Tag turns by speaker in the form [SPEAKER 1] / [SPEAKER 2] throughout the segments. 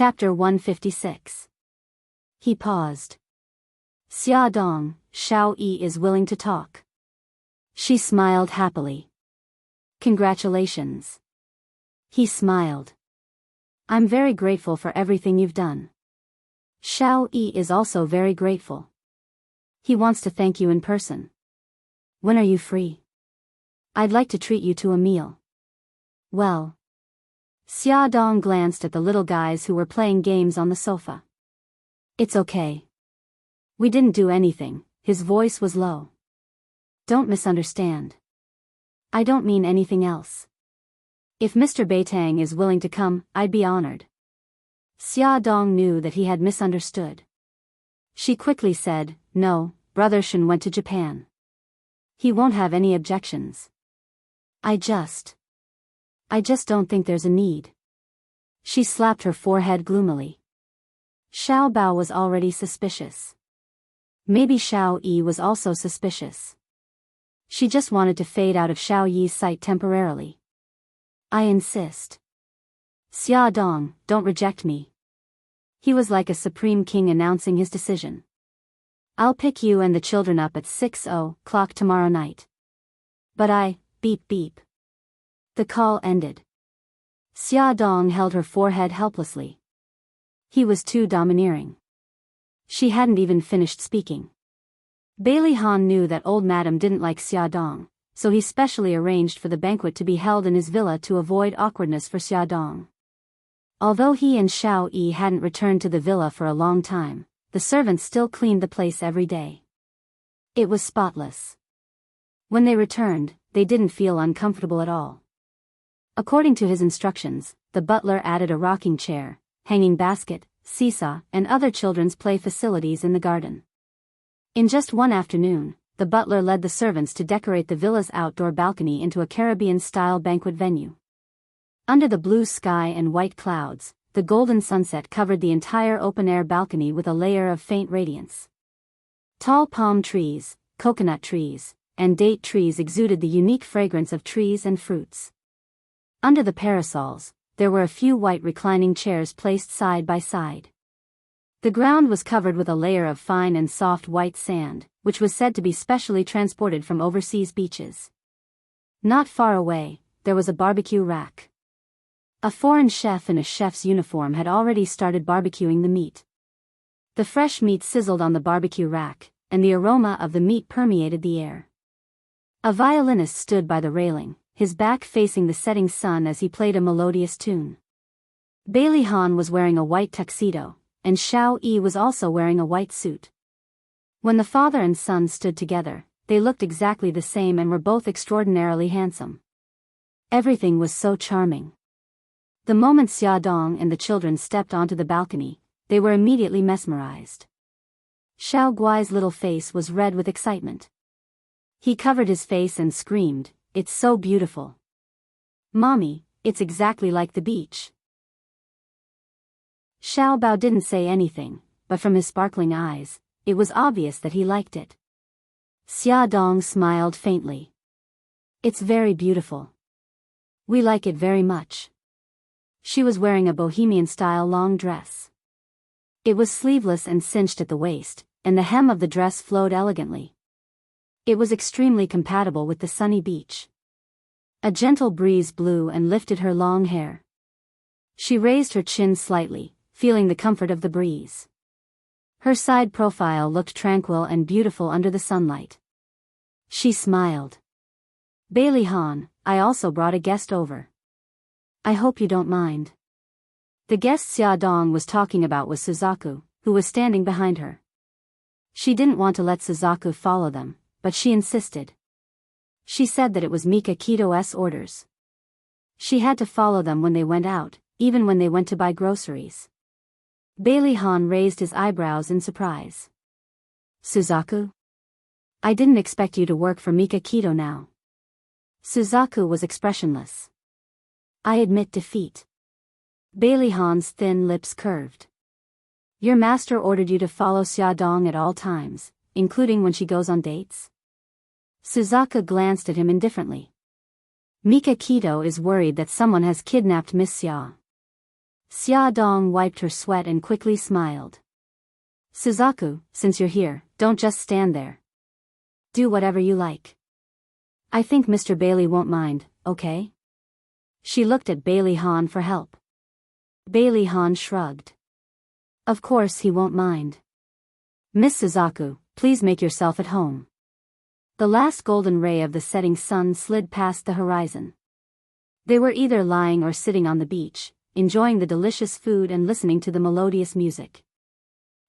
[SPEAKER 1] Chapter 156. He paused. Xia Dong, Xiao Yi is willing to talk. She smiled happily. Congratulations. He smiled. I'm very grateful for everything you've done. Xiao Yi is also very grateful. He wants to thank you in person. When are you free? I'd like to treat you to a meal. Well. Xia Dong glanced at the little guys who were playing games on the sofa. It's okay. We didn't do anything. His voice was low. Don't misunderstand. I don't mean anything else. If Mr. Beitang is willing to come, I'd be honored. Xia Dong knew that he had misunderstood. She quickly said, No, Brother Shen went to Japan. He won't have any objections. I just don't think there's a need. She slapped her forehead gloomily. Xiao Bao was already suspicious. Maybe Xiao Yi was also suspicious. She just wanted to fade out of Xiao Yi's sight temporarily. I insist. Xia Dong, don't reject me. He was like a supreme king announcing his decision. I'll pick you and the children up at 6:00 tomorrow night. But beep beep. The call ended. Xia Dong held her forehead helplessly. He was too domineering. She hadn't even finished speaking. Bailey Han knew that old madam didn't like Xia Dong, so he specially arranged for the banquet to be held in his villa to avoid awkwardness for Xia Dong. Although he and Xiao Yi hadn't returned to the villa for a long time, the servants still cleaned the place every day. It was spotless. When they returned, they didn't feel uncomfortable at all. According to his instructions, the butler added a rocking chair, hanging basket, seesaw, and other children's play facilities in the garden. In just one afternoon, the butler led the servants to decorate the villa's outdoor balcony into a Caribbean-style banquet venue. Under the blue sky and white clouds, the golden sunset covered the entire open-air balcony with a layer of faint radiance. Tall palm trees, coconut trees, and date trees exuded the unique fragrance of trees and fruits. Under the parasols, there were a few white reclining chairs placed side by side. The ground was covered with a layer of fine and soft white sand, which was said to be specially transported from overseas beaches. Not far away, there was a barbecue rack. A foreign chef in a chef's uniform had already started barbecuing the meat. The fresh meat sizzled on the barbecue rack, and the aroma of the meat permeated the air. A violinist stood by the railing, his back facing the setting sun as he played a melodious tune. Bailey Han was wearing a white tuxedo, and Xiao Yi was also wearing a white suit. When the father and son stood together, they looked exactly the same and were both extraordinarily handsome. Everything was so charming. The moment Xia Dong and the children stepped onto the balcony, they were immediately mesmerized. Xiao Guai's little face was red with excitement. He covered his face and screamed, It's so beautiful. Mommy, it's exactly like the beach. Xiao Bao didn't say anything, but from his sparkling eyes, it was obvious that he liked it. Xia Dong smiled faintly. It's very beautiful. We like it very much. She was wearing a bohemian-style long dress. It was sleeveless and cinched at the waist, and the hem of the dress flowed elegantly. It was extremely compatible with the sunny beach. A gentle breeze blew and lifted her long hair. She raised her chin slightly, feeling the comfort of the breeze. Her side profile looked tranquil and beautiful under the sunlight. She smiled. Bailey Han, I also brought a guest over. I hope you don't mind. The guest Xia Dong was talking about was Suzaku, who was standing behind her. She didn't want to let Suzaku follow them, but she insisted. She said that it was Mika Kito's orders. She had to follow them when they went out, even when they went to buy groceries. Bailey Han raised his eyebrows in surprise. Suzaku? I didn't expect you to work for Mika Kito now. Suzaku was expressionless. I admit defeat. Bailey Han's thin lips curved. Your master ordered you to follow Xia Dong at all times, including when she goes on dates? Suzaku glanced at him indifferently. Mika Kito is worried that someone has kidnapped Miss Xia. Xia Dong wiped her sweat and quickly smiled. Suzaku, since you're here, don't just stand there. Do whatever you like. I think Mr. Bailey won't mind, okay? She looked at Bailey Han for help. Bailey Han shrugged. Of course he won't mind. Miss Suzaku, please make yourself at home. The last golden ray of the setting sun slid past the horizon. They were either lying or sitting on the beach, enjoying the delicious food and listening to the melodious music.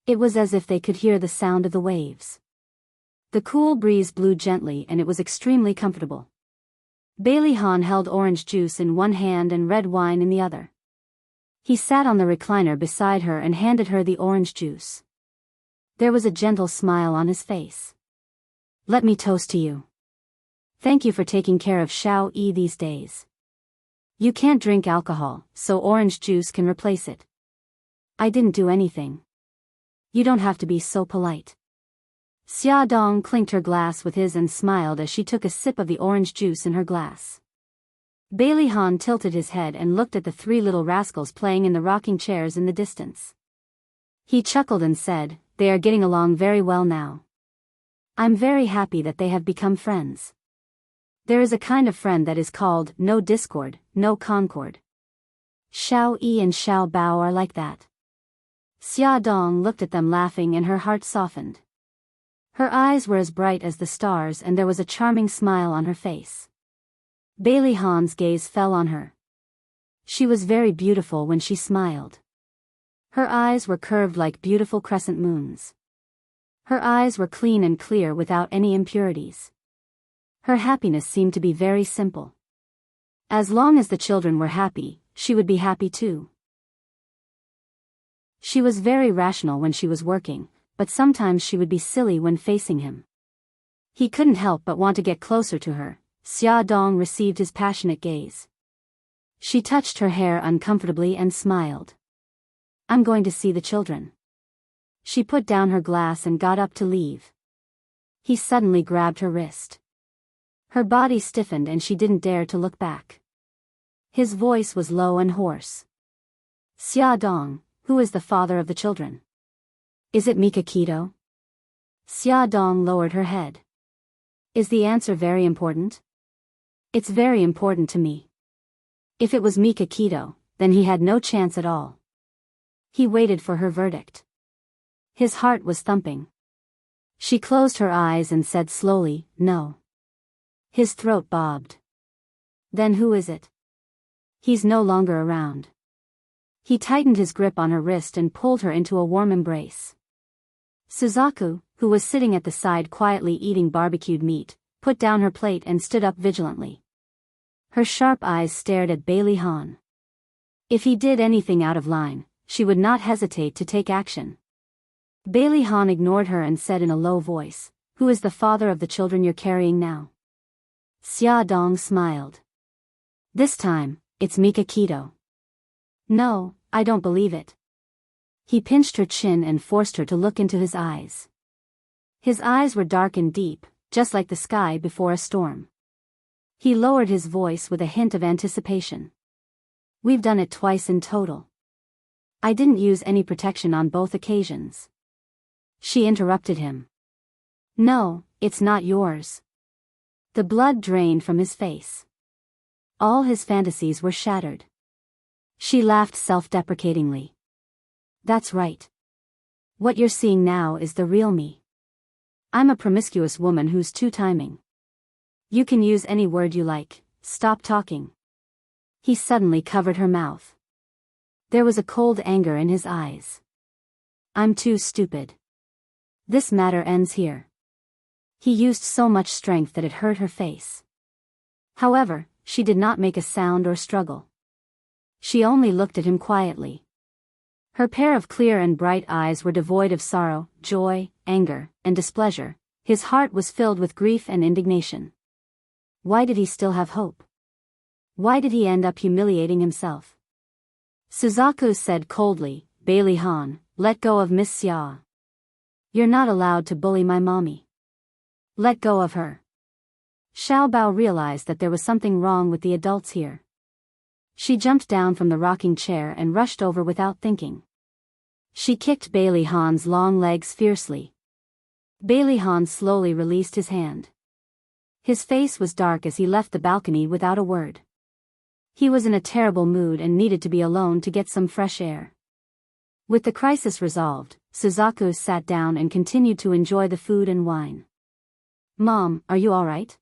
[SPEAKER 1] It was as if they could hear the sound of the waves. The cool breeze blew gently and it was extremely comfortable. Bailey Han held orange juice in one hand and red wine in the other. He sat on the recliner beside her and handed her the orange juice. There was a gentle smile on his face. Let me toast to you. Thank you for taking care of Xiao Yi these days. You can't drink alcohol, so orange juice can replace it. I didn't do anything. You don't have to be so polite. Xia Dong clinked her glass with his and smiled as she took a sip of the orange juice in her glass. Bailey Han tilted his head and looked at the three little rascals playing in the rocking chairs in the distance. He chuckled and said, "They are getting along very well now. I'm very happy that they have become friends. There is a kind of friend that is called no discord, no concord. Xiao Yi and Xiao Bao are like that." Xia Dong looked at them laughing and her heart softened. Her eyes were as bright as the stars and there was a charming smile on her face. Bailey Han's gaze fell on her. She was very beautiful when she smiled. Her eyes were curved like beautiful crescent moons. Her eyes were clean and clear without any impurities. Her happiness seemed to be very simple. As long as the children were happy, she would be happy too. She was very rational when she was working, but sometimes she would be silly when facing him. He couldn't help but want to get closer to her. Xia Dong received his passionate gaze. She touched her hair uncomfortably and smiled. I'm going to see the children. She put down her glass and got up to leave. He suddenly grabbed her wrist. Her body stiffened and she didn't dare to look back. His voice was low and hoarse. Xia Dong, who is the father of the children? Is it Mika Keto? Xia Dong lowered her head. Is the answer very important? It's very important to me. If it was Mika Keto, then he had no chance at all. He waited for her verdict. His heart was thumping. She closed her eyes and said slowly, no. His throat bobbed. Then who is it? He's no longer around. He tightened his grip on her wrist and pulled her into a warm embrace. Suzaku, who was sitting at the side quietly eating barbecued meat, put down her plate and stood up vigilantly. Her sharp eyes stared at Bailey Han. If he did anything out of line, she would not hesitate to take action. Bailey Han ignored her and said in a low voice, "Who is the father of the children you're carrying now?" Xia Dong smiled. This time, it's Mika Keto. No, I don't believe it. He pinched her chin and forced her to look into his eyes. His eyes were dark and deep, just like the sky before a storm. He lowered his voice with a hint of anticipation. We've done it twice in total. I didn't use any protection on both occasions. She interrupted him. No, it's not yours. The blood drained from his face. All his fantasies were shattered. She laughed self-deprecatingly. That's right. What you're seeing now is the real me. I'm a promiscuous woman who's two-timing. You can use any word you like, stop talking. He suddenly covered her mouth. There was a cold anger in his eyes. I'm too stupid. This matter ends here. He used so much strength that it hurt her face. However, she did not make a sound or struggle. She only looked at him quietly. Her pair of clear and bright eyes were devoid of sorrow, joy, anger, and displeasure. His heart was filled with grief and indignation. Why did he still have hope? Why did he end up humiliating himself? Suzaku said coldly, Bailey Han, let go of Miss Xia. You're not allowed to bully my mommy. Let go of her. Xiao Bao realized that there was something wrong with the adults here. She jumped down from the rocking chair and rushed over without thinking. She kicked Bailey Han's long legs fiercely. Bailey Han slowly released his hand. His face was dark as he left the balcony without a word. He was in a terrible mood and needed to be alone to get some fresh air. With the crisis resolved, Suzaku sat down and continued to enjoy the food and wine. "Mom, are you all right?"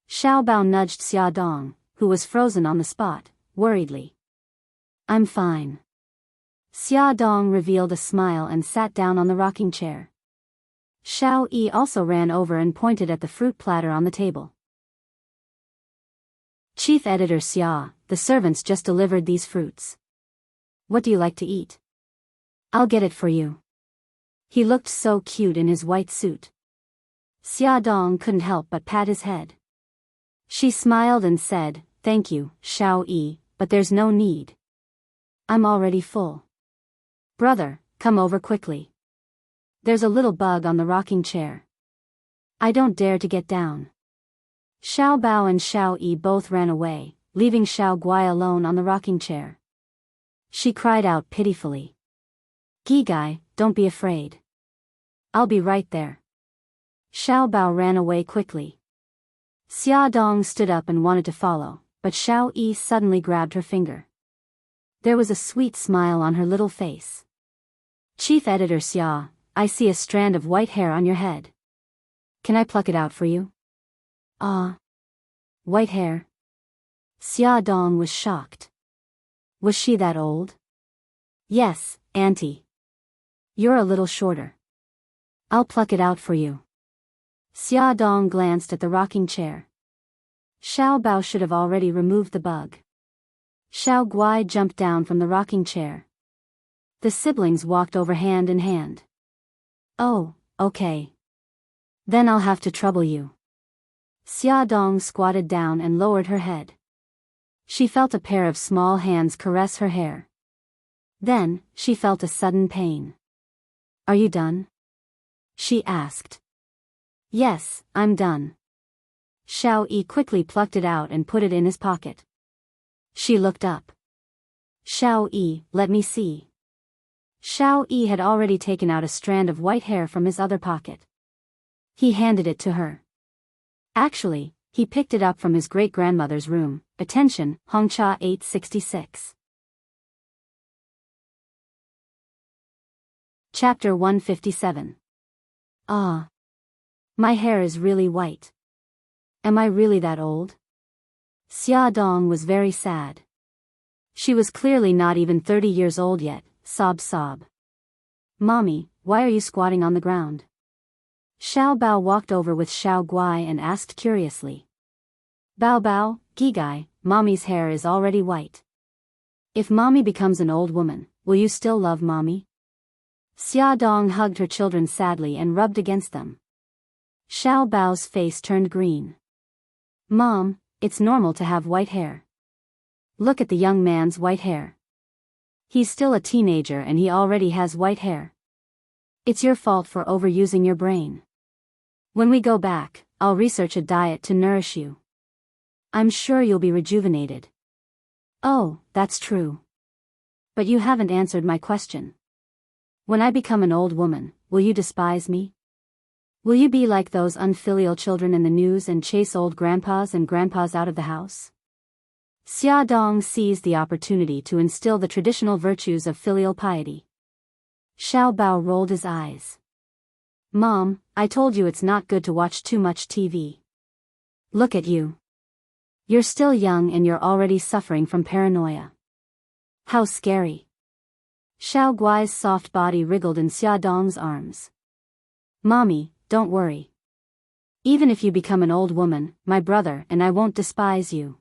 [SPEAKER 1] Xiao Bao nudged Xia Dong, who was frozen on the spot, worriedly. "I'm fine." Xia Dong revealed a smile and sat down on the rocking chair. Xiao Yi also ran over and pointed at the fruit platter on the table. "Chief Editor Xia, the servants just delivered these fruits. What do you like to eat? I'll get it for you." He looked so cute in his white suit. Xia Dong couldn't help but pat his head. She smiled and said, "Thank you, Xiao Yi, but there's no need. I'm already full." "Brother, come over quickly. There's a little bug on the rocking chair. I don't dare to get down." Xiao Bao and Xiao Yi both ran away, leaving Xiao Guai alone on the rocking chair. She cried out pitifully. "Gigai, don't be afraid. I'll be right there." Xiao Bao ran away quickly. Xia Dong stood up and wanted to follow, but Xiao Yi suddenly grabbed her finger. There was a sweet smile on her little face. "Chief Editor Xia, I see a strand of white hair on your head. Can I pluck it out for you?" "Ah. White hair?" Xia Dong was shocked. Was she that old? "Yes, Auntie. You're a little shorter. I'll pluck it out for you." Xia Dong glanced at the rocking chair. Xiao Bao should have already removed the bug. Xiao Guai jumped down from the rocking chair. The siblings walked over hand in hand. "Oh, okay. Then I'll have to trouble you." Xia Dong squatted down and lowered her head. She felt a pair of small hands caress her hair. Then, she felt a sudden pain. "Are you done?" she asked. "Yes, I'm done." Xiao Yi quickly plucked it out and put it in his pocket. She looked up. "Xiao Yi, let me see." Xiao Yi had already taken out a strand of white hair from his other pocket. He handed it to her. Actually, he picked it up from his great-grandmother's room. Attention, Hongcha 866. Chapter 157. Ah. My hair is really white. Am I really that old? Xia Dong was very sad. She was clearly not even 30 years old yet. Sob. "Mommy, why are you squatting on the ground?" Xiao Bao walked over with Xiao Guai and asked curiously. "Bao Bao, Gigai, Mommy's hair is already white. If Mommy becomes an old woman, will you still love Mommy?" Xia Dong hugged her children sadly and rubbed against them. Xiao Bao's face turned green. "Mom, it's normal to have white hair. Look at the young man's white hair. He's still a teenager and he already has white hair. It's your fault for overusing your brain. When we go back, I'll research a diet to nourish you. I'm sure you'll be rejuvenated." "Oh, that's true. But you haven't answered my question. When I become an old woman, will you despise me? Will you be like those unfilial children in the news and chase old grandpas and grandpas out of the house?" Xia Dong seized the opportunity to instill the traditional virtues of filial piety. Xiao Bao rolled his eyes. "Mom, I told you it's not good to watch too much TV. Look at you. You're still young and you're already suffering from paranoia. How scary." Xiao Guai's soft body wriggled in Xia Dong's arms. "Mommy, don't worry. Even if you become an old woman, my brother and I won't despise you."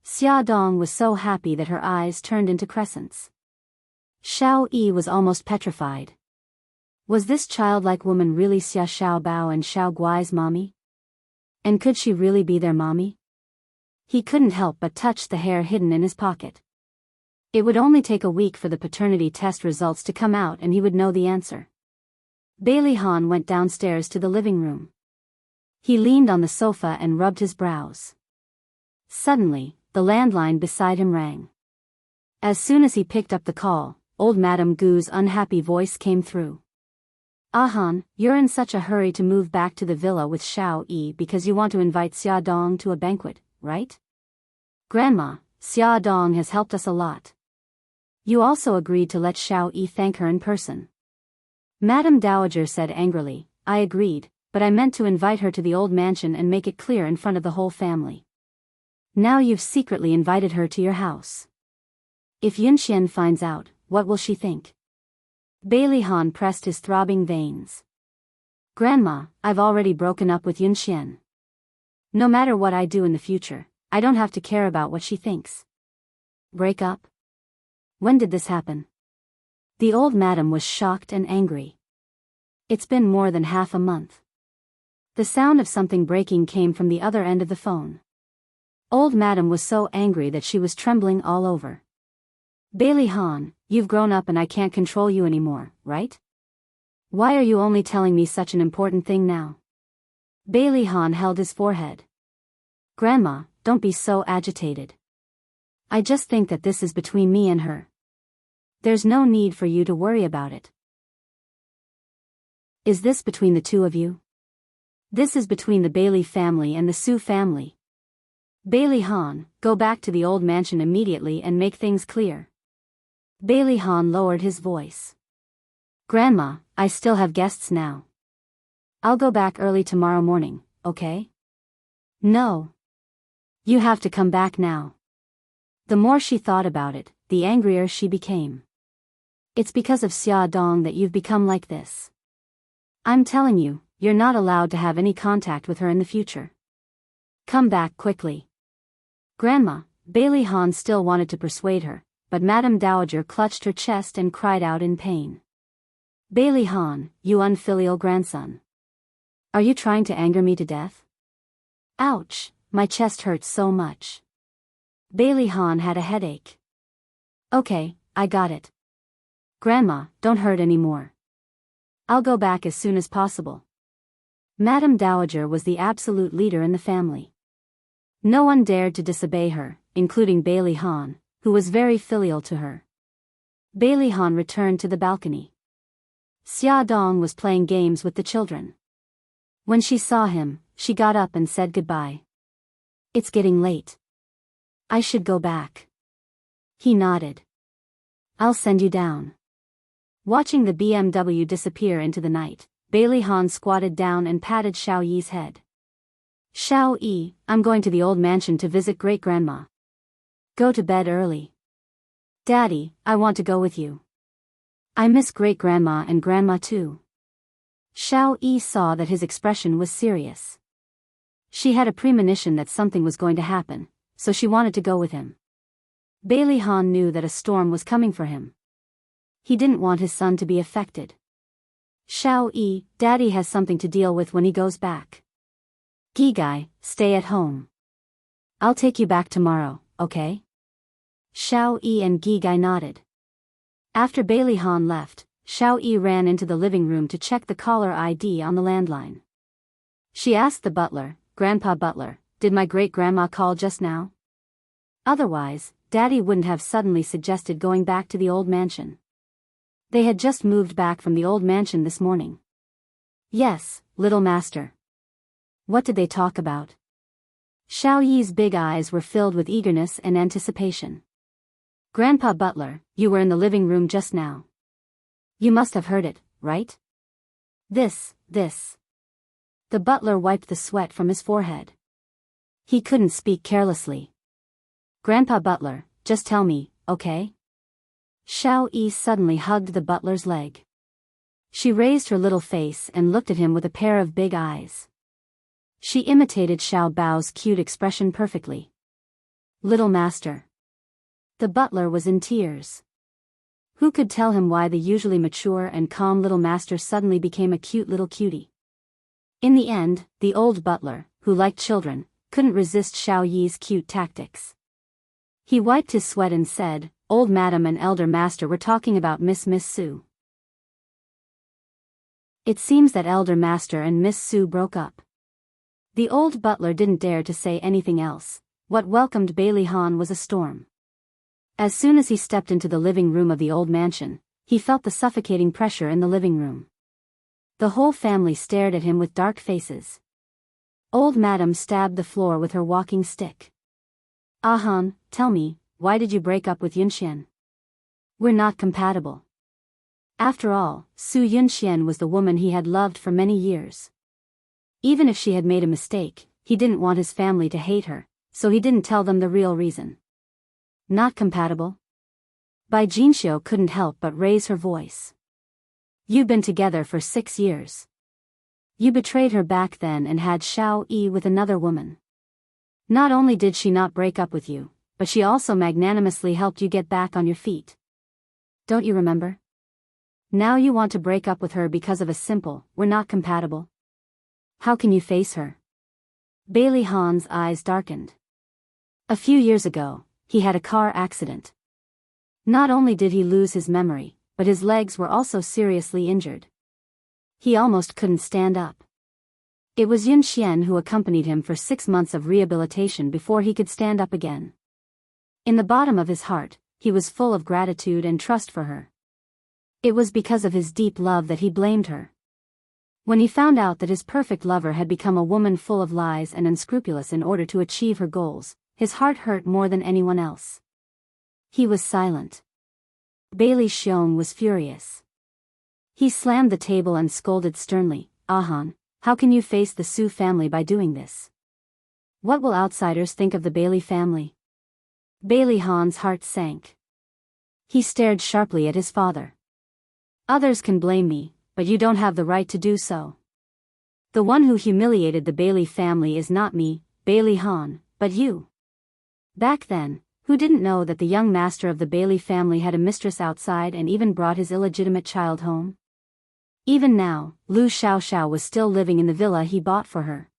[SPEAKER 1] Xia Dong was so happy that her eyes turned into crescents. Xiao Yi was almost petrified. Was this childlike woman really Xia Xiao Bao and Xiao Guai's mommy? And could she really be their mommy? He couldn't help but touch the hair hidden in his pocket. It would only take a week for the paternity test results to come out and he would know the answer. Bailey Han went downstairs to the living room. He leaned on the sofa and rubbed his brows. Suddenly, the landline beside him rang. As soon as he picked up the call, old Madame Gu's unhappy voice came through. "Ahan, you're in such a hurry to move back to the villa with Xiao Yi because you want to invite Xia Dong to a banquet, right? Grandma, Xia Dong has helped us a lot. You also agreed to let Xiao Yi thank her in person." Madame Dowager said angrily, "I agreed, but I meant to invite her to the old mansion and make it clear in front of the whole family. Now you've secretly invited her to your house. If Yunxian finds out, what will she think?" Bailey Han pressed his throbbing veins. "Grandma, I've already broken up with Yunxian. No matter what I do in the future, I don't have to care about what she thinks." "Break up? When did this happen?" The old madam was shocked and angry. "It's been more than half a month." The sound of something breaking came from the other end of the phone. Old madam was so angry that she was trembling all over. "Bailey Han, you've grown up and I can't control you anymore, right? Why are you only telling me such an important thing now?" Bailey Han held his forehead. "Grandma, don't be so agitated. I just think that this is between me and her. There's no need for you to worry about it." "Is this between the two of you?" "This is between the Bailey family and the Su family. Bailey Han, go back to the old mansion immediately and make things clear." Bailey Han lowered his voice. "Grandma, I still have guests now. I'll go back early tomorrow morning, okay?" "No. You have to come back now." The more she thought about it, the angrier she became. "It's because of Xia Dong that you've become like this. I'm telling you, you're not allowed to have any contact with her in the future. Come back quickly." "Grandma," Bailey Han still wanted to persuade her, but Madame Dowager clutched her chest and cried out in pain. "Bailey Han, you unfilial grandson. Are you trying to anger me to death?" "Ouch, my chest hurts so much." Bailey Han had a headache. "Okay, I got it. Grandma, don't hurt anymore. I'll go back as soon as possible." Madame Dowager was the absolute leader in the family. No one dared to disobey her, including Bailey Han, who was very filial to her. Bailey Han returned to the balcony. Xia Dong was playing games with the children. When she saw him, she got up and said goodbye. "It's getting late. I should go back." He nodded. "I'll send you down." Watching the BMW disappear into the night, Bailey Han squatted down and patted Xiao Yi's head. "Xiao Yi, I'm going to the old mansion to visit great-grandma. Go to bed early." "Daddy, I want to go with you. I miss great-grandma and grandma too." Xiao Yi saw that his expression was serious. She had a premonition that something was going to happen, so she wanted to go with him. Bailey Han knew that a storm was coming for him. He didn't want his son to be affected. "Xiao Yi, Daddy has something to deal with when he goes back. Gigai, stay at home. I'll take you back tomorrow, okay?" Xiao Yi and Gigai nodded. After Bailey Han left, Xiao Yi ran into the living room to check the caller ID on the landline. She asked the butler, "Grandpa Butler, did my great-grandma call just now?" Otherwise, Daddy wouldn't have suddenly suggested going back to the old mansion. They had just moved back from the old mansion this morning. "Yes, little master." "What did they talk about?" Xiao Yi's big eyes were filled with eagerness and anticipation. "Grandpa Butler, you were in the living room just now. You must have heard it, right? This. The butler wiped the sweat from his forehead. He couldn't speak carelessly. "Grandpa Butler, just tell me, okay?" Xiao Yi suddenly hugged the butler's leg. She raised her little face and looked at him with a pair of big eyes. She imitated Xiao Bao's cute expression perfectly. "Little master." The butler was in tears. Who could tell him why the usually mature and calm little master suddenly became a cute little cutie? In the end, the old butler, who liked children, couldn't resist Xiao Yi's cute tactics. He wiped his sweat and said, "Old madam and elder master were talking about Miss Su. It seems that elder master and Miss Su broke up." The old butler didn't dare to say anything else, What welcomed Bailey Han was a storm. As soon as he stepped into the living room of the old mansion, he felt the suffocating pressure in the living room. The whole family stared at him with dark faces. Old Madam stabbed the floor with her walking stick. Han, tell me, why did you break up with Yunxian? We're not compatible. After all, Su Yunxian was the woman he had loved for many years. Even if she had made a mistake, he didn't want his family to hate her, so he didn't tell them the real reason. Not compatible? Bai Jinxiu couldn't help but raise her voice. You've been together for 6 years. You betrayed her back then and had Xiao Yi with another woman. Not only did she not break up with you, but she also magnanimously helped you get back on your feet. Don't you remember? Now you want to break up with her because of a simple, "we're not compatible." How can you face her? Bailey Han's eyes darkened. A few years ago, he had a car accident. Not only did he lose his memory, but his legs were also seriously injured. He almost couldn't stand up. It was Yun Xian who accompanied him for 6 months of rehabilitation before he could stand up again. In the bottom of his heart, he was full of gratitude and trust for her. It was because of his deep love that he blamed her. When he found out that his perfect lover had become a woman full of lies and unscrupulous in order to achieve her goals, his heart hurt more than anyone else. He was silent. Bailey Xiong was furious. He slammed the table and scolded sternly, Han, how can you face the Su family by doing this? What will outsiders think of the Bailey family? Bailey Han's heart sank. He stared sharply at his father. Others can blame me, but you don't have the right to do so. The one who humiliated the Bailey family is not me, Bailey Han, but you. Back then, who didn't know that the young master of the Bailey family had a mistress outside and even brought his illegitimate child home? Even now, Lu Xiaoxiao was still living in the villa he bought for her.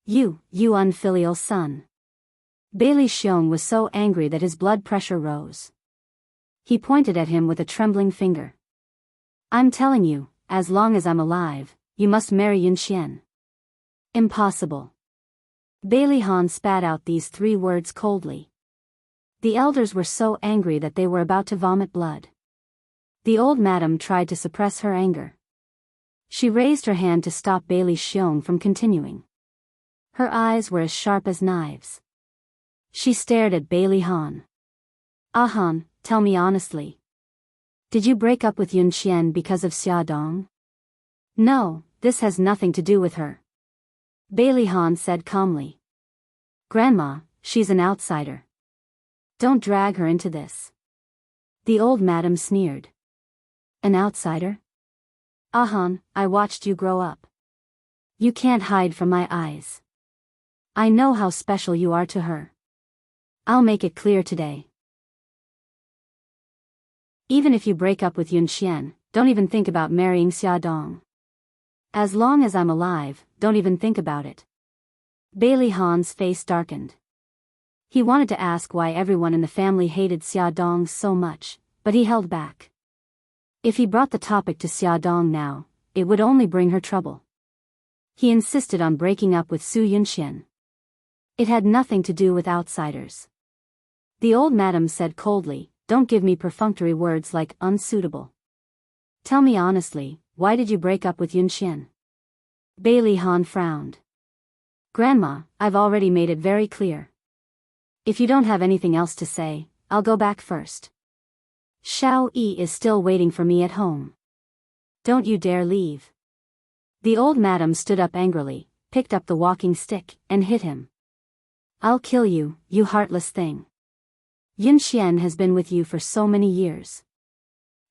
[SPEAKER 1] You unfilial son. Bailey Xiong was so angry that his blood pressure rose. He pointed at him with a trembling finger. I'm telling you, as long as I'm alive, you must marry Yun Xian. Impossible. Bailey Han spat out these 3 words coldly. The elders were so angry that they were about to vomit blood. The old madam tried to suppress her anger. She raised her hand to stop Bailey Xiong from continuing. Her eyes were as sharp as knives. She stared at Bailey Han. Han, tell me honestly. Did you break up with Yun Xian because of Xia Dong? No, this has nothing to do with her. Bailey Han said calmly. Grandma, she's an outsider. Don't drag her into this. The old madam sneered. An outsider? Han, I watched you grow up. You can't hide from my eyes. I know how special you are to her. I'll make it clear today. Even if you break up with Yun Xian, don't even think about marrying Xia Dong. As long as I'm alive, don't even think about it. Bailey Han's face darkened. He wanted to ask why everyone in the family hated Xia Dong so much, but he held back. If he brought the topic to Xia Dong now, it would only bring her trouble. He insisted on breaking up with Su Yunxian. It had nothing to do with outsiders. The old madam said coldly, don't give me perfunctory words like unsuitable. Tell me honestly, why did you break up with Yun Xian? Bailey Han frowned. Grandma, I've already made it very clear. If you don't have anything else to say, I'll go back first. Xiao Yi is still waiting for me at home. Don't you dare leave. The old madam stood up angrily, picked up the walking stick, and hit him. I'll kill you, you heartless thing. Yun Xian has been with you for so many years.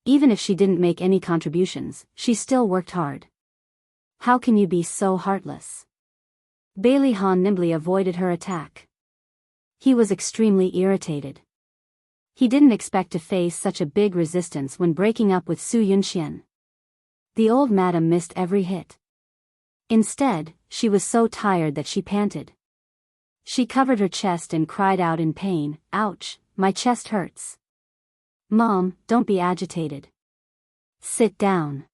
[SPEAKER 1] Even if she didn't make any contributions, she still worked hard. How can you be so heartless? Bailey Han nimbly avoided her attack. He was extremely irritated. He didn't expect to face such a big resistance when breaking up with Su Yunxian. The old madam missed every hit. Instead, she was so tired that she panted. She covered her chest and cried out in pain, ouch, my chest hurts. Mom, don't be agitated. Sit down.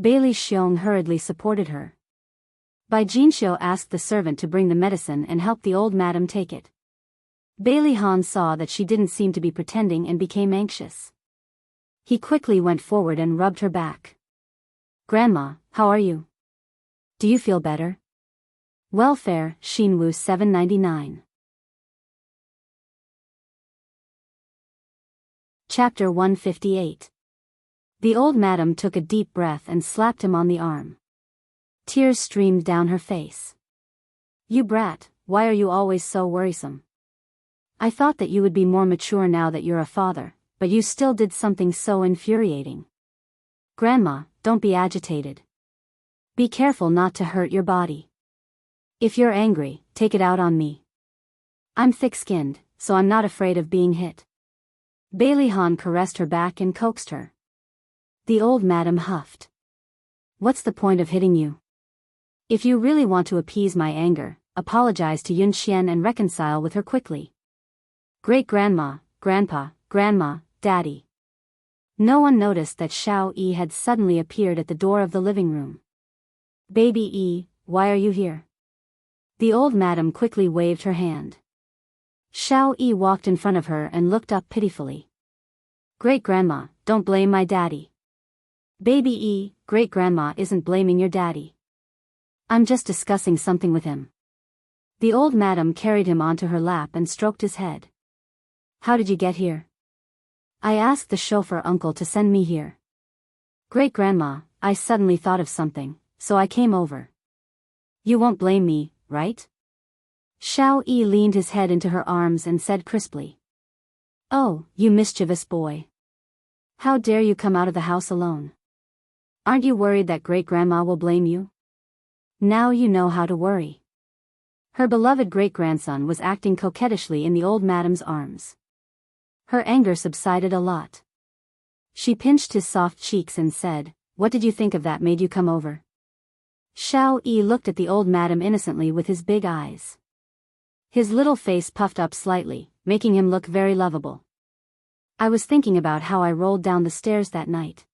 [SPEAKER 1] Bailey Xiong hurriedly supported her. Bai Jinxiu asked the servant to bring the medicine and help the old madam take it. Bailey Han saw that she didn't seem to be pretending and became anxious. He quickly went forward and rubbed her back. "Grandma, how are you? Do you feel better?" Welfare, Shinwoo 799. Chapter 158. The old madam took a deep breath and slapped him on the arm. Tears streamed down her face. "You brat, why are you always so worrisome? I thought that you would be more mature now that you're a father, but you still did something so infuriating. Grandma, don't be agitated. Be careful not to hurt your body. If you're angry, take it out on me. I'm thick-skinned, so I'm not afraid of being hit." Bailey Han caressed her back and coaxed her. The old madam huffed. "What's the point of hitting you? If you really want to appease my anger, apologize to Yun Xian and reconcile with her quickly." Great-grandma, grandpa, grandma, daddy. No one noticed that Xiao Yi had suddenly appeared at the door of the living room. "Baby Yi, why are you here?" The old madam quickly waved her hand. Xiao Yi walked in front of her and looked up pitifully. "Great-grandma, don't blame my daddy." "Baby Yi, great-grandma isn't blaming your daddy. I'm just discussing something with him." The old madam carried him onto her lap and stroked his head. "How did you get here?" "I asked the chauffeur uncle to send me here." "Great-grandma, I suddenly thought of something, so I came over." "You won't blame me, right?" Xiao Yi leaned his head into her arms and said crisply. "Oh, you mischievous boy. How dare you come out of the house alone? Aren't you worried that great-grandma will blame you? Now you know how to worry." Her beloved great-grandson was acting coquettishly in the old madam's arms. Her anger subsided a lot. She pinched his soft cheeks and said, "What did you think of that made you come over?" Xiao Yi looked at the old madam innocently with his big eyes. His little face puffed up slightly, making him look very lovable. "I was thinking about how I rolled down the stairs that night."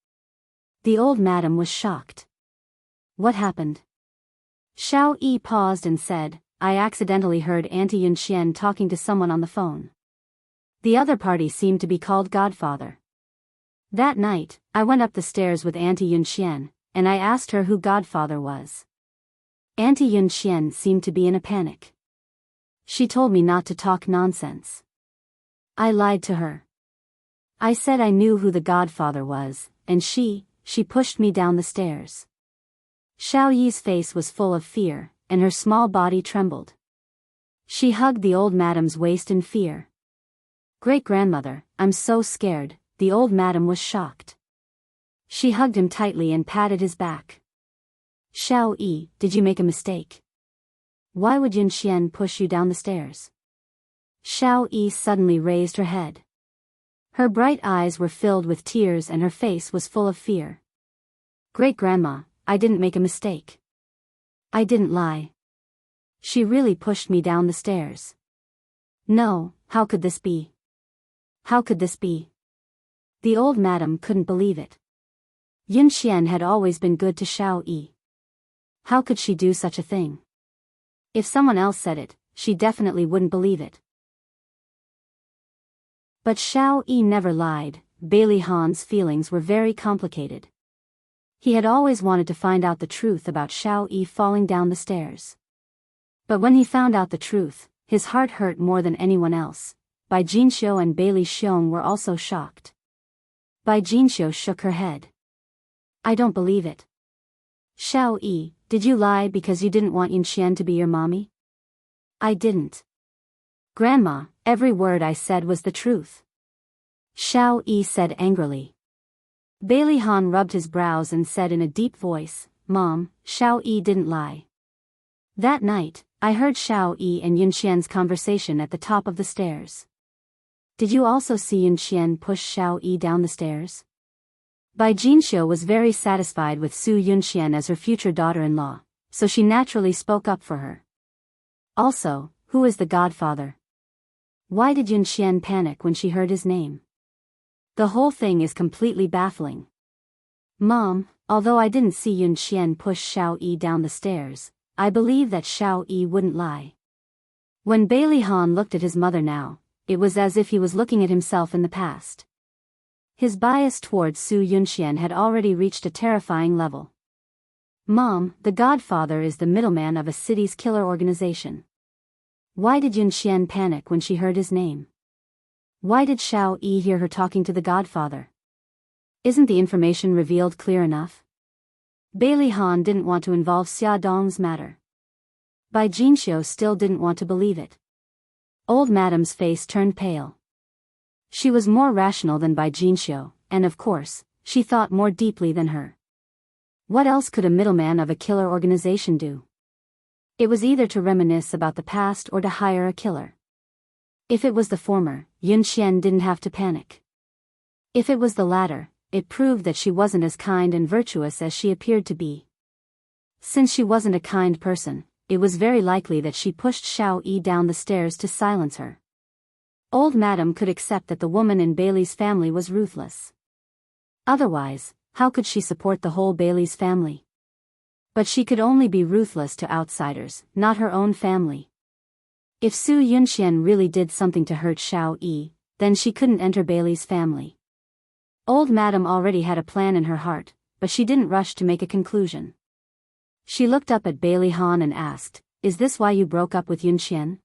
[SPEAKER 1] The old madam was shocked. "What happened?" Xiao Yi paused and said, "I accidentally heard Auntie Yun Xian talking to someone on the phone. The other party seemed to be called Godfather. That night, I went up the stairs with Auntie Yun Xian, and I asked her who Godfather was. Auntie Yun Xian seemed to be in a panic. She told me not to talk nonsense. I lied to her. I said I knew who the Godfather was, and she pushed me down the stairs." Xiao Yi's face was full of fear, and her small body trembled. She hugged the old madam's waist in fear. "Great-grandmother, I'm so scared." The old madam was shocked. She hugged him tightly and patted his back. "Xiao Yi, did you make a mistake? Why would Yun Xian push you down the stairs?" Xiao Yi suddenly raised her head. Her bright eyes were filled with tears and her face was full of fear. "Great-grandma, I didn't make a mistake. I didn't lie. She really pushed me down the stairs. No, how could this be? How could this be?" The old madam couldn't believe it. Yun Xian had always been good to Xiao Yi. How could she do such a thing? If someone else said it, she definitely wouldn't believe it. But Xiao Yi never lied. Bailey Han's feelings were very complicated. He had always wanted to find out the truth about Xiao Yi falling down the stairs. But when he found out the truth, his heart hurt more than anyone else. Bai Jinxiu and Bailey Xiong were also shocked. Bai Jinxiu shook her head. "I don't believe it. Xiao Yi, did you lie because you didn't want Yun Xian to be your mommy?" "I didn't. Grandma, every word I said was the truth," Xiao Yi said angrily. Bailey Han rubbed his brows and said in a deep voice, "Mom, Xiao Yi didn't lie. That night, I heard Xiao Yi and Yun Xian's conversation at the top of the stairs." "Did you also see Yun Xian push Xiao Yi down the stairs?" Bai Jinxiu was very satisfied with Su Yunxian as her future daughter-in-law, so she naturally spoke up for her. "Also, who is the godfather? Why did Yunxian panic when she heard his name? The whole thing is completely baffling." "Mom, although I didn't see Yunxian push Xiao Yi down the stairs, I believe that Xiao Yi wouldn't lie. When Bailey Han looked at his mother now, it was as if he was looking at himself in the past. His bias towards Su Yunxian had already reached a terrifying level. Mom, the godfather is the middleman of a city's killer organization. Why did Yunxian panic when she heard his name? Why did Xiao Yi hear her talking to the godfather? Isn't the information revealed clear enough? Bailey Han didn't want to involve Xia Dong's matter. Bai Jinxiu still didn't want to believe it. Old Madam's face turned pale. She was more rational than Bai Jinxiu, and of course, she thought more deeply than her. What else could a middleman of a killer organization do? It was either to reminisce about the past or to hire a killer. If it was the former, Yunxian didn't have to panic. If it was the latter, it proved that she wasn't as kind and virtuous as she appeared to be. Since she wasn't a kind person, it was very likely that she pushed Xiao Yi down the stairs to silence her. Old Madam could accept that the woman in Bailey's family was ruthless. Otherwise, how could she support the whole Bailey's family? But she could only be ruthless to outsiders, not her own family. If Su Yunxian really did something to hurt Xiao Yi, then she couldn't enter Bailey's family. Old Madam already had a plan in her heart, but she didn't rush to make a conclusion. She looked up at Bailey Han and asked, "Is this why you broke up with Yunxian?"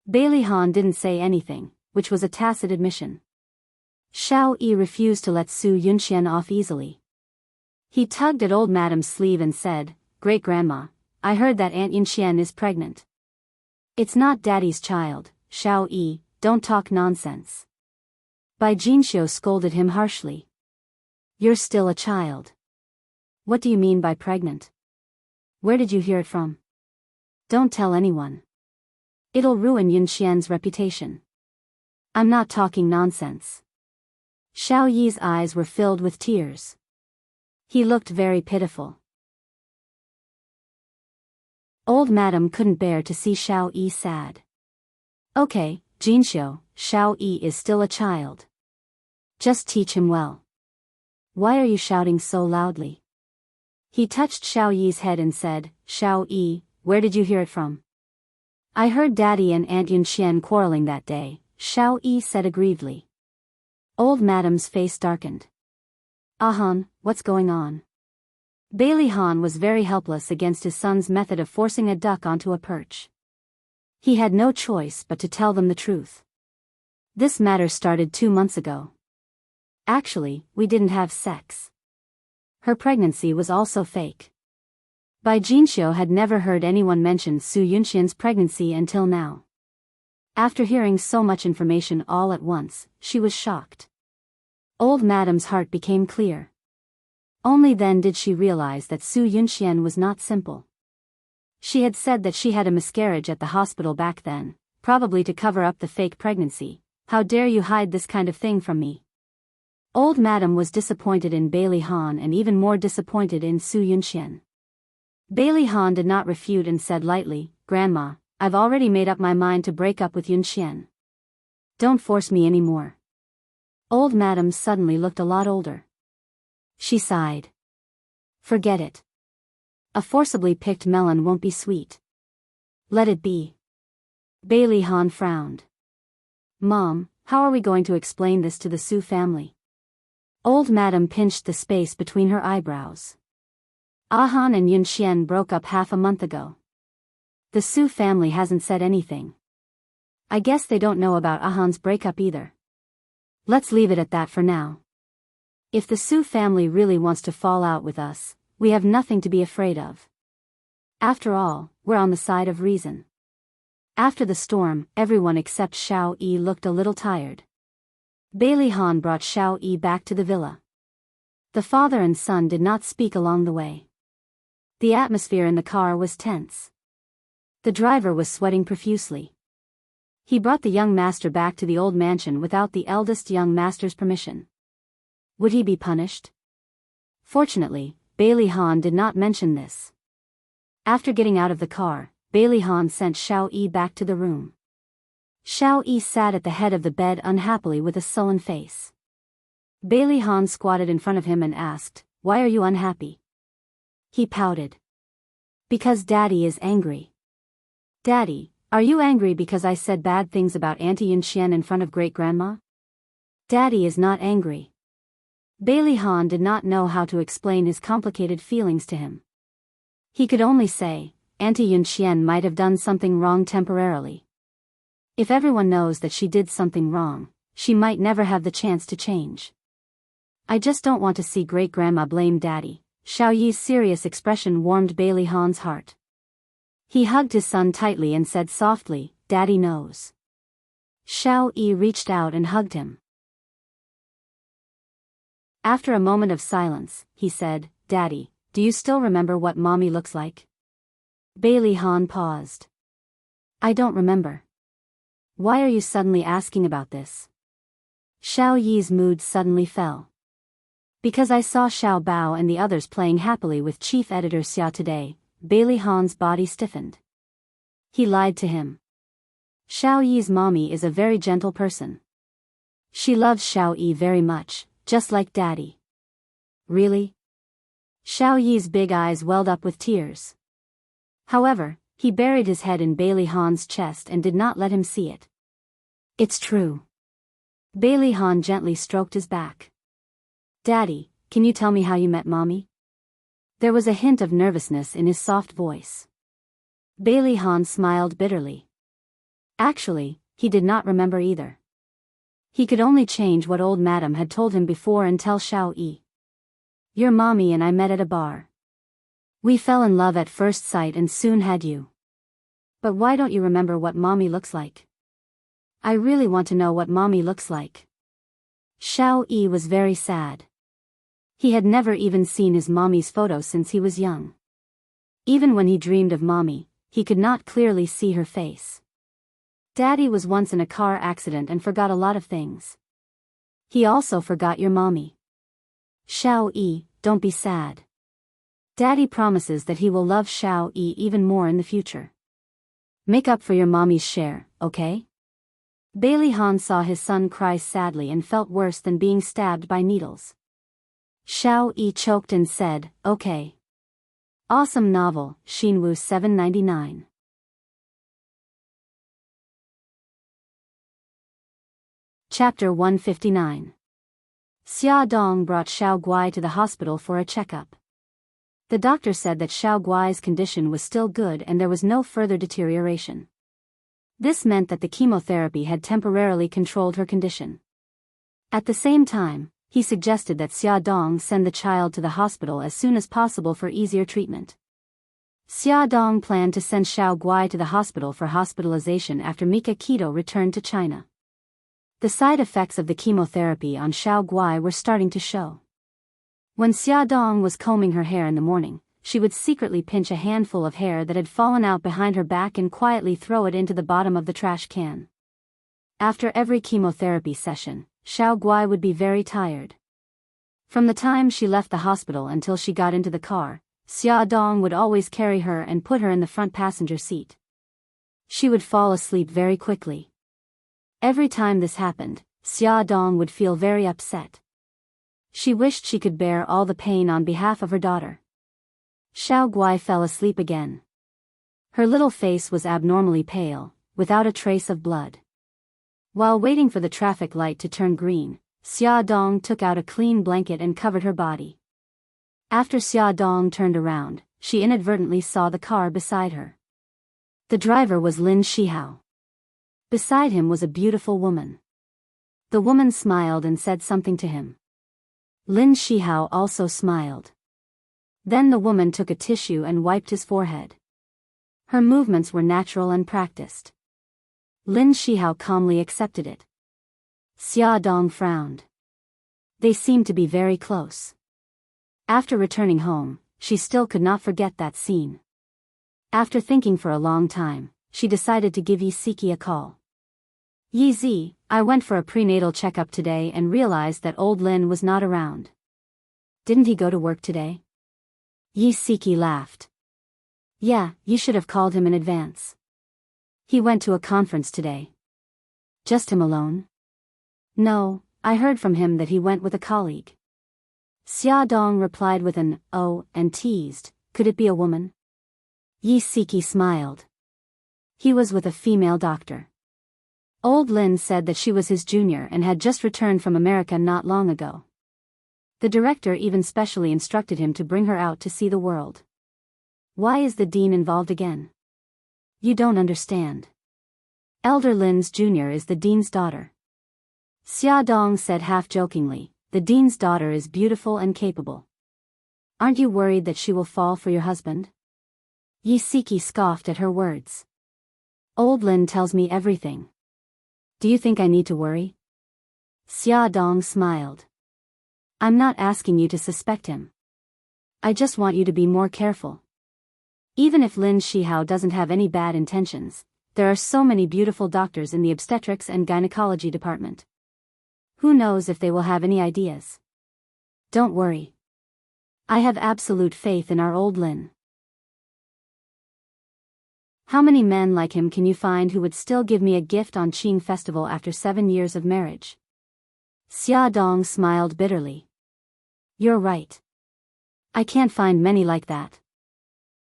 [SPEAKER 1] Bailey Han didn't say anything, which was a tacit admission. Xiao Yi refused to let Su Yunxian off easily. He tugged at Old Madam's sleeve and said, "Great-grandma, I heard that Aunt Yunxian is pregnant." "It's not Daddy's child, Xiao Yi, don't talk nonsense." Bai Jinxiu scolded him harshly. "You're still a child. What do you mean by pregnant? Where did you hear it from? Don't tell anyone. It'll ruin Yunxian's reputation." "I'm not talking nonsense." Xiao Yi's eyes were filled with tears. He looked very pitiful. Old Madam couldn't bear to see Xiao Yi sad. "Okay, Jinxiu, Xiao Yi is still a child. Just teach him well. Why are you shouting so loudly?" He touched Xiao Yi's head and said, "Xiao Yi, where did you hear it from?" "I heard Daddy and Aunt Yunxian quarreling that day," Xiao Yi said aggrievedly. Old Madam's face darkened. "Han, what's going on?" Bailey Han was very helpless against his son's method of forcing a duck onto a perch. He had no choice but to tell them the truth. "This matter started 2 months ago. Actually, we didn't have sex. Her pregnancy was also fake." Bai Jinxiu had never heard anyone mention Su Yunxian's pregnancy until now. After hearing so much information all at once, she was shocked. Old Madam's heart became clear. Only then did she realize that Su Yunxian was not simple. She had said that she had a miscarriage at the hospital back then, probably to cover up the fake pregnancy. "How dare you hide this kind of thing from me?" Old Madam was disappointed in Bailey Han and even more disappointed in Su Yunxian. Bailey Han did not refute and said lightly, "Grandma, I've already made up my mind to break up with Yunxian. Don't force me anymore." Old Madam suddenly looked a lot older. She sighed. "Forget it. A forcibly picked melon won't be sweet. Let it be." Bailey Han frowned. "Mom, how are we going to explain this to the Su family?" Old Madam pinched the space between her eyebrows. "Han and Yunxian broke up half a month ago. The Su family hasn't said anything. I guess they don't know about Han's breakup either. Let's leave it at that for now. If the Su family really wants to fall out with us, we have nothing to be afraid of. After all, we're on the side of reason." After the storm, everyone except Xiao Yi looked a little tired. Bailey Han brought Xiao Yi back to the villa. The father and son did not speak along the way. The atmosphere in the car was tense. The driver was sweating profusely. He brought the young master back to the old mansion without the eldest young master's permission. Would he be punished? Fortunately, Bailey Han did not mention this. After getting out of the car, Bailey Han sent Xiao Yi back to the room. Xiao Yi sat at the head of the bed unhappily with a sullen face. Bailey Han squatted in front of him and asked, "Why are you unhappy?" He pouted. "Because Daddy is angry." "Daddy, Are you angry because I said bad things about Auntie Yunxian in front of great-grandma? Daddy is not angry. Bailey Han did not know how to explain his complicated feelings to him. He could only say, Auntie Yunxian might have done something wrong temporarily. If everyone knows that she did something wrong, she might never have the chance to change. I just don't want to see great-grandma blame Daddy. Xiao Yi's serious expression warmed Bailey Han's heart. He hugged his son tightly and said softly, Daddy knows. Xiao Yi reached out and hugged him. After a moment of silence, he said, Daddy, do you still remember what Mommy looks like? Bailey Han paused. I don't remember. Why are you suddenly asking about this? Xiao Yi's mood suddenly fell. Because I saw Xiao Bao and the others playing happily with Chief Editor Xia today, Bailey Han's body stiffened. He lied to him. Xiao Yi's mommy is a very gentle person. She loves Xiao Yi very much, just like Daddy. Really? Xiao Yi's big eyes welled up with tears. However, he buried his head in Bailey Han's chest and did not let him see it. It's true. Bailey Han gently stroked his back. Daddy, can you tell me how you met Mommy? There was a hint of nervousness in his soft voice. Bailey Han smiled bitterly. Actually, he did not remember either. He could only change what old Madam had told him before and tell Xiao Yi. Your Mommy and I met at a bar. We fell in love at first sight and soon had you. But why don't you remember what Mommy looks like? I really want to know what Mommy looks like. Xiao Yi was very sad. He had never even seen his mommy's photo since he was young. Even when he dreamed of Mommy, he could not clearly see her face. Daddy was once in a car accident and forgot a lot of things. He also forgot your Mommy. Xiao Yi, don't be sad. Daddy promises that he will love Xiao Yi even more in the future. Make up for your Mommy's share, okay? Bailey Han saw his son cry sadly and felt worse than being stabbed by needles. Xiao Yi choked and said, okay. Awesome novel, Xinwu 799. Chapter 159. Xia Dong brought Xiao Guai to the hospital for a checkup. The doctor said that Xiao Guai's condition was still good and there was no further deterioration. This meant that the chemotherapy had temporarily controlled her condition. At the same time, he suggested that Xia Dong send the child to the hospital as soon as possible for easier treatment. Xia Dong planned to send Xiao Guai to the hospital for hospitalization after Mika Keto returned to China. The side effects of the chemotherapy on Xiao Guai were starting to show. When Xia Dong was combing her hair in the morning, she would secretly pinch a handful of hair that had fallen out behind her back and quietly throw it into the bottom of the trash can. After every chemotherapy session, Xiao Guai would be very tired. From the time she left the hospital until she got into the car, Xia Dong would always carry her and put her in the front passenger seat. She would fall asleep very quickly. Every time this happened, Xia Dong would feel very upset. She wished she could bear all the pain on behalf of her daughter. Xiao Guai fell asleep again. Her little face was abnormally pale, without a trace of blood. While waiting for the traffic light to turn green, Xia Dong took out a clean blanket and covered her body. After Xia Dong turned around, she inadvertently saw the car beside her. The driver was Lin Shihao. Beside him was a beautiful woman. The woman smiled and said something to him. Lin Shihao also smiled. Then the woman took a tissue and wiped his forehead. Her movements were natural and practiced. Lin Shihao calmly accepted it. Xia Dong frowned. They seemed to be very close. After returning home, she still could not forget that scene. After thinking for a long time, she decided to give Yi Siki a call. Yi Zi, I went for a prenatal checkup today and realized that old Lin was not around. Didn't he go to work today? Yi Siki laughed. Yeah, you should have called him in advance. He went to a conference today. Just him alone? No, I heard from him that he went with a colleague. Xia Dong replied with an oh and teased, could it be a woman? Yi Siki smiled. He was with a female doctor. Old Lin said that she was his junior and had just returned from America not long ago. The director even specially instructed him to bring her out to see the world. Why is the dean involved again? You don't understand. Elder Lin's junior is the dean's daughter. Xia Dong said half-jokingly, the dean's daughter is beautiful and capable. Aren't you worried that she will fall for your husband? Yi Siki scoffed at her words. Old Lin tells me everything. Do you think I need to worry? Xia Dong smiled. I'm not asking you to suspect him. I just want you to be more careful. Even if Lin Shihao doesn't have any bad intentions, there are so many beautiful doctors in the obstetrics and gynecology department. Who knows if they will have any ideas? Don't worry. I have absolute faith in our old Lin. How many men like him can you find who would still give me a gift on Qing Festival after 7 years of marriage? Xia Dong smiled bitterly. You're right. I can't find many like that.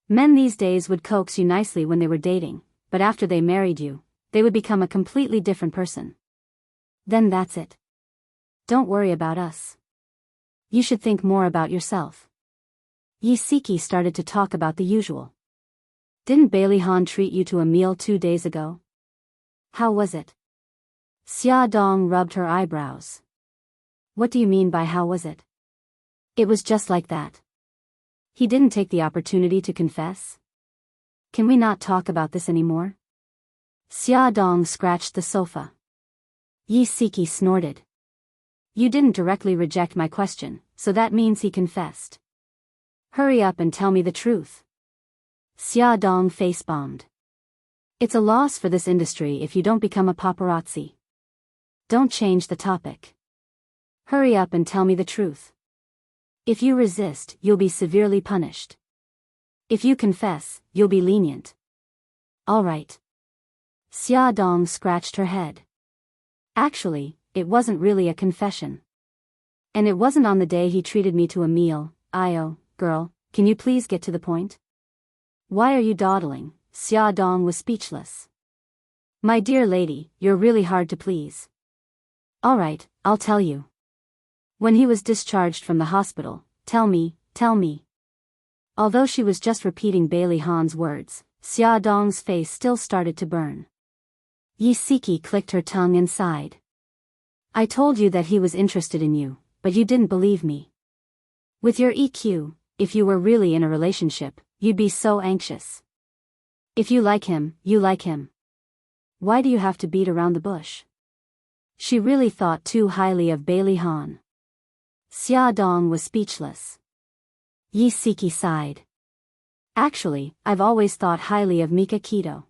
[SPEAKER 1] Men these days would coax you nicely when they were dating, but after they married you, they would become a completely different person. Then that's it. Don't worry about us. You should think more about yourself. Yi Siki started to talk about the usual. Didn't Bailey Han treat you to a meal 2 days ago? How was it? Xia Dong rubbed her eyebrows. What do you mean by how was it? It was just like that. He didn't take the opportunity to confess? Can we not talk about this anymore? Xia Dong scratched the sofa. Yi Siki snorted. You didn't directly reject my question, so that means he confessed. Hurry up and tell me the truth. Xia Dong face-bombed. It's a loss for this industry if you don't become a paparazzi. Don't change the topic. Hurry up and tell me the truth. If you resist, you'll be severely punished. If you confess, you'll be lenient. All right. Xia Dong scratched her head. Actually, it wasn't really a confession. And it wasn't on the day he treated me to a meal. Io, girl, can you please get to the point? Why are you dawdling? Xia Dong was speechless. My dear lady, you're really hard to please. All right, I'll tell you. When he was discharged from the hospital, tell me. Although she was just repeating Bailey Han's words, Xia Dong's face still started to burn. Yi Siki clicked her tongue and sighed. I told you that he was interested in you, but you didn't believe me. With your EQ, if you were really in a relationship, you'd be so anxious. If you like him, you like him. Why do you have to beat around the bush? She really thought too highly of Bailey Han. Xia Dong was speechless. Yi Siki sighed. Actually, I've always thought highly of Mika Keto.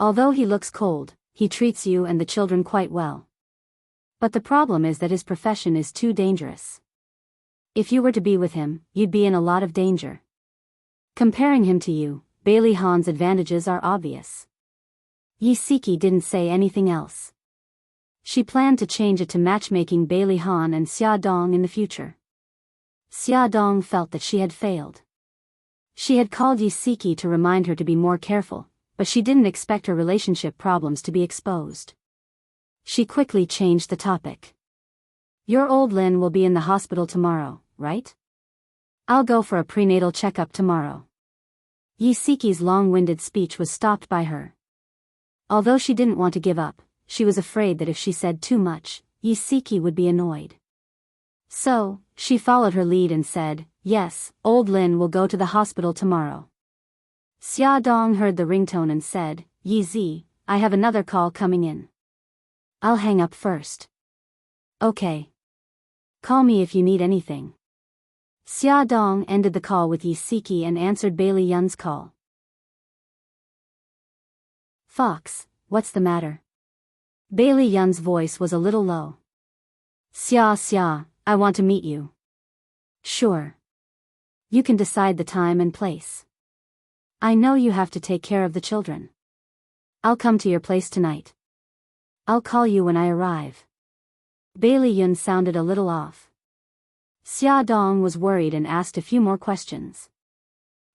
[SPEAKER 1] Although he looks cold, he treats you and the children quite well. But the problem is that his profession is too dangerous. If you were to be with him, you'd be in a lot of danger. Comparing him to you, Bailey Han's advantages are obvious. Yi Siki didn't say anything else. She planned to change it to matchmaking Bailey Han and Xia Dong in the future. Xia Dong felt that she had failed. She had called Yi Siki to remind her to be more careful, but she didn't expect her relationship problems to be exposed. She quickly changed the topic. Your old Lin will be in the hospital tomorrow, right? I'll go for a prenatal checkup tomorrow. Yi Siki's long-winded speech was stopped by her. Although she didn't want to give up, she was afraid that if she said too much, Yi Siki would be annoyed. So, she followed her lead and said, yes, old Lin will go to the hospital tomorrow. Xia Dong heard the ringtone and said, Yi Zi, I have another call coming in. I'll hang up first. Okay. Call me if you need anything. Xia Dong ended the call with Yi Siki and answered Bailey Yun's call. Fox, what's the matter? Bailey Yun's voice was a little low. Xia, I want to meet you. Sure. You can decide the time and place. I know you have to take care of the children. I'll come to your place tonight. I'll call you when I arrive. Bailey Yun sounded a little off. Xia Dong was worried and asked a few more questions.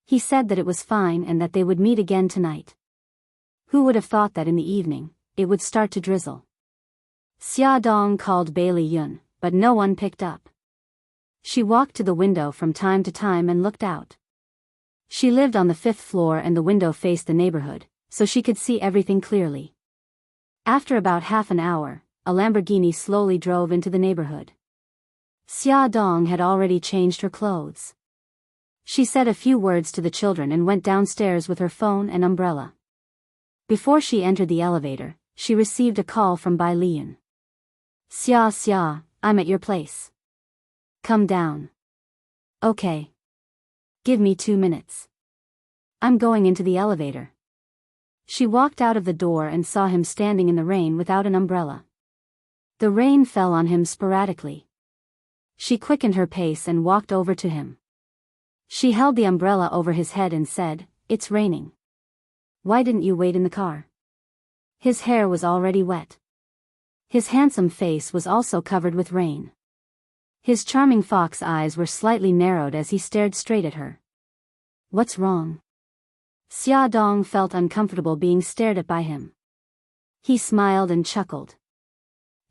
[SPEAKER 1] He said that it was fine and that they would meet again tonight. Who would have thought that in the evening, it would start to drizzle? Xia Dong called Bailey Yun, but no one picked up. She walked to the window from time to time and looked out. She lived on the 5th floor and the window faced the neighborhood, so she could see everything clearly. After about half an hour, a Lamborghini slowly drove into the neighborhood. Xia Dong had already changed her clothes. She said a few words to the children and went downstairs with her phone and umbrella. Before she entered the elevator, she received a call from Bai Lian. Xia, I'm at your place. Come down. Okay. Give me 2 minutes. I'm going into the elevator. She walked out of the door and saw him standing in the rain without an umbrella. The rain fell on him sporadically. She quickened her pace and walked over to him. She held the umbrella over his head and said, "It's raining. Why didn't you wait in the car?" His hair was already wet. His handsome face was also covered with rain. His charming fox eyes were slightly narrowed as he stared straight at her. What's wrong? Xia Dong felt uncomfortable being stared at by him. He smiled and chuckled.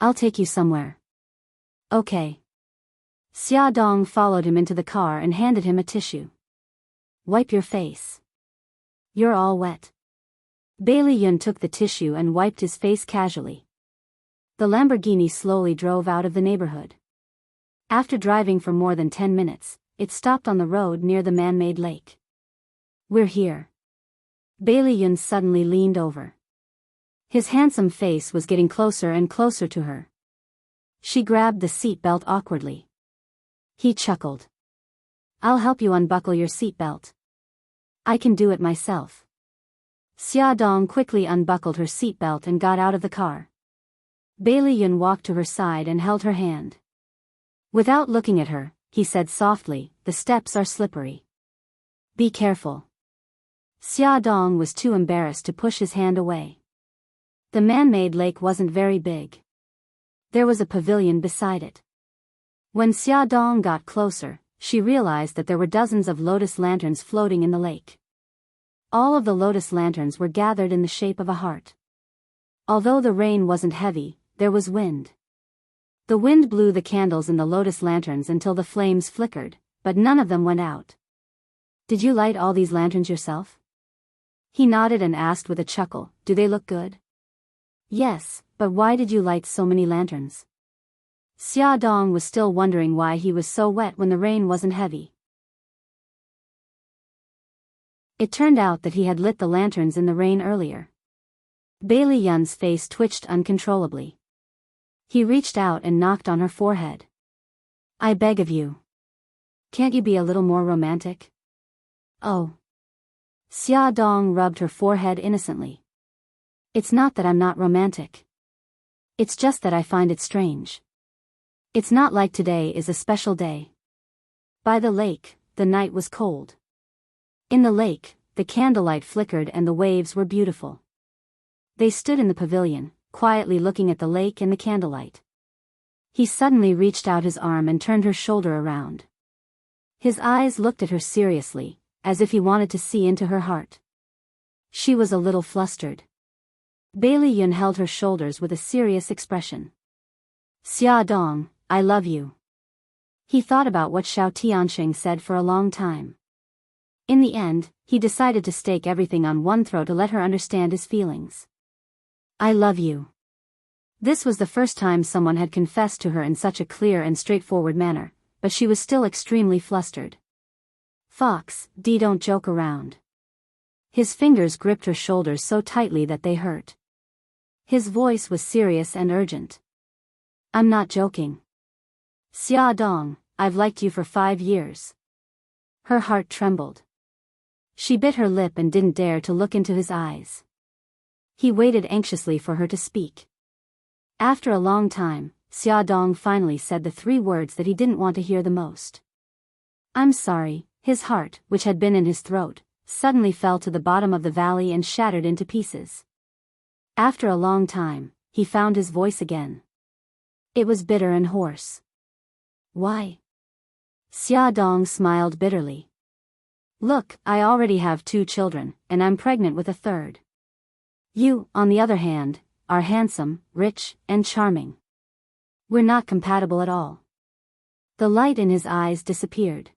[SPEAKER 1] I'll take you somewhere. Okay. Xia Dong followed him into the car and handed him a tissue. Wipe your face. You're all wet. Bailey Yun took the tissue and wiped his face casually. The Lamborghini slowly drove out of the neighborhood. After driving for more than 10 minutes, it stopped on the road near the man-made lake. We're here. Bailey Yun suddenly leaned over. His handsome face was getting closer and closer to her. She grabbed the seat belt awkwardly. He chuckled. I'll help you unbuckle your seat belt. I can do it myself. Xia Dong quickly unbuckled her seat belt and got out of the car. Bailey Yun walked to her side and held her hand. Without looking at her, he said softly, "The steps are slippery. Be careful." Xia Dong was too embarrassed to push his hand away. The man-made lake wasn't very big. There was a pavilion beside it. When Xia Dong got closer, she realized that there were dozens of lotus lanterns floating in the lake. All of the lotus lanterns were gathered in the shape of a heart. Although the rain wasn't heavy, there was wind. The wind blew the candles in the lotus lanterns until the flames flickered, but none of them went out. Did you light all these lanterns yourself? He nodded and asked with a chuckle, Do they look good? Yes, but why did you light so many lanterns? Xia Dong was still wondering why he was so wet when the rain wasn't heavy. It turned out that he had lit the lanterns in the rain earlier. Bailey Yun's face twitched uncontrollably. He reached out and knocked on her forehead. I beg of you. Can't you be a little more romantic? Oh. Xia Dong rubbed her forehead innocently. It's not that I'm not romantic. It's just that I find it strange. It's not like today is a special day. By the lake, the night was cold. In the lake, the candlelight flickered and the waves were beautiful. They stood in the pavilion, quietly looking at the lake and the candlelight. He suddenly reached out his arm and turned her shoulder around. His eyes looked at her seriously, as if he wanted to see into her heart. She was a little flustered. Bailey Yun held her shoulders with a serious expression. Xia Dong, I love you. He thought about what Xiao Tianxing said for a long time. In the end, he decided to stake everything on one throw to let her understand his feelings. I love you. This was the first time someone had confessed to her in such a clear and straightforward manner, but she was still extremely flustered. Fox, don't joke around. His fingers gripped her shoulders so tightly that they hurt. His voice was serious and urgent. I'm not joking. Xia Dong, I've liked you for 5 years. Her heart trembled. She bit her lip and didn't dare to look into his eyes. He waited anxiously for her to speak. After a long time, Xia Dong finally said the 3 words that he didn't want to hear the most. I'm sorry. His heart, which had been in his throat, suddenly fell to the bottom of the valley and shattered into pieces. After a long time, he found his voice again. It was bitter and hoarse. Why? Xia Dong smiled bitterly. Look, I already have 2 children, and I'm pregnant with a 3rd. You, on the other hand, are handsome, rich, and charming. We're not compatible at all." The light in his eyes disappeared.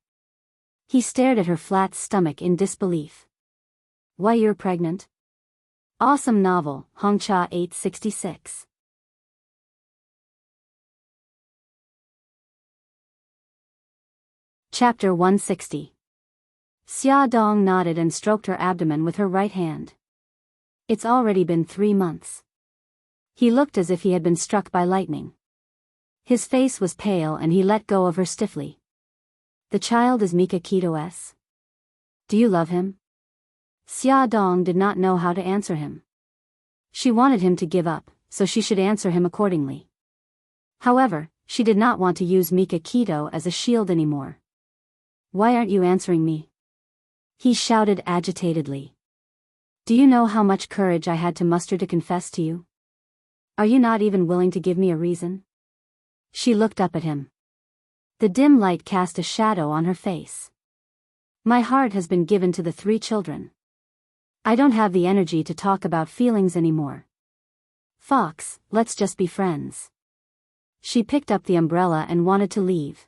[SPEAKER 1] He stared at her flat stomach in disbelief. "Why, you're pregnant?" Awesome novel, Hongcha 866. Chapter 160. Xia Dong nodded and stroked her abdomen with her right hand. "It's already been 3 months." He looked as if he had been struck by lightning. His face was pale and he let go of her stiffly. "The child is Mika Kito's. Do you love him?" Xia Dong did not know how to answer him. She wanted him to give up, so she should answer him accordingly. However, she did not want to use Mika Kito as a shield anymore. "Why aren't you answering me?" he shouted agitatedly. "Do you know how much courage I had to muster to confess to you? Are you not even willing to give me a reason?" She looked up at him. The dim light cast a shadow on her face. "My heart has been given to the 3 children. I don't have the energy to talk about feelings anymore. Fox, let's just be friends." She picked up the umbrella and wanted to leave.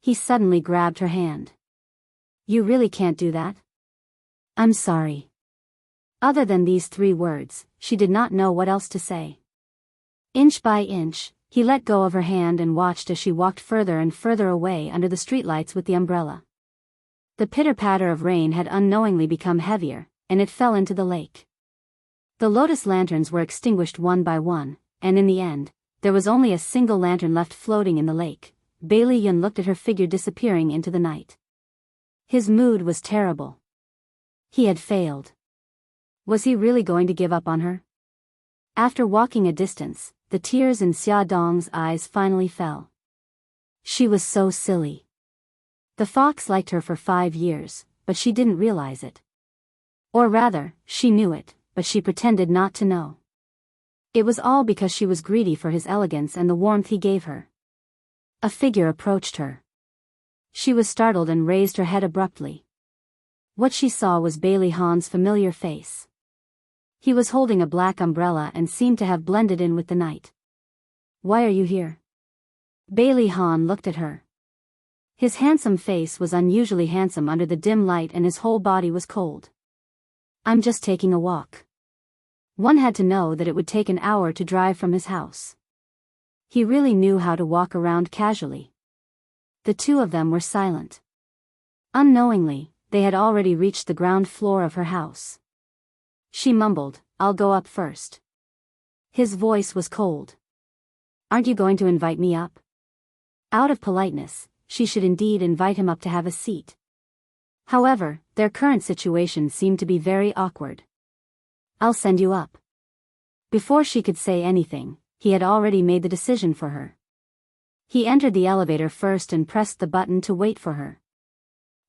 [SPEAKER 1] He suddenly grabbed her hand. "You really can't do that?" "I'm sorry." Other than these 3 words, she did not know what else to say. Inch by inch, he let go of her hand and watched as she walked further and further away under the streetlights with the umbrella. The pitter-patter of rain had unknowingly become heavier, and it fell into the lake. The lotus lanterns were extinguished one by one, and in the end, there was only a single lantern left floating in the lake. Bailey Yun looked at her figure disappearing into the night. His mood was terrible. He had failed. Was he really going to give up on her? After walking a distance, the tears in Xia Dong's eyes finally fell. She was so silly. The fox liked her for 5 years, but she didn't realize it. Or rather, she knew it, but she pretended not to know. It was all because she was greedy for his elegance and the warmth he gave her. A figure approached her. She was startled and raised her head abruptly. What she saw was Bailey Han's familiar face. He was holding a black umbrella and seemed to have blended in with the night. "Why are you here?" Bailey Han looked at her. His handsome face was unusually handsome under the dim light and his whole body was cold. "I'm just taking a walk." One had to know that it would take an hour to drive from his house. He really knew how to walk around casually. The 2 of them were silent. Unknowingly, they had already reached the ground floor of her house. She mumbled, "I'll go up first." His voice was cold. "Aren't you going to invite me up?" Out of politeness, she should indeed invite him up to have a seat. However, their current situation seemed to be very awkward. "I'll send you up." Before she could say anything, he had already made the decision for her. He entered the elevator first and pressed the button to wait for her.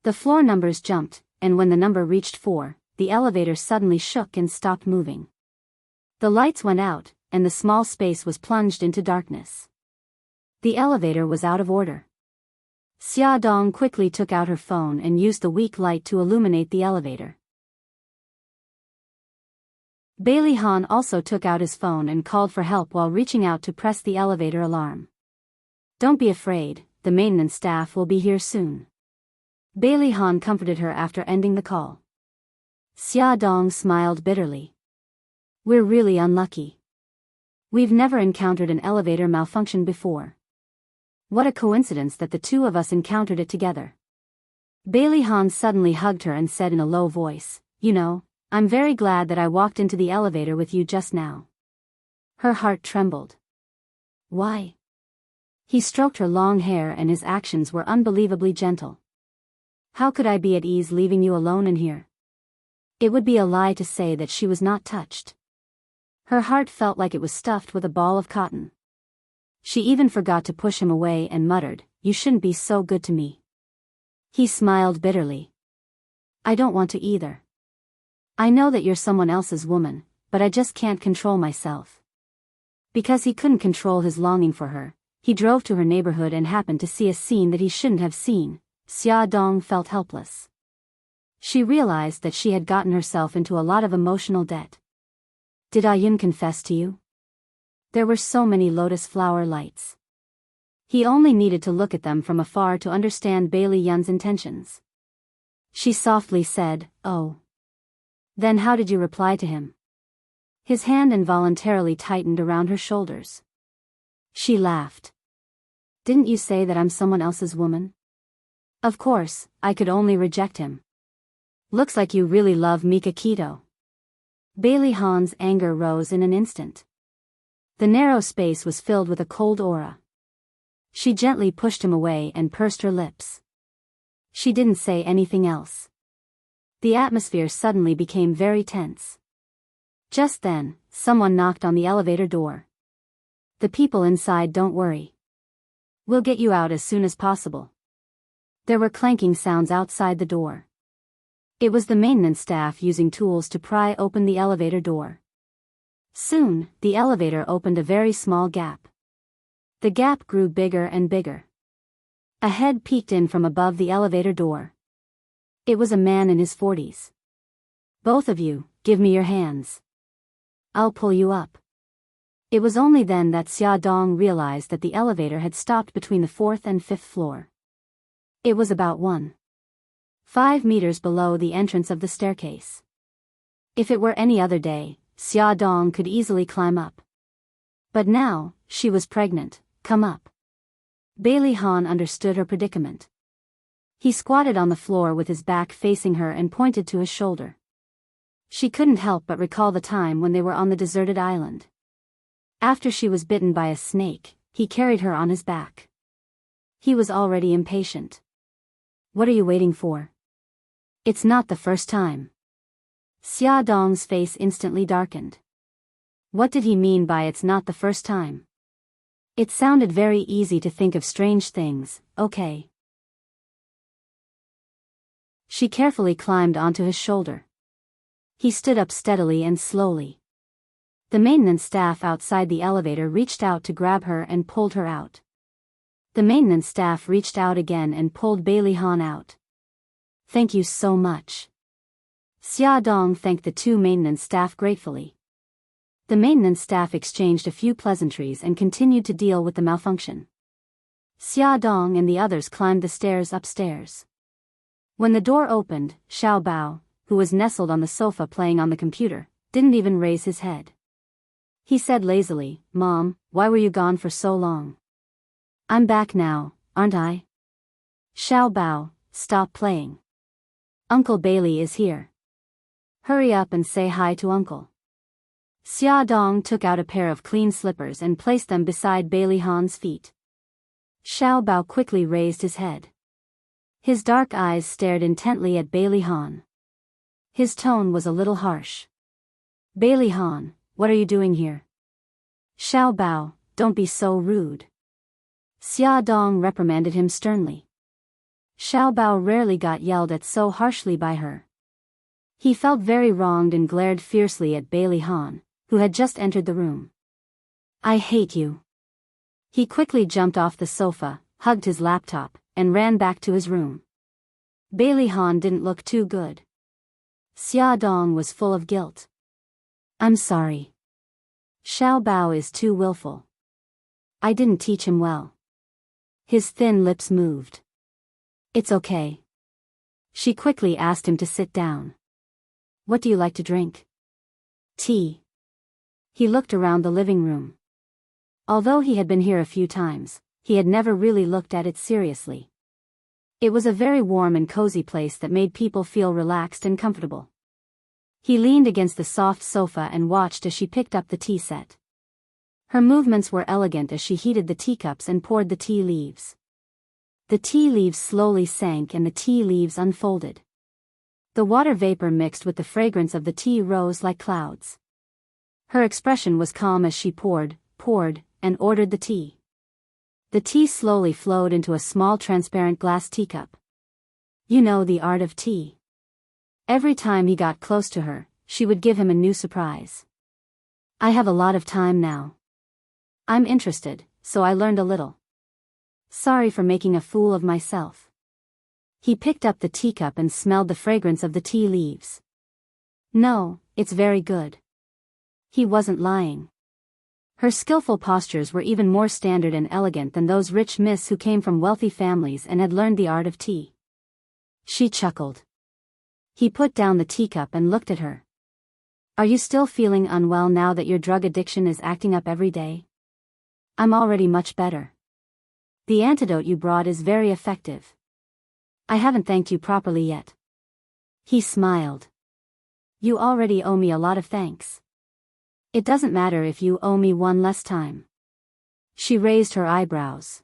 [SPEAKER 1] The floor numbers jumped, and when the number reached 4, the elevator suddenly shook and stopped moving. The lights went out, and the small space was plunged into darkness. The elevator was out of order. Xia Dong quickly took out her phone and used the weak light to illuminate the elevator. Bailey Han also took out his phone and called for help while reaching out to press the elevator alarm. "Don't be afraid, the maintenance staff will be here soon." Bailey Han comforted her after ending the call. Xia Dong smiled bitterly. "We're really unlucky. We've never encountered an elevator malfunction before. What a coincidence that the 2 of us encountered it together." Bailey Han suddenly hugged her and said in a low voice, "You know, I'm very glad that I walked into the elevator with you just now." Her heart trembled. "Why?" He stroked her long hair and his actions were unbelievably gentle. "How could I be at ease leaving you alone in here?" It would be a lie to say that she was not touched. Her heart felt like it was stuffed with a ball of cotton. She even forgot to push him away and muttered, "You shouldn't be so good to me." He smiled bitterly. "I don't want to either. I know that you're someone else's woman, but I just can't control myself." Because he couldn't control his longing for her, he drove to her neighborhood and happened to see a scene that he shouldn't have seen. Xia Dong felt helpless. She realized that she had gotten herself into a lot of emotional debt. Did Ayun confess to you? There were so many lotus flower lights. He only needed to look at them from afar to understand Bailey Yun's intentions. She softly said, "Oh. Then how did you reply to him?" His hand involuntarily tightened around her shoulders. She laughed. "Didn't you say that I'm someone else's woman? Of course, I could only reject him. Looks like you really love Mika Keto." Bailey Han's anger rose in an instant. The narrow space was filled with a cold aura. She gently pushed him away and pursed her lips. She didn't say anything else. The atmosphere suddenly became very tense. Just then, someone knocked on the elevator door. "The people inside don't worry. We'll get you out as soon as possible." There were clanking sounds outside the door. It was the maintenance staff using tools to pry open the elevator door. Soon, the elevator opened a very small gap. The gap grew bigger and bigger. A head peeked in from above the elevator door. It was a man in his 40s. "Both of you, give me your hands. I'll pull you up." It was only then that Xia Dong realized that the elevator had stopped between the 4th and 5th floor. It was about 1.5 meters below the entrance of the staircase. If it were any other day, Xia Dong could easily climb up. But now, she was pregnant. "Come up." Bailey Han understood her predicament. He squatted on the floor with his back facing her and pointed to his shoulder. She couldn't help but recall the time when they were on the deserted island. After she was bitten by a snake, he carried her on his back. He was already impatient. "What are you waiting for? It's not the first time." Xia Dong's face instantly darkened. What did he mean by "it's not the first time"? It sounded very easy to think of strange things, okay. She carefully climbed onto his shoulder. He stood up steadily and slowly. The maintenance staff outside the elevator reached out to grab her and pulled her out. The maintenance staff reached out again and pulled Bailey Han out. "Thank you so much." Xia Dong thanked the two maintenance staff gratefully. The maintenance staff exchanged a few pleasantries and continued to deal with the malfunction. Xia Dong and the others climbed the stairs upstairs. When the door opened, Xiao Bao, who was nestled on the sofa playing on the computer, didn't even raise his head. He said lazily, "Mom, why were you gone for so long?" "I'm back now, aren't I?" Xiao Bao, stop playing. Uncle Bailey is here. Hurry up and say hi to Uncle. Xia Dong took out a pair of clean slippers and placed them beside Bailey Han's feet. Xiao Bao quickly raised his head. His dark eyes stared intently at Bailey Han. His tone was a little harsh. "Bailey Han, what are you doing here?" "Xiao Bao, don't be so rude." Xia Dong reprimanded him sternly. Xiao Bao rarely got yelled at so harshly by her. He felt very wronged and glared fiercely at Bailey Han, who had just entered the room. "I hate you." He quickly jumped off the sofa, hugged his laptop, and ran back to his room. Bailey Han didn't look too good. Xia Dong was full of guilt. "I'm sorry. Xiao Bao is too willful. I didn't teach him well." His thin lips moved. "It's okay." She quickly asked him to sit down. "What do you like to drink?" "Tea." He looked around the living room. Although he had been here a few times, he had never really looked at it seriously. It was a very warm and cozy place that made people feel relaxed and comfortable. He leaned against the soft sofa and watched as she picked up the tea set. Her movements were elegant as she heated the teacups and poured the tea leaves. The tea leaves slowly sank and the tea leaves unfolded. The water vapor mixed with the fragrance of the tea rose like clouds. Her expression was calm as she poured, and ordered the tea. The tea slowly flowed into a small transparent glass teacup. You know the art of tea. Every time he got close to her, she would give him a new surprise. "I have a lot of time now. I'm interested, so I learned a little. Sorry for making a fool of myself." He picked up the teacup and smelled the fragrance of the tea leaves. "No, it's very good." He wasn't lying. Her skillful postures were even more standard and elegant than those rich miss who came from wealthy families and had learned the art of tea. She chuckled. He put down the teacup and looked at her. Are you still feeling unwell now that your drug addiction is acting up every day? I'm already much better. The antidote you brought is very effective. I haven't thanked you properly yet. He smiled. You already owe me a lot of thanks. It doesn't matter if you owe me one less time. She raised her eyebrows.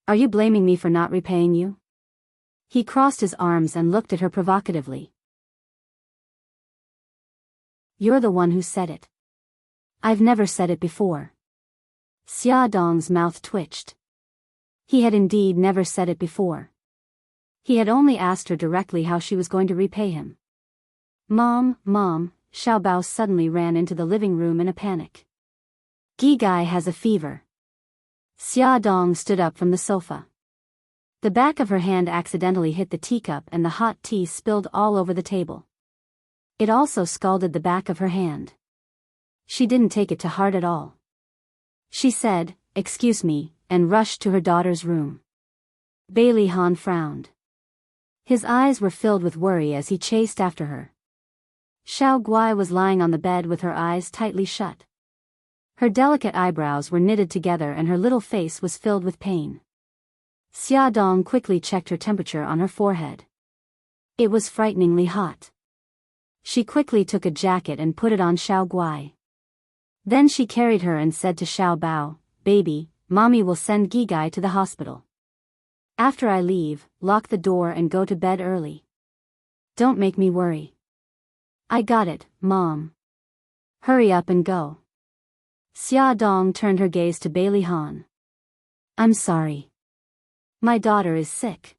[SPEAKER 1] Are you blaming me for not repaying you? He crossed his arms and looked at her provocatively. You're the one who said it. I've never said it before. Xia Dong's mouth twitched. He had indeed never said it before. He had only asked her directly how she was going to repay him. Mom, Xiao Bao suddenly ran into the living room in a panic. Gi Gai has a fever. Xia Dong stood up from the sofa. The back of her hand accidentally hit the teacup and the hot tea spilled all over the table. It also scalded the back of her hand. She didn't take it to heart at all. She said, "Excuse me," and rushed to her daughter's room. Bailey Han frowned. His eyes were filled with worry as he chased after her. Xiao Guai was lying on the bed with her eyes tightly shut. Her delicate eyebrows were knitted together and her little face was filled with pain. Xia Dong quickly checked her temperature on her forehead. It was frighteningly hot. She quickly took a jacket and put it on Xiao Guai. Then she carried her and said to Xiao Bao, "Baby, Mommy will send Gi Gai to the hospital. After I leave, lock the door and go to bed early. Don't make me worry." "I got it, Mom. Hurry up and go." Xia Dong turned her gaze to Bailey Han. "I'm sorry. My daughter is sick.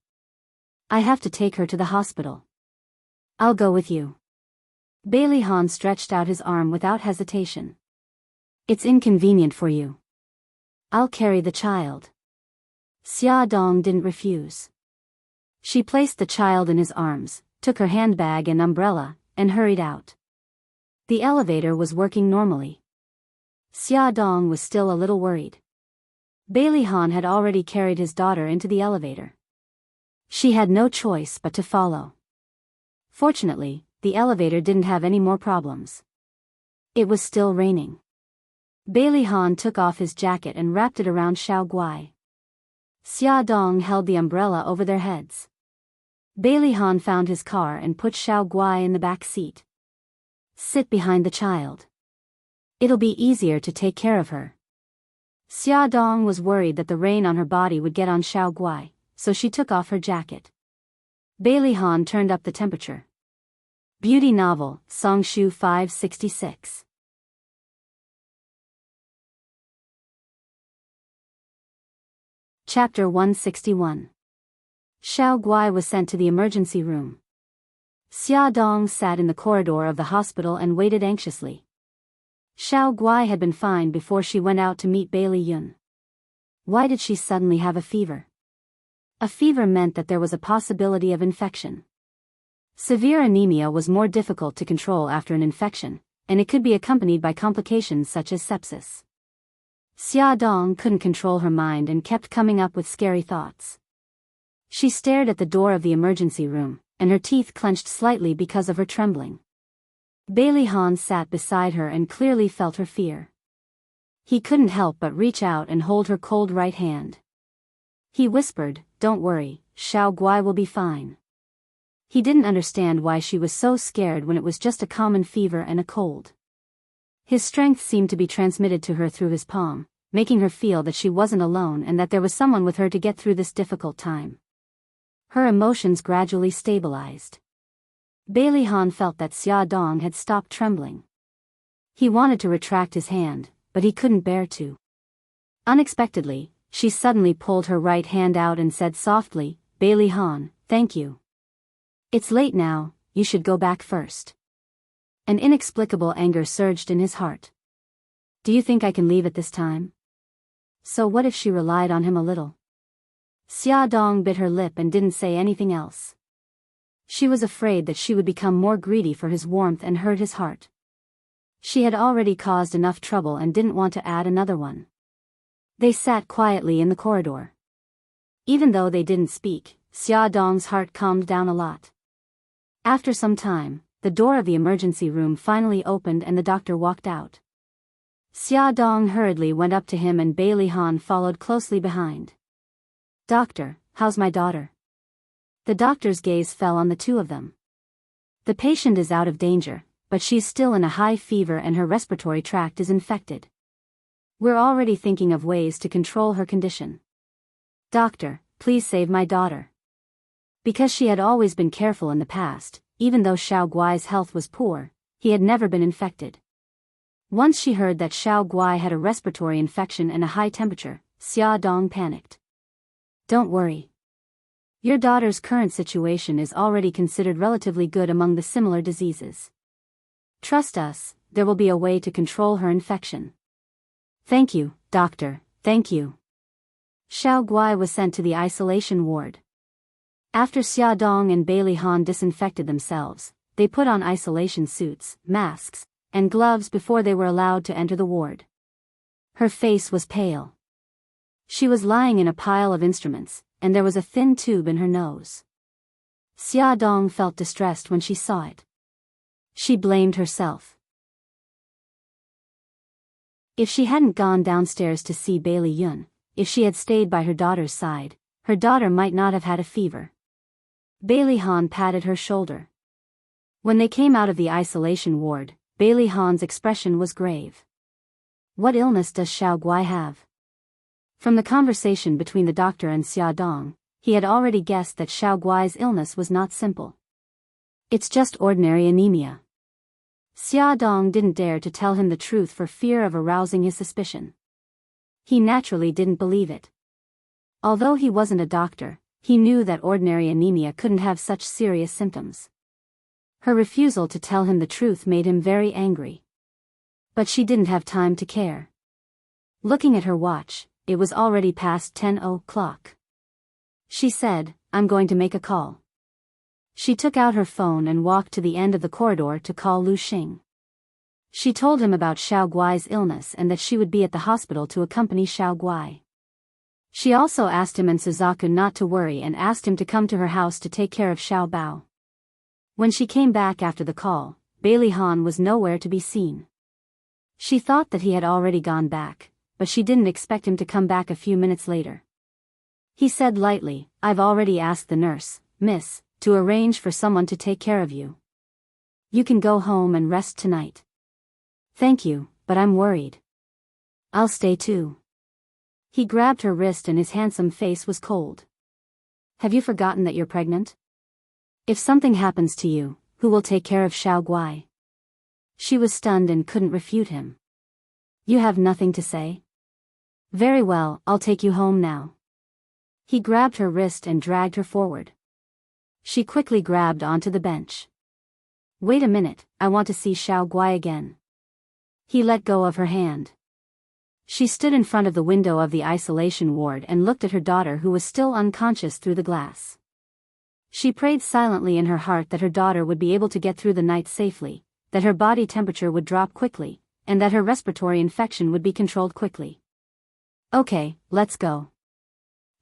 [SPEAKER 1] I have to take her to the hospital. I'll go with you." Bailey Han stretched out his arm without hesitation. "It's inconvenient for you. I'll carry the child." Xia Dong didn't refuse. She placed the child in his arms, took her handbag and umbrella, and hurried out. The elevator was working normally. Xia Dong was still a little worried. Bailey Han had already carried his daughter into the elevator. She had no choice but to follow. Fortunately, the elevator didn't have any more problems. It was still raining. Bailey Han took off his jacket and wrapped it around Xiao Guai. Xia Dong held the umbrella over their heads. Bailey Han found his car and put Xiao Guai in the back seat. "Sit behind the child. It'll be easier to take care of her." Xia Dong was worried that the rain on her body would get on Xiao Guai, so she took off her jacket. Bailey Han turned up the temperature. Beauty novel, Songshu 566. Chapter 161. Xiao Guai was sent to the emergency room. Xia Dong sat in the corridor of the hospital and waited anxiously. Xiao Guai had been fine before she went out to meet Bailey Yun. Why did she suddenly have a fever? A fever meant that there was a possibility of infection. Severe anemia was more difficult to control after an infection, and it could be accompanied by complications such as sepsis. Xia Dong couldn't control her mind and kept coming up with scary thoughts. She stared at the door of the emergency room, and her teeth clenched slightly because of her trembling. Bailey Han sat beside her and clearly felt her fear. He couldn't help but reach out and hold her cold right hand. He whispered, "Don't worry, Xiao Guai will be fine." He didn't understand why she was so scared when it was just a common fever and a cold. His strength seemed to be transmitted to her through his palm, making her feel that she wasn't alone and that there was someone with her to get through this difficult time. Her emotions gradually stabilized. Bailey Han felt that Xia Dong had stopped trembling. He wanted to retract his hand, but he couldn't bear to. Unexpectedly, she suddenly pulled her right hand out and said softly, "Bailey Han, thank you. It's late now, you should go back first." An inexplicable anger surged in his heart. Do you think I can leave at this time? So what if she relied on him a little? Xia Dong bit her lip and didn't say anything else. She was afraid that she would become more greedy for his warmth and hurt his heart. She had already caused enough trouble and didn't want to add another one. They sat quietly in the corridor. Even though they didn't speak, Xia Dong's heart calmed down a lot. After some time, the door of the emergency room finally opened and the doctor walked out. Xia Dong hurriedly went up to him and Bai Han followed closely behind. "Doctor, how's my daughter?" The doctor's gaze fell on the two of them. "The patient is out of danger, but she's still in a high fever and her respiratory tract is infected. We're already thinking of ways to control her condition. Doctor, please save my daughter." Because she had always been careful in the past, even though Xiao Guai's health was poor, he had never been infected. Once she heard that Xiao Guai had a respiratory infection and a high temperature, Xia Dong panicked. "Don't worry. Your daughter's current situation is already considered relatively good among the similar diseases. Trust us, there will be a way to control her infection." "Thank you, doctor, thank you." Xiao Guai was sent to the isolation ward. After Xia Dong and Bai Han disinfected themselves, they put on isolation suits, masks, and gloves before they were allowed to enter the ward. Her face was pale. She was lying in a pile of instruments, and there was a thin tube in her nose. Xia Dong felt distressed when she saw it. She blamed herself. If she hadn't gone downstairs to see Bai Yun, if she had stayed by her daughter's side, her daughter might not have had a fever. Bai Han patted her shoulder. When they came out of the isolation ward, Bai Han's expression was grave. "What illness does Xiao Guai have?" From the conversation between the doctor and Xia Dong, he had already guessed that Xiao Guai's illness was not simple. "It's just ordinary anemia." Xia Dong didn't dare to tell him the truth for fear of arousing his suspicion. He naturally didn't believe it. Although he wasn't a doctor, he knew that ordinary anemia couldn't have such serious symptoms. Her refusal to tell him the truth made him very angry. But she didn't have time to care. Looking at her watch, it was already past 10 o'clock. She said, "I'm going to make a call." She took out her phone and walked to the end of the corridor to call Lu Xing. She told him about Xiao Guai's illness and that she would be at the hospital to accompany Xiao Guai. She also asked him and Suzaku not to worry and asked him to come to her house to take care of Xiao Bao. When she came back after the call, Bai Han was nowhere to be seen. She thought that he had already gone back, but she didn't expect him to come back a few minutes later. He said lightly, "I've already asked the nurse, miss, to arrange for someone to take care of you. You can go home and rest tonight." "Thank you, but I'm worried." "I'll stay too." He grabbed her wrist and his handsome face was cold. "Have you forgotten that you're pregnant? If something happens to you, who will take care of Xiao Guai?" She was stunned and couldn't refute him. "You have nothing to say? Very well, I'll take you home now." He grabbed her wrist and dragged her forward. She quickly grabbed onto the bench. "Wait a minute, I want to see Xiao Guai again." He let go of her hand. She stood in front of the window of the isolation ward and looked at her daughter who was still unconscious through the glass. She prayed silently in her heart that her daughter would be able to get through the night safely, that her body temperature would drop quickly, and that her respiratory infection would be controlled quickly. "Okay, let's go."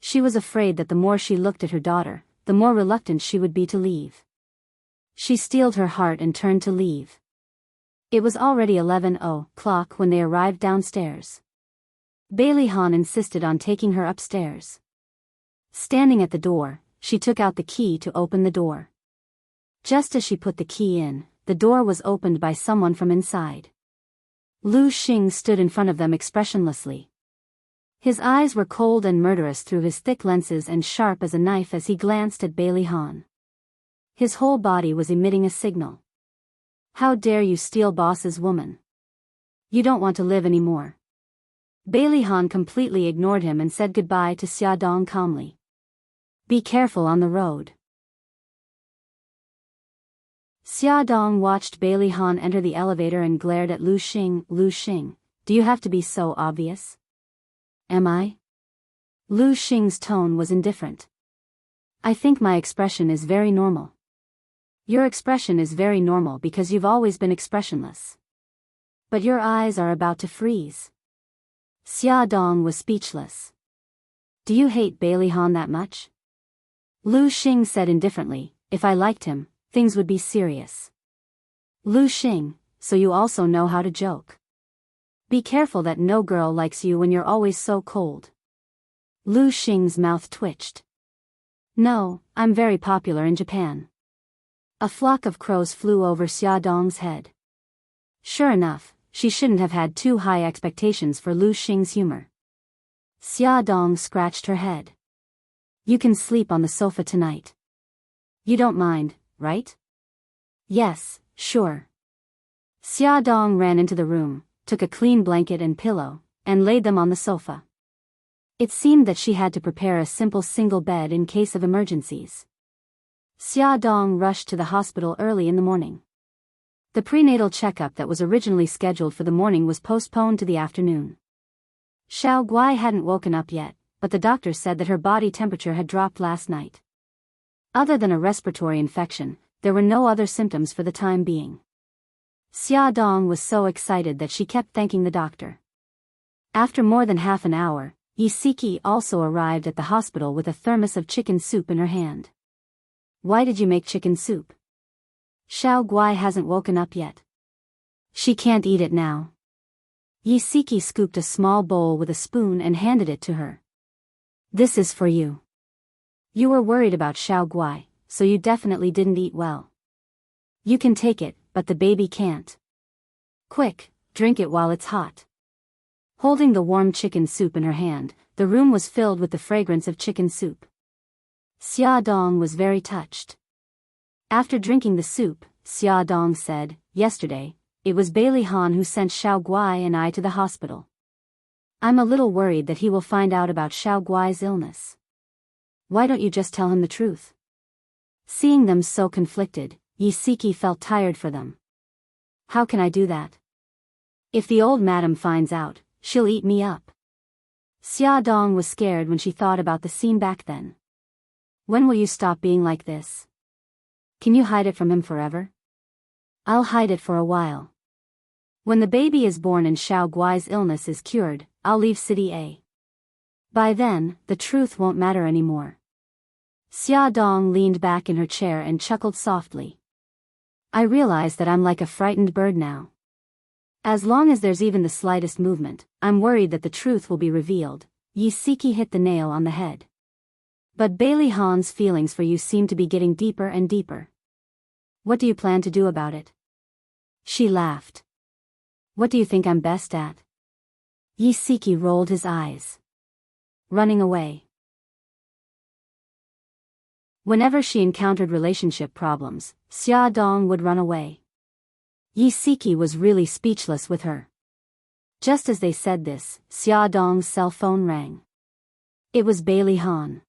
[SPEAKER 1] She was afraid that the more she looked at her daughter, the more reluctant she would be to leave. She steeled her heart and turned to leave. It was already 11 o'clock when they arrived downstairs. Bai Han insisted on taking her upstairs. Standing at the door, she took out the key to open the door. Just as she put the key in, the door was opened by someone from inside. Lu Xing stood in front of them expressionlessly. His eyes were cold and murderous through his thick lenses and sharp as a knife as he glanced at Bai Han. His whole body was emitting a signal. "How dare you steal boss's woman? You don't want to live anymore." Bai Han completely ignored him and said goodbye to Xia Dong calmly. "Be careful on the road." Xia Dong watched Bai Han enter the elevator and glared at Lu Xing. "Lu Xing, do you have to be so obvious?" "Am I?" Lu Xing's tone was indifferent. "I think my expression is very normal." "Your expression is very normal because you've always been expressionless." But your eyes are about to freeze. Xia Dong was speechless. Do you hate Bailey Han that much? Lu Xing said indifferently, if I liked him, things would be serious. Lu Xing, so you also know how to joke. Be careful that no girl likes you when you're always so cold. Lu Xing's mouth twitched. No, I'm very popular in Japan. A flock of crows flew over Xia Dong's head. Sure enough, she shouldn't have had too high expectations for Lu Xing's humor. Xia Dong scratched her head. You can sleep on the sofa tonight. You don't mind, right? Yes, sure. Xia Dong ran into the room, took a clean blanket and pillow, and laid them on the sofa. It seemed that she had to prepare a simple single bed in case of emergencies. Xia Dong rushed to the hospital early in the morning. The prenatal checkup that was originally scheduled for the morning was postponed to the afternoon. Xiao Guai hadn't woken up yet, but the doctor said that her body temperature had dropped last night. Other than a respiratory infection, there were no other symptoms for the time being. Xia Dong was so excited that she kept thanking the doctor. After more than half an hour, Yisiki also arrived at the hospital with a thermos of chicken soup in her hand. Why did you make chicken soup? Xiao Guai hasn't woken up yet. She can't eat it now. Yisiki scooped a small bowl with a spoon and handed it to her. This is for you. You were worried about Xiao Guai, so you definitely didn't eat well. You can take it, but the baby can't. Quick, drink it while it's hot. Holding the warm chicken soup in her hand, the room was filled with the fragrance of chicken soup. Xia Dong was very touched. After drinking the soup, Xia Dong said, yesterday, it was Bailey Han who sent Xiao Guai and I to the hospital. I'm a little worried that he will find out about Xiao Guai's illness. Why don't you just tell him the truth? Seeing them so conflicted, Yisiki felt tired for them. How can I do that? If the old madam finds out, she'll eat me up. Xia Dong was scared when she thought about the scene back then. When will you stop being like this? Can you hide it from him forever? I'll hide it for a while. When the baby is born and Xiao Guai's illness is cured, I'll leave City A. By then, the truth won't matter anymore. Xia Dong leaned back in her chair and chuckled softly. I realize that I'm like a frightened bird now. As long as there's even the slightest movement, I'm worried that the truth will be revealed. Yisiki hit the nail on the head. But Bailey Han's feelings for you seem to be getting deeper and deeper. What do you plan to do about it? She laughed. What do you think I'm best at? Yisiki rolled his eyes. Running away. Whenever she encountered relationship problems, Xia Dong would run away. Yisiki was really speechless with her. Just as they said this, Xia Dong's cell phone rang. It was Bailey Han.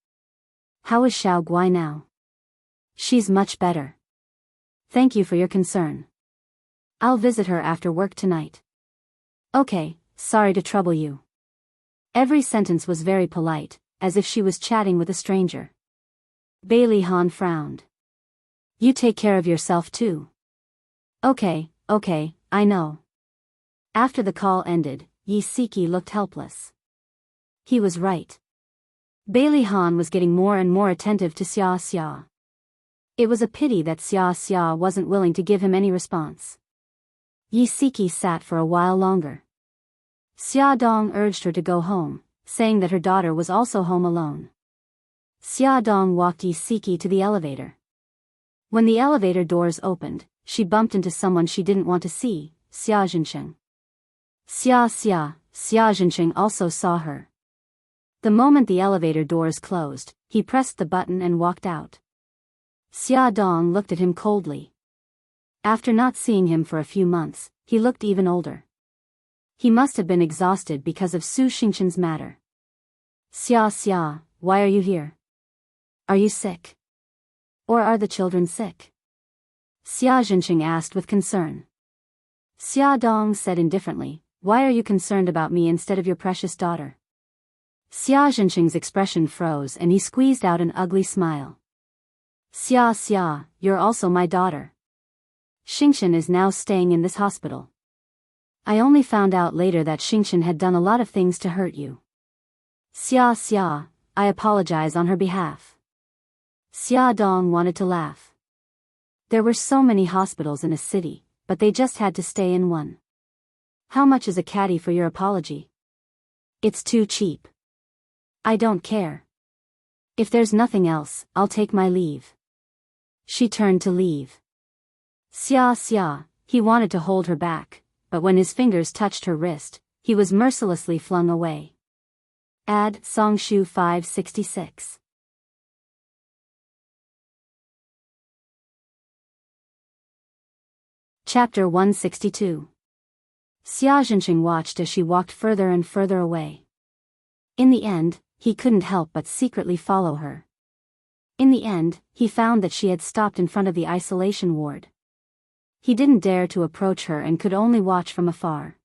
[SPEAKER 1] How is Xiao Guai now? She's much better. Thank you for your concern. I'll visit her after work tonight. Okay, sorry to trouble you. Every sentence was very polite, as if she was chatting with a stranger. Bailey Han frowned. You take care of yourself too. Okay, I know. After the call ended, Yisiki looked helpless. He was right. Bailey Han was getting more and more attentive to Xia Xia. It was a pity that Xia Xia wasn't willing to give him any response. Yisiki sat for a while longer. Xia Dong urged her to go home, saying that her daughter was also home alone. Xia Dong walked Yisiki to the elevator. When the elevator doors opened, she bumped into someone she didn't want to see, Xia Zhencheng. Xia Zhencheng also saw her. The moment the elevator doors closed, he pressed the button and walked out. Xia Dong looked at him coldly. After not seeing him for a few months, he looked even older. He must have been exhausted because of Su Xingchen's matter. Xia, why are you here? Are you sick? Or are the children sick? Xia Zhencheng asked with concern. Xia Dong said indifferently, why are you concerned about me instead of your precious daughter? Xia Zhencheng's expression froze and he squeezed out an ugly smile. Xia, you're also my daughter. Xingchen is now staying in this hospital. I only found out later that Xingchen had done a lot of things to hurt you. Xia, I apologize on her behalf. Xia Dong wanted to laugh. There were so many hospitals in a city, but they just had to stay in one. How much is a caddy for your apology? It's too cheap. I don't care. If there's nothing else, I'll take my leave. She turned to leave. Xia, he wanted to hold her back, but when his fingers touched her wrist, he was mercilessly flung away. Add Songshu 566. Chapter 162. Xia Zhenqing watched as she walked further and further away. In the end, he couldn't help but secretly follow her. In the end, he found that she had stopped in front of the isolation ward. He didn't dare to approach her and could only watch from afar.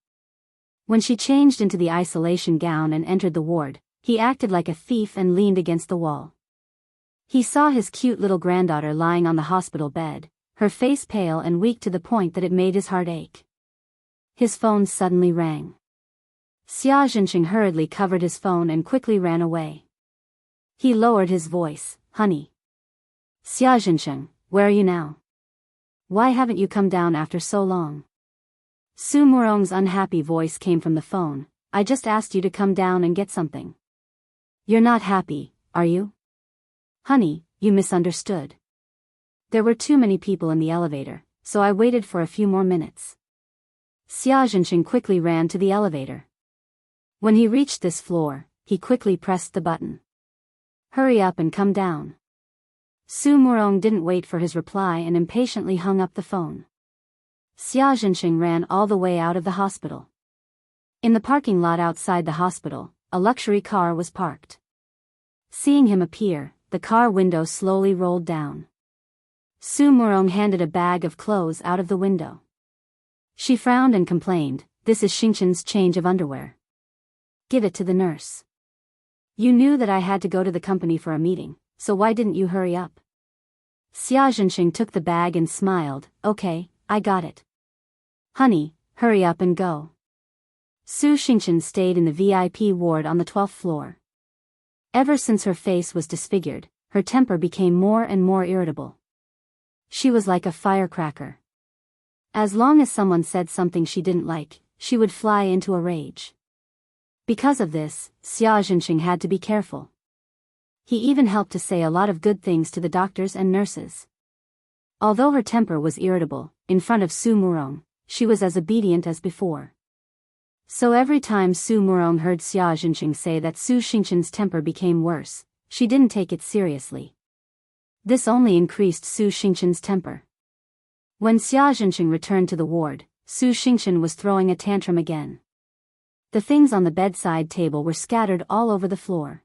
[SPEAKER 1] When she changed into the isolation gown and entered the ward, he acted like a thief and leaned against the wall. He saw his cute little granddaughter lying on the hospital bed, her face pale and weak to the point that it made his heart ache. His phone suddenly rang. Xia Zhenqing hurriedly covered his phone and quickly ran away. He lowered his voice, "Honey. Xia Zhenqing, where are you now? Why haven't you come down after so long?" Su Murong's unhappy voice came from the phone. "I just asked you to come down and get something. You're not happy, are you? Honey, you misunderstood. There were too many people in the elevator, so I waited for a few more minutes." Xia Zhenqing quickly ran to the elevator. When he reached this floor, he quickly pressed the button. "Hurry up and come down." Su Murong didn't wait for his reply and impatiently hung up the phone. Xia Zhenqing ran all the way out of the hospital. In the parking lot outside the hospital, a luxury car was parked. Seeing him appear, the car window slowly rolled down. Su Murong handed a bag of clothes out of the window. She frowned and complained, "This is Xingchen's change of underwear. Give it to the nurse. You knew that I had to go to the company for a meeting, so why didn't you hurry up?" Xia Zhenqing took the bag and smiled, "Okay, I got it. Honey, hurry up and go." Su Xingchen stayed in the VIP ward on the 12th floor. Ever since her face was disfigured, her temper became more and more irritable. She was like a firecracker. As long as someone said something she didn't like, she would fly into a rage. Because of this, Xia Zhenqing had to be careful. He even helped to say a lot of good things to the doctors and nurses. Although her temper was irritable, in front of Su Murong, she was as obedient as before. So every time Su Murong heard Xia Zhenqing say that Su Xingchen's temper became worse, she didn't take it seriously. This only increased Su Xingchen's temper. When Xia Zhenqing returned to the ward, Su Xingchen was throwing a tantrum again. The things on the bedside table were scattered all over the floor.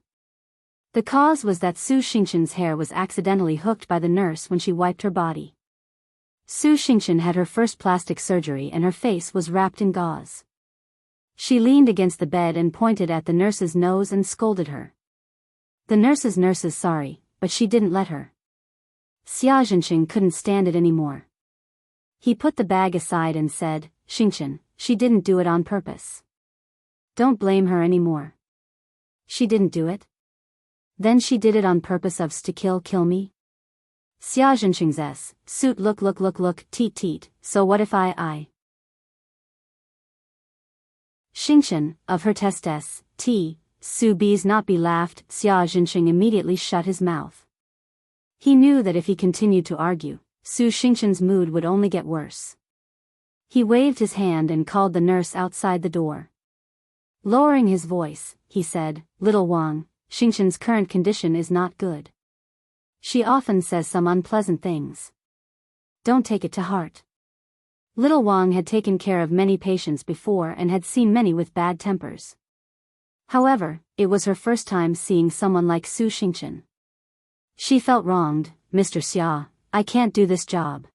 [SPEAKER 1] The cause was that Su Xingchen's hair was accidentally hooked by the nurse when she wiped her body. Su Xingchen had her first plastic surgery and her face was wrapped in gauze. She leaned against the bed and pointed at the nurse's nose and scolded her. The nurse's sorry, but she didn't let her. Xia Zhenqing couldn't stand it anymore. He put the bag aside and said, "Xingchen, she didn't do it on purpose. Don't blame her anymore. She didn't do it? Then she did it on purpose to kill me?" Xia Zhenqing's suit look, teet, so what if I? Xingchen, of her testes, Su B's not be laughed. Xia Zhenqing immediately shut his mouth. He knew that if he continued to argue, Su Xingchen's mood would only get worse. He waved his hand and called the nurse outside the door. Lowering his voice, he said, "Little Wang, Xingchen's current condition is not good. She often says some unpleasant things. Don't take it to heart." Little Wang had taken care of many patients before and had seen many with bad tempers. However, it was her first time seeing someone like Su Xingchen. She felt wronged. "Mr. Xia, I can't do this job.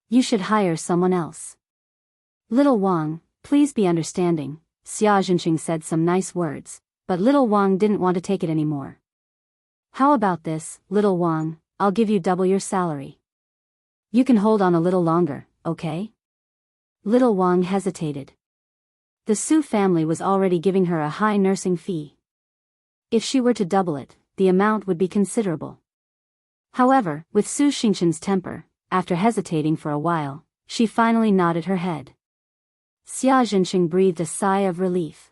[SPEAKER 1] You should hire someone else." "Little Wang, please be understanding." Xia Zhenqing said some nice words, but Little Wang didn't want to take it anymore. "How about this, Little Wang, I'll give you double your salary. You can hold on a little longer, okay?" Little Wang hesitated. The Su family was already giving her a high nursing fee. If she were to double it, the amount would be considerable. However, with Su Xingqian's temper, after hesitating for a while, she finally nodded her head. Xia Zhenxing breathed a sigh of relief.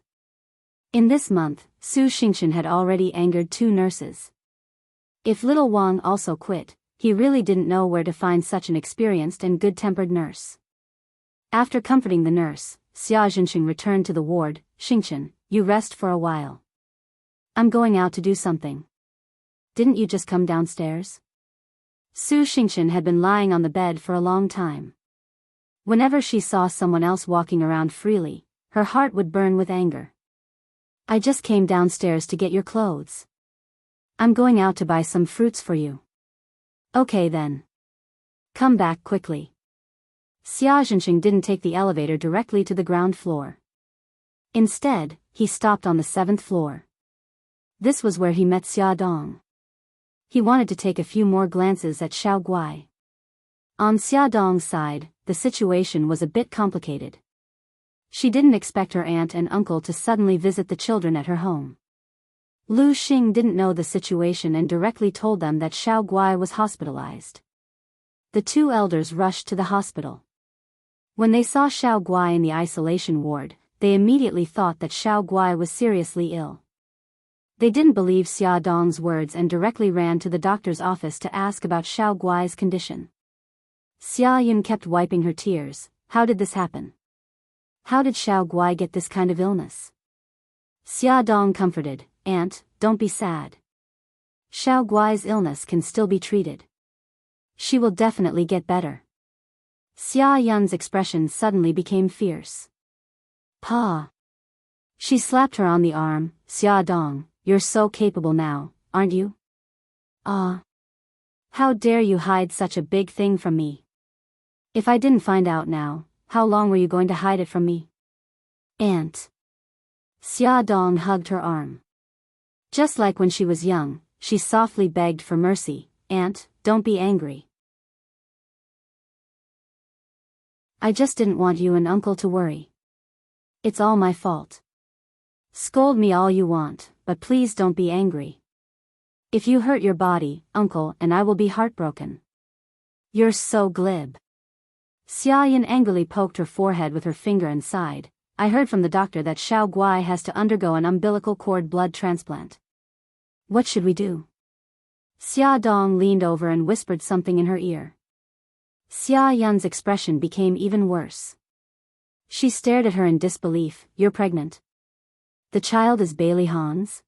[SPEAKER 1] In this month, Su Xingqian had already angered 2 nurses. If little Wang also quit, he really didn't know where to find such an experienced and good-tempered nurse. After comforting the nurse, Xia Zhenxing returned to the ward. Xingqian, you rest for a while. I'm going out to do something. Didn't you just come downstairs? Su Xingqian had been lying on the bed for a long time. Whenever she saw someone else walking around freely, her heart would burn with anger. I just came downstairs to get your clothes. I'm going out to buy some fruits for you. Okay then. Come back quickly. Xia Zhenxing didn't take the elevator directly to the ground floor. Instead, he stopped on the 7th floor. This was where he met Xia Dong. He wanted to take a few more glances at Xiao Guai. On Xia Dong's side, the situation was a bit complicated. She didn't expect her aunt and uncle to suddenly visit the children at her home. Lu Xing didn't know the situation and directly told them that Xiao Guai was hospitalized. The 2 elders rushed to the hospital. When they saw Xiao Guai in the isolation ward, they immediately thought that Xiao Guai was seriously ill. They didn't believe Xia Dong's words and directly ran to the doctor's office to ask about Xiao Guai's condition. Xia Yun kept wiping her tears. How did this happen? How did Xiao Guai get this kind of illness? Xia Dong comforted, Aunt, don't be sad. Xiao Guai's illness can still be treated. She will definitely get better. Xia Yun's expression suddenly became fierce. Pa. She slapped her on the arm. Xia Dong, you're so capable now, aren't you? How dare you hide such a big thing from me? If I didn't find out now, how long were you going to hide it from me? Aunt. Xia Dong hugged her arm. Just like when she was young, she softly begged for mercy. Aunt, don't be angry. I just didn't want you and Uncle to worry. It's all my fault. Scold me all you want, but please don't be angry. If you hurt your body, Uncle and I will be heartbroken. You're so glib. Xia Yin angrily poked her forehead with her finger and sighed. I heard from the doctor that Xiao Guai has to undergo an umbilical cord blood transplant. What should we do? Xia Dong leaned over and whispered something in her ear. Xia Yun's expression became even worse. She stared at her in disbelief. You're pregnant? The child is Bailey Han's?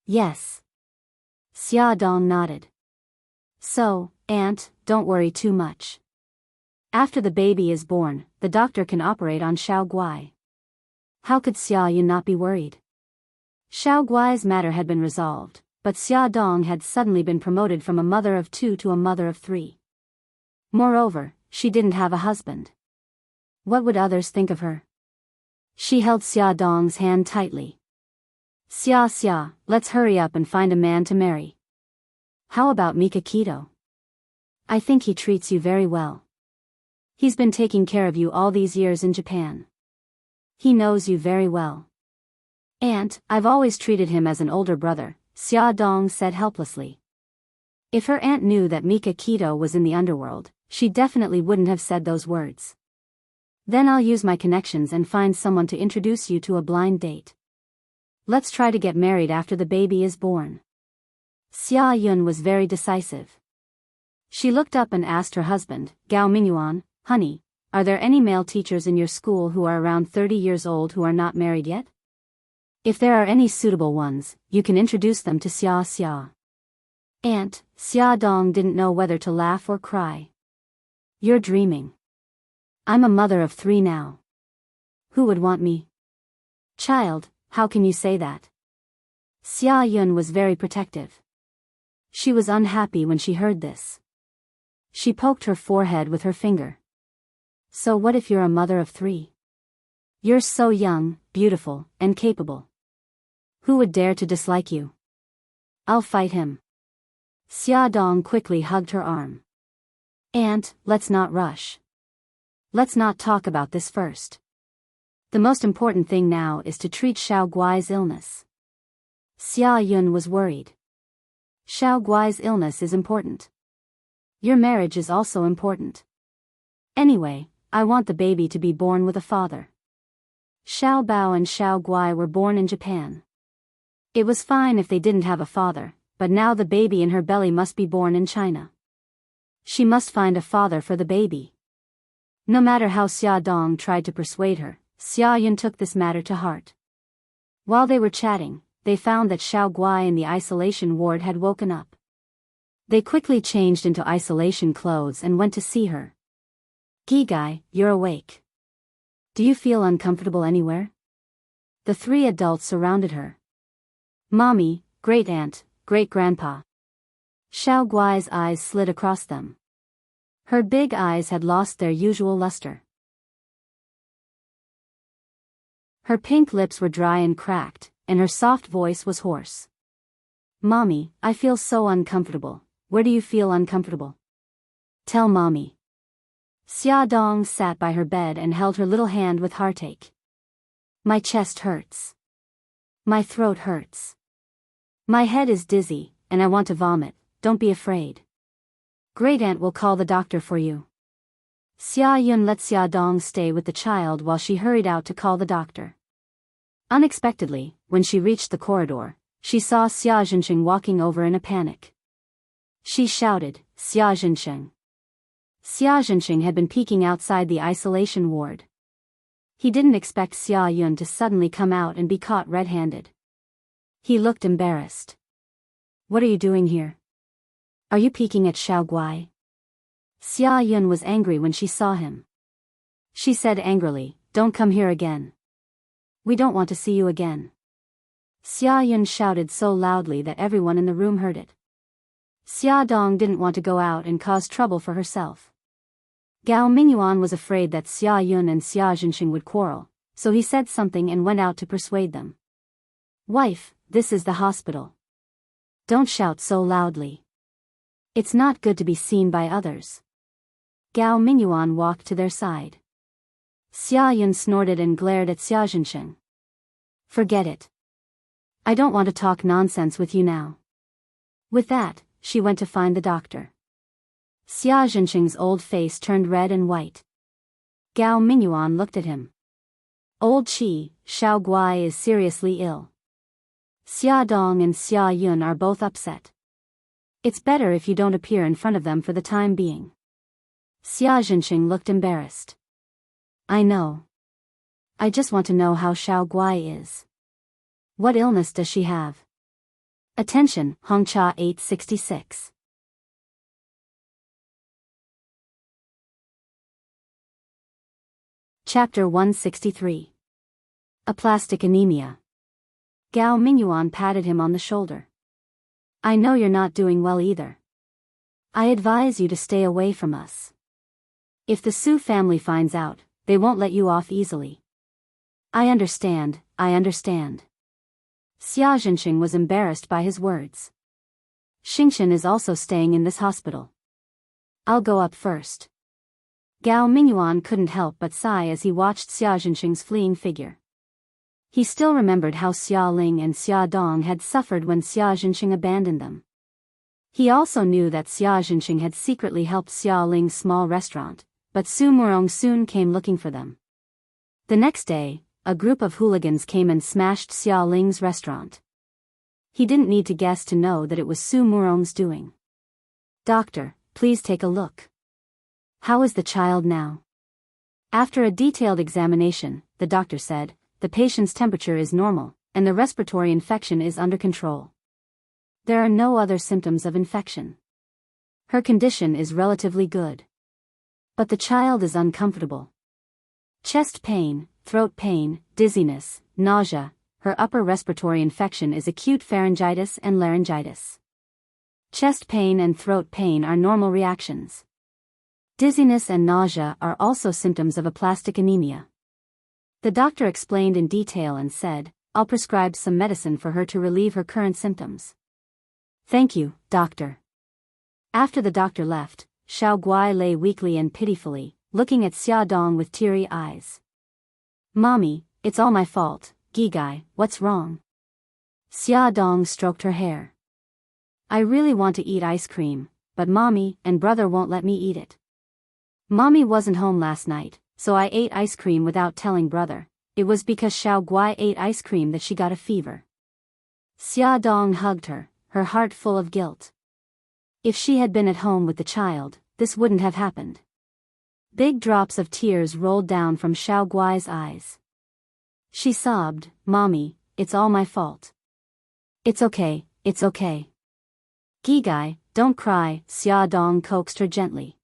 [SPEAKER 1] Yes. Xia Dong nodded. So, Aunt, don't worry too much. After the baby is born, the doctor can operate on Xiao Guai. How could Xia Yun not be worried? Xiao Guai's matter had been resolved, but Xia Dong had suddenly been promoted from a mother of 2 to a mother of 3. Moreover, she didn't have a husband. What would others think of her? She held Xia Dong's hand tightly. Xia, let's hurry up and find a man to marry. How about Mika Keto? I think he treats you very well. He's been taking care of you all these years in Japan. He knows you very well. Aunt, I've always treated him as an older brother, Xia Dong said helplessly. If her aunt knew that Mika Keto was in the underworld, she definitely wouldn't have said those words. Then I'll use my connections and find someone to introduce you to a blind date. Let's try to get married after the baby is born. Xia Yun was very decisive. She looked up and asked her husband, Gao Mingyuan, honey, are there any male teachers in your school who are around 30 years old who are not married yet? If there are any suitable ones, you can introduce them to Xia. Aunt, Xia Dong didn't know whether to laugh or cry. You're dreaming. I'm a mother of 3 now. Who would want me? Child, how can you say that? Xia Yun was very protective. She was unhappy when she heard this. She poked her forehead with her finger. So what if you're a mother of 3? You're so young, beautiful, and capable. Who would dare to dislike you? I'll fight him. Xia Dong quickly hugged her arm. Aunt, let's not rush. Let's not talk about this first. The most important thing now is to treat Xiao Guai's illness. Xia Yun was worried. Xiao Guai's illness is important. Your marriage is also important. Anyway, I want the baby to be born with a father. Xiao Bao and Xiao Guai were born in Japan. It was fine if they didn't have a father, but now the baby in her belly must be born in China. She must find a father for the baby. No matter how Xia Dong tried to persuade her, Xia Yun took this matter to heart. While they were chatting, they found that Xiao Guai in the isolation ward had woken up. They quickly changed into isolation clothes and went to see her. Gigai, you're awake. Do you feel uncomfortable anywhere? The three adults surrounded her. Mommy, great-aunt, great-grandpa. Xiao Guai's eyes slid across them. Her big eyes had lost their usual luster. Her pink lips were dry and cracked, and her soft voice was hoarse. Mommy, I feel so uncomfortable. Where do you feel uncomfortable? Tell Mommy. Xia Dong sat by her bed and held her little hand with heartache. My chest hurts. My throat hurts. My head is dizzy, and I want to vomit. Don't be afraid. Great-aunt will call the doctor for you. Xia Yun let Xia Dong stay with the child while she hurried out to call the doctor. Unexpectedly, when she reached the corridor, she saw Xia Zhensheng walking over in a panic. She shouted, Xia Zhensheng. Xia Zhensheng had been peeking outside the isolation ward. He didn't expect Xia Yun to suddenly come out and be caught red-handed. He looked embarrassed. What are you doing here? Are you peeking at Xiao Guai? Xia Yun was angry when she saw him. She said angrily, Don't come here again. We don't want to see you again. Xia Yun shouted so loudly that everyone in the room heard it. Xia Dong didn't want to go out and cause trouble for herself. Gao Mingyuan was afraid that Xia Yun and Xia Zhensheng would quarrel, so he said something and went out to persuade them. Wife, this is the hospital. Don't shout so loudly. It's not good to be seen by others. Gao Mingyuan walked to their side. Xia Yun snorted and glared at Xia Zhensheng. Forget it. I don't want to talk nonsense with you now. With that, she went to find the doctor. Xia Zhensheng's old face turned red and white. Gao Mingyuan looked at him. Old Qi, Xiao Guai is seriously ill. Xia Dong and Xia Yun are both upset. It's better if you don't appear in front of them for the time being. Xia Zhensheng looked embarrassed. I know. I just want to know how Xiao Guai is. What illness does she have? Attention, Hongcha 866. Chapter 163. Aplastic anemia. Gao Mingyuan patted him on the shoulder. I know you're not doing well either. I advise you to stay away from us. If the Su family finds out, they won't let you off easily. I understand. Xia Zhensheng was embarrassed by his words. Xingshan is also staying in this hospital. I'll go up first. Gao Mingyuan couldn't help but sigh as he watched Xia Zhensheng's fleeing figure. He still remembered how Xia Ling and Xia Dong had suffered when Xia Zhensheng abandoned them. He also knew that Xia Zhensheng had secretly helped Xia Ling's small restaurant, but Su Murong soon came looking for them. The next day, a group of hooligans came and smashed Xia Ling's restaurant. He didn't need to guess to know that it was Su Murong's doing. Doctor, please take a look. How is the child now? After a detailed examination, the doctor said, the patient's temperature is normal, and the respiratory infection is under control. There are no other symptoms of infection. Her condition is relatively good. But the child is uncomfortable. Chest pain, throat pain, dizziness, nausea. Her upper respiratory infection is acute pharyngitis and laryngitis. Chest pain and throat pain are normal reactions. Dizziness and nausea are also symptoms of aplastic anemia. The doctor explained in detail and said, I'll prescribe some medicine for her to relieve her current symptoms. Thank you, doctor. After the doctor left, Xiao Guai lay weakly and pitifully, looking at Xia Dong with teary eyes. Mommy, it's all my fault. Gigai, what's wrong? Xia Dong stroked her hair. I really want to eat ice cream, but Mommy and brother won't let me eat it. Mommy wasn't home last night, so I ate ice cream without telling brother. It was because Xiao Guai ate ice cream that she got a fever. Xia Dong hugged her, her heart full of guilt. If she had been at home with the child, this wouldn't have happened. Big drops of tears rolled down from Xiao Guai's eyes. She sobbed, Mommy, it's all my fault. It's okay, it's okay. Gigai, don't cry, Xia Dong coaxed her gently.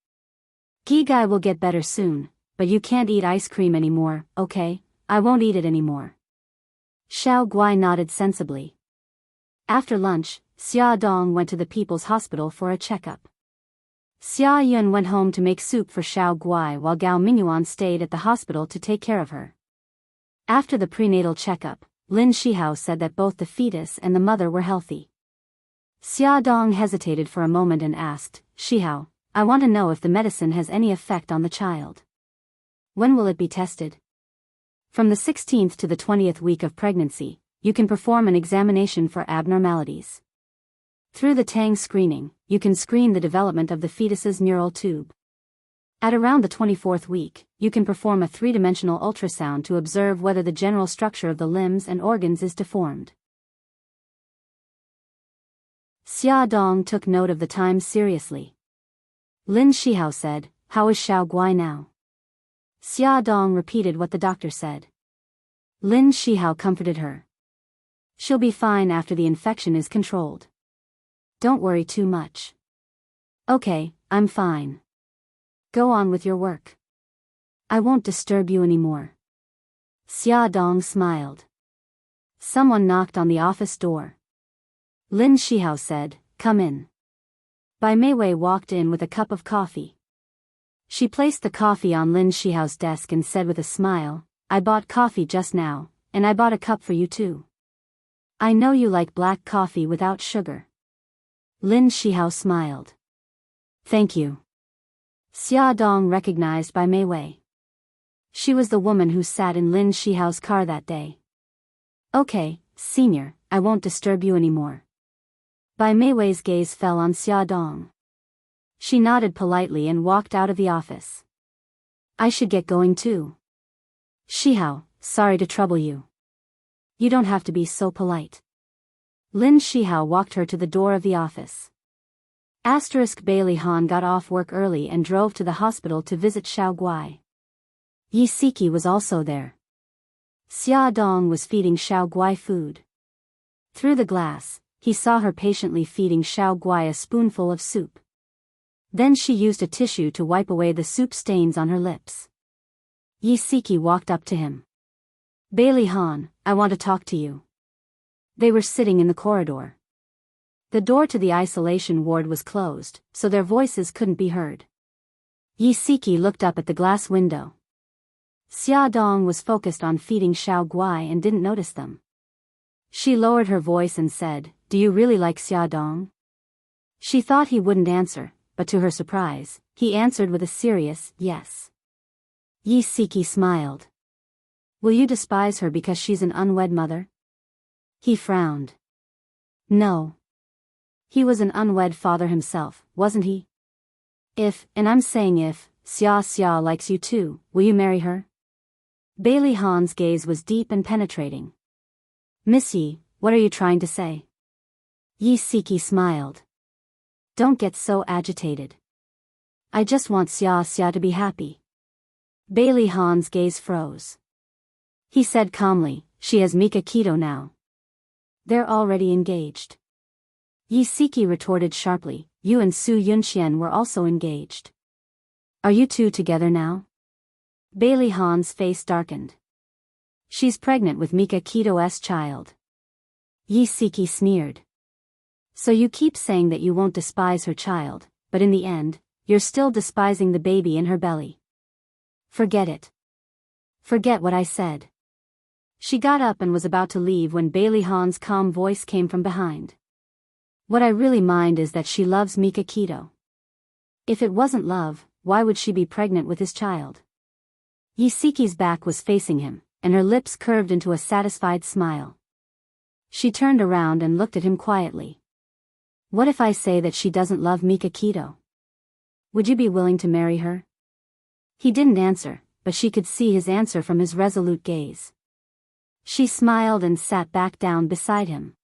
[SPEAKER 1] Gigai will get better soon, but you can't eat ice cream anymore, okay? I won't eat it anymore. Xiao Guai nodded sensibly. After lunch, Xia Dong went to the People's Hospital for a checkup. Xia Yun went home to make soup for Xiao Guai while Gao Mingyuan stayed at the hospital to take care of her. After the prenatal checkup, Lin Shihao said that both the fetus and the mother were healthy. Xia Dong hesitated for a moment and asked, Shihao, I want to know if the medicine has any effect on the child. When will it be tested? From the 16th to the 20th week of pregnancy, you can perform an examination for abnormalities. Through the Tang screening, you can screen the development of the fetus's neural tube. At around the 24th week, you can perform a three-dimensional ultrasound to observe whether the general structure of the limbs and organs is deformed. Xia Dong took note of the time seriously. Lin Shihao said, How is Xiao Guai now? Xia Dong repeated what the doctor said. Lin Shihao comforted her. She'll be fine after the infection is controlled. Don't worry too much. Okay, I'm fine. Go on with your work. I won't disturb you anymore. Xia Dong smiled. Someone knocked on the office door. Lin Shihao said, Come in. Bai Meiwei walked in with a cup of coffee. She placed the coffee on Lin Shihao's desk and said with a smile, I bought coffee just now, and I bought a cup for you too. I know you like black coffee without sugar. Lin Shihao smiled. Thank you. Xia Dong recognized Bai Meiwei. She was the woman who sat in Lin Shihao's car that day. Okay, senior, I won't disturb you anymore. Bai Meiwei's gaze fell on Xia Dong. She nodded politely and walked out of the office. I should get going too. Shihao, sorry to trouble you. You don't have to be so polite. Lin Shihao walked her to the door of the office. Bailey Han got off work early and drove to the hospital to visit Xiao Guai. Yi Siki was also there. Xia Dong was feeding Xiao Guai food. Through the glass, he saw her patiently feeding Xiao Guai a spoonful of soup. Then she used a tissue to wipe away the soup stains on her lips. Yi Siki walked up to him. Bailey Han, I want to talk to you. They were sitting in the corridor. The door to the isolation ward was closed, so their voices couldn't be heard. Yi Siki looked up at the glass window. Xia Dong was focused on feeding Xiao Guai and didn't notice them. She lowered her voice and said, Do you really like Xia Dong? She thought he wouldn't answer, but to her surprise, he answered with a serious yes. Yi Siki smiled. Will you despise her because she's an unwed mother? He frowned. No. He was an unwed father himself, wasn't he? If, and I'm saying if, Xia likes you too, will you marry her? Bailey Han's gaze was deep and penetrating. Miss Yi, what are you trying to say? Yi Siki smiled. Don't get so agitated. I just want Xia to be happy. Bailey Han's gaze froze. He said calmly, She has Mika Keto now. They're already engaged. Yi Siki retorted sharply, You and Su Yunxian were also engaged. Are you two together now? Bailey Han's face darkened. She's pregnant with Mika Keto's child. Yi Siki sneered. So you keep saying that you won't despise her child, but in the end, you're still despising the baby in her belly. Forget it. Forget what I said. She got up and was about to leave when Bailey Han's calm voice came from behind. What I really mind is that she loves Mika Keto. If it wasn't love, why would she be pregnant with his child? Yi Siki's back was facing him, and her lips curved into a satisfied smile. She turned around and looked at him quietly. What if I say that she doesn't love Mikakito? Would you be willing to marry her? He didn't answer, but she could see his answer from his resolute gaze. She smiled and sat back down beside him.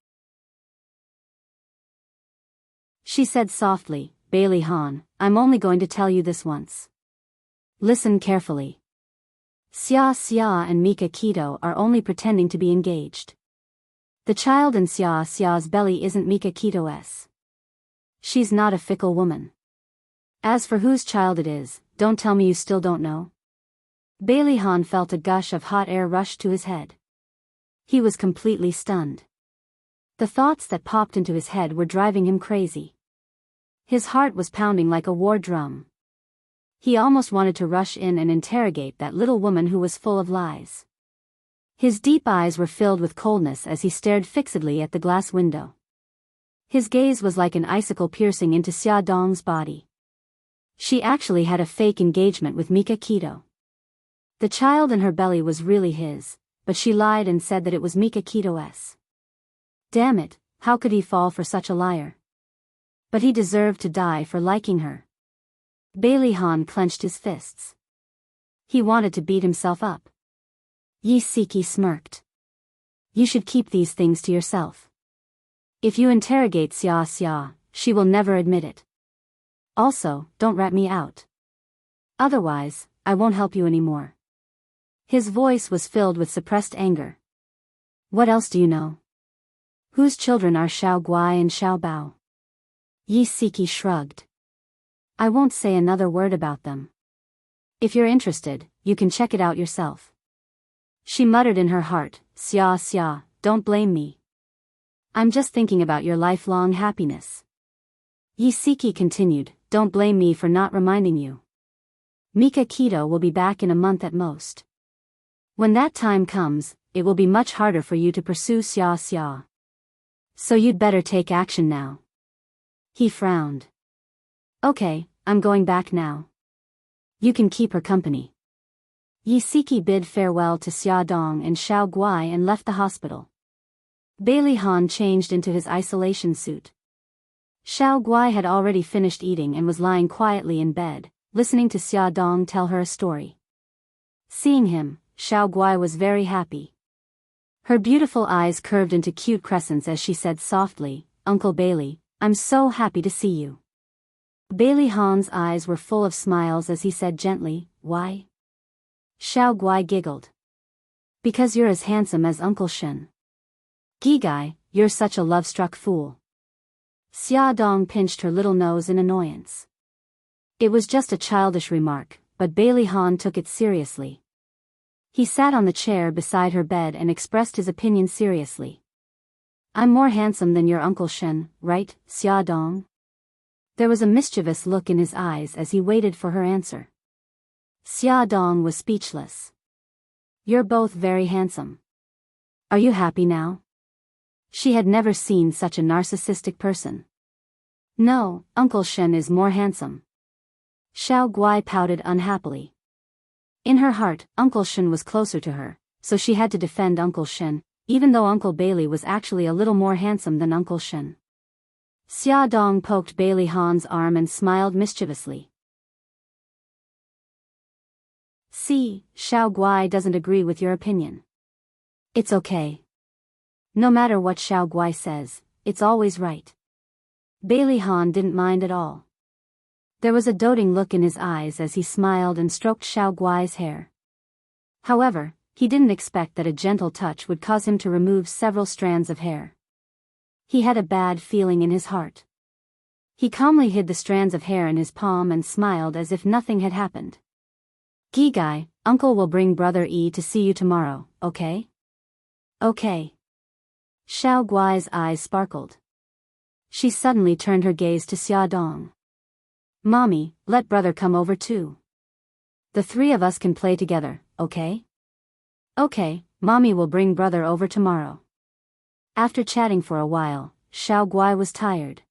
[SPEAKER 1] She said softly, Bailey Han, I'm only going to tell you this once. Listen carefully. Xia and Mikakito are only pretending to be engaged. The child in Xia's belly isn't Mikakito's. She's not a fickle woman. As for whose child it is, don't tell me you still don't know. Bailey Han felt a gush of hot air rush to his head. He was completely stunned. The thoughts that popped into his head were driving him crazy. His heart was pounding like a war drum. He almost wanted to rush in and interrogate that little woman who was full of lies. His deep eyes were filled with coldness as he stared fixedly at the glass window. His gaze was like an icicle piercing into Xia Dong's body. She actually had a fake engagement with Mikakito. The child in her belly was really his, but she lied and said that it was Mikakito's. Damn it, how could he fall for such a liar? But he deserved to die for liking her. Bailey Han clenched his fists. He wanted to beat himself up. Yi Siki smirked. You should keep these things to yourself. If you interrogate Xia, she will never admit it. Also, don't rat me out. Otherwise, I won't help you anymore. His voice was filled with suppressed anger. What else do you know? Whose children are Xiao Guai and Xiao Bao? Yi Siki shrugged. I won't say another word about them. If you're interested, you can check it out yourself. She muttered in her heart, Xia, don't blame me. I'm just thinking about your lifelong happiness. Yi Siki continued, don't blame me for not reminding you. Mikakito will be back in a month at most. When that time comes, it will be much harder for you to pursue Xia. So you'd better take action now. He frowned. Okay, I'm going back now. You can keep her company. Yi Siki bid farewell to Xia Dong and Xiao Guai and left the hospital. Bailey Han changed into his isolation suit. Xiao Guai had already finished eating and was lying quietly in bed, listening to Xia Dong tell her a story. Seeing him, Xiao Guai was very happy. Her beautiful eyes curved into cute crescents as she said softly, Uncle Bailey, I'm so happy to see you. Bailey Han's eyes were full of smiles as he said gently, why? Xiao Guai giggled. Because you're as handsome as Uncle Shen. Gigai, you're such a love-struck fool. Xia Dong pinched her little nose in annoyance. It was just a childish remark, but Bailey Han took it seriously. He sat on the chair beside her bed and expressed his opinion seriously. I'm more handsome than your Uncle Shen, right, Xia Dong? There was a mischievous look in his eyes as he waited for her answer. Xia Dong was speechless. You're both very handsome. Are you happy now? She had never seen such a narcissistic person. No, Uncle Shen is more handsome. Xiao Guai pouted unhappily. In her heart, Uncle Shen was closer to her, so she had to defend Uncle Shen, even though Uncle Bailey was actually a little more handsome than Uncle Shen. Xia Dong poked Bailey Han's arm and smiled mischievously. See, Xiao Guai doesn't agree with your opinion. It's okay. No matter what Xiao Guai says, it's always right. Bailey Han didn't mind at all. There was a doting look in his eyes as he smiled and stroked Xiao Guai's hair. However, he didn't expect that a gentle touch would cause him to remove several strands of hair. He had a bad feeling in his heart. He calmly hid the strands of hair in his palm and smiled as if nothing had happened. Gigai, Uncle will bring Brother E to see you tomorrow, okay? Okay. Xiao Guai's eyes sparkled. She suddenly turned her gaze to Xia Dong. Mommy, let Brother come over too. The three of us can play together, okay? Okay, Mommy will bring Brother over tomorrow. After chatting for a while, Xiao Guai was tired.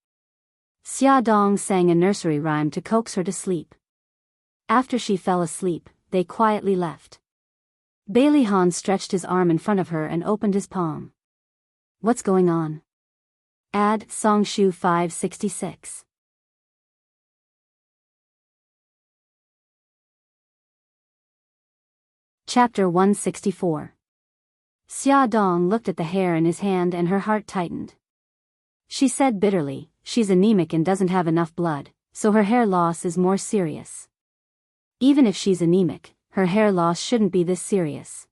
[SPEAKER 1] Xia Dong sang a nursery rhyme to coax her to sleep. After she fell asleep, they quietly left. Bailey Han stretched his arm in front of her and opened his palm. What's going on? Add Songshu 566. Chapter 164. Xia Dong looked at the hair in his hand and her heart tightened. She said bitterly, she's anemic and doesn't have enough blood, so her hair loss is more serious. Even if she's anemic, her hair loss shouldn't be this serious.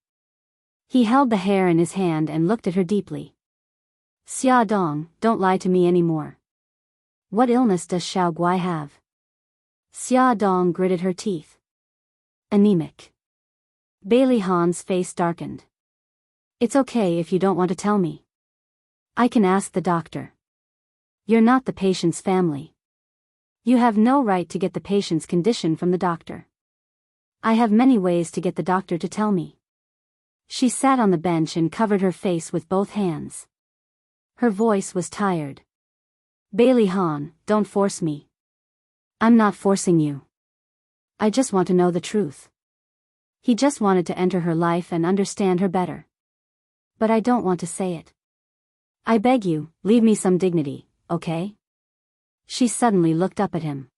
[SPEAKER 1] He held the hair in his hand and looked at her deeply. Xia Dong, don't lie to me anymore. What illness does Xiao Guai have? Xia Dong gritted her teeth. Anemic. Bailey Han's face darkened. It's okay if you don't want to tell me. I can ask the doctor. You're not the patient's family. You have no right to get the patient's condition from the doctor. I have many ways to get the doctor to tell me. She sat on the bench and covered her face with both hands. Her voice was tired. Bailey Han, don't force me. I'm not forcing you. I just want to know the truth. He just wanted to enter her life and understand her better. But I don't want to say it. I beg you, leave me some dignity, okay? She suddenly looked up at him.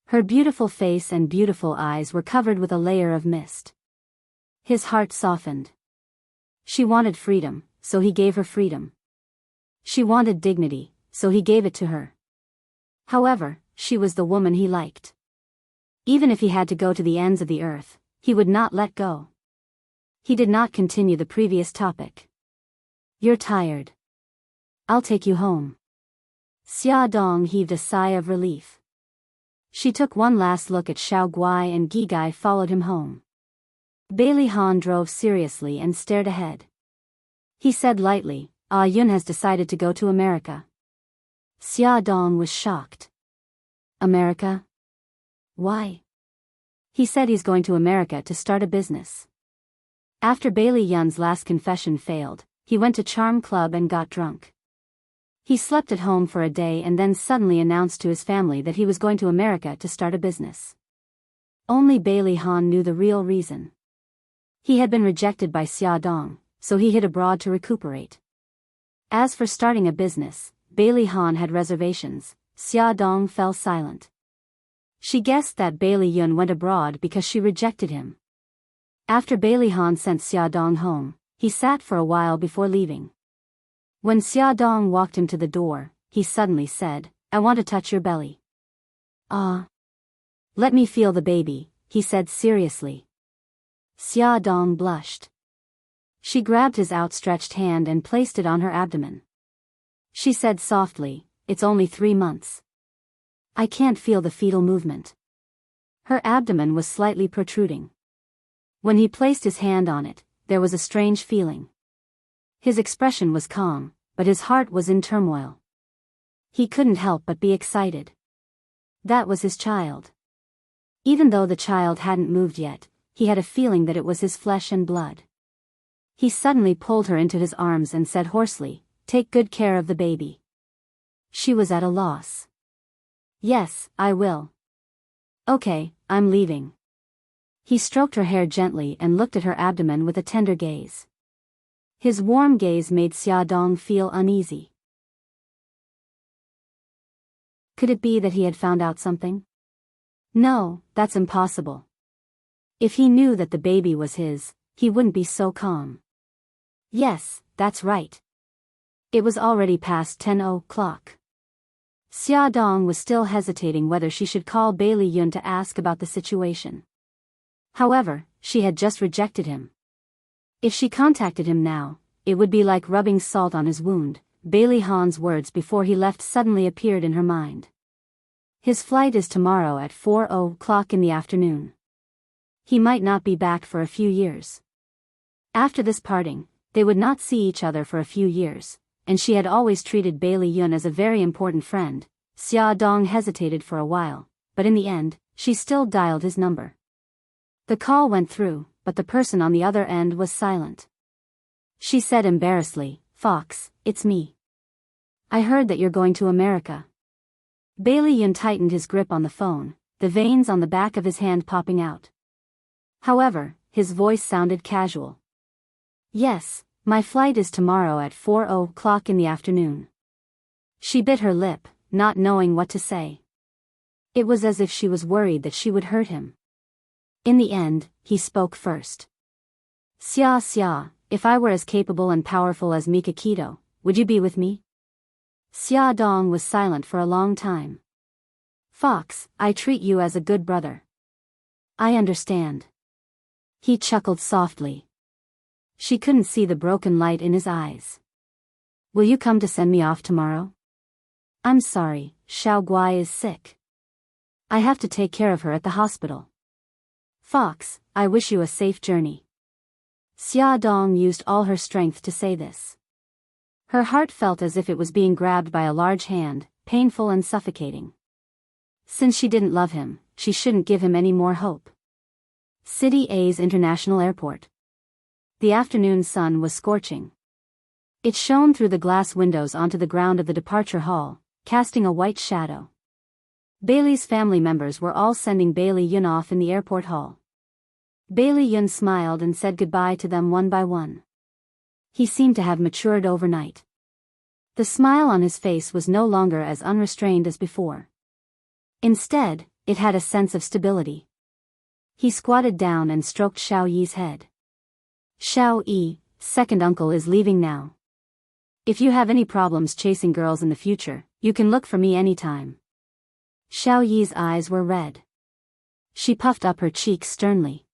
[SPEAKER 1] Her beautiful face and beautiful eyes were covered with a layer of mist. His heart softened. She wanted freedom, so he gave her freedom. She wanted dignity, so he gave it to her. However, she was the woman he liked. Even if he had to go to the ends of the earth, he would not let go. He did not continue the previous topic. You're tired. I'll take you home. Xia Dong heaved a sigh of relief. She took one last look at Xiao Guai and Gi Gai followed him home. Bailey Han drove seriously and stared ahead. He said lightly, Ah Yun has decided to go to America. Xia Dong was shocked. America? Why? He said he's going to America to start a business. After Bailey Yun's last confession failed, he went to Charm Club and got drunk. He slept at home for a day and then suddenly announced to his family that he was going to America to start a business. Only Bailey Han knew the real reason. He had been rejected by Xia Dong, so he hid abroad to recuperate. As for starting a business, Bailey Han had reservations. Xia Dong fell silent. She guessed that Bailey Yun went abroad because she rejected him. After Bailey Han sent Xia Dong home, he sat for a while before leaving. When Xia Dong walked him to the door, he suddenly said, I want to touch your belly. Ah. Let me feel the baby, he said seriously. Xia Dong blushed. She grabbed his outstretched hand and placed it on her abdomen. She said softly, it's only 3 months. I can't feel the fetal movement. Her abdomen was slightly protruding. When he placed his hand on it, there was a strange feeling. His expression was calm, but his heart was in turmoil. He couldn't help but be excited. That was his child. Even though the child hadn't moved yet, he had a feeling that it was his flesh and blood. He suddenly pulled her into his arms and said hoarsely, Take good care of the baby. She was at a loss. Yes, I will. Okay, I'm leaving. He stroked her hair gently and looked at her abdomen with a tender gaze. His warm gaze made Xia Dong feel uneasy. Could it be that he had found out something? No, that's impossible. If he knew that the baby was his, he wouldn't be so calm. Yes, that's right. It was already past 10 o'clock. Xia Dong was still hesitating whether she should call Bailey Yun to ask about the situation. However, she had just rejected him. If she contacted him now, it would be like rubbing salt on his wound. Bailey Han's words before he left suddenly appeared in her mind. His flight is tomorrow at 4 o'clock in the afternoon. He might not be back for a few years. After this parting, they would not see each other for a few years, and she had always treated Bailey Yun as a very important friend. Xia Dong hesitated for a while, but in the end, she still dialed his number. The call went through, but the person on the other end was silent. She said embarrassedly, Fox, it's me. I heard that you're going to America. Bailey Yun tightened his grip on the phone, the veins on the back of his hand popping out. However, his voice sounded casual. Yes, my flight is tomorrow at 4 o'clock in the afternoon. She bit her lip, not knowing what to say. It was as if she was worried that she would hurt him. In the end, he spoke first. Xia, if I were as capable and powerful as Mikakito, would you be with me? Xia Dong was silent for a long time. Fox, I treat you as a good brother. I understand. He chuckled softly. She couldn't see the broken light in his eyes. Will you come to send me off tomorrow? I'm sorry, Xiao Guai is sick. I have to take care of her at the hospital. Fox, I wish you a safe journey. Xia Dong used all her strength to say this. Her heart felt as if it was being grabbed by a large hand, painful and suffocating. Since she didn't love him, she shouldn't give him any more hope. City A's International Airport. The afternoon sun was scorching. It shone through the glass windows onto the ground of the departure hall, casting a white shadow. Bailey's family members were all sending Bailey Yun off in the airport hall. Bailey Yun smiled and said goodbye to them one by one. He seemed to have matured overnight. The smile on his face was no longer as unrestrained as before. Instead, it had a sense of stability. He squatted down and stroked Xiao Yi's head. Xiao Yi, second uncle is leaving now. If you have any problems chasing girls in the future, you can look for me anytime. Xiao Yi's eyes were red. She puffed up her cheeks sternly.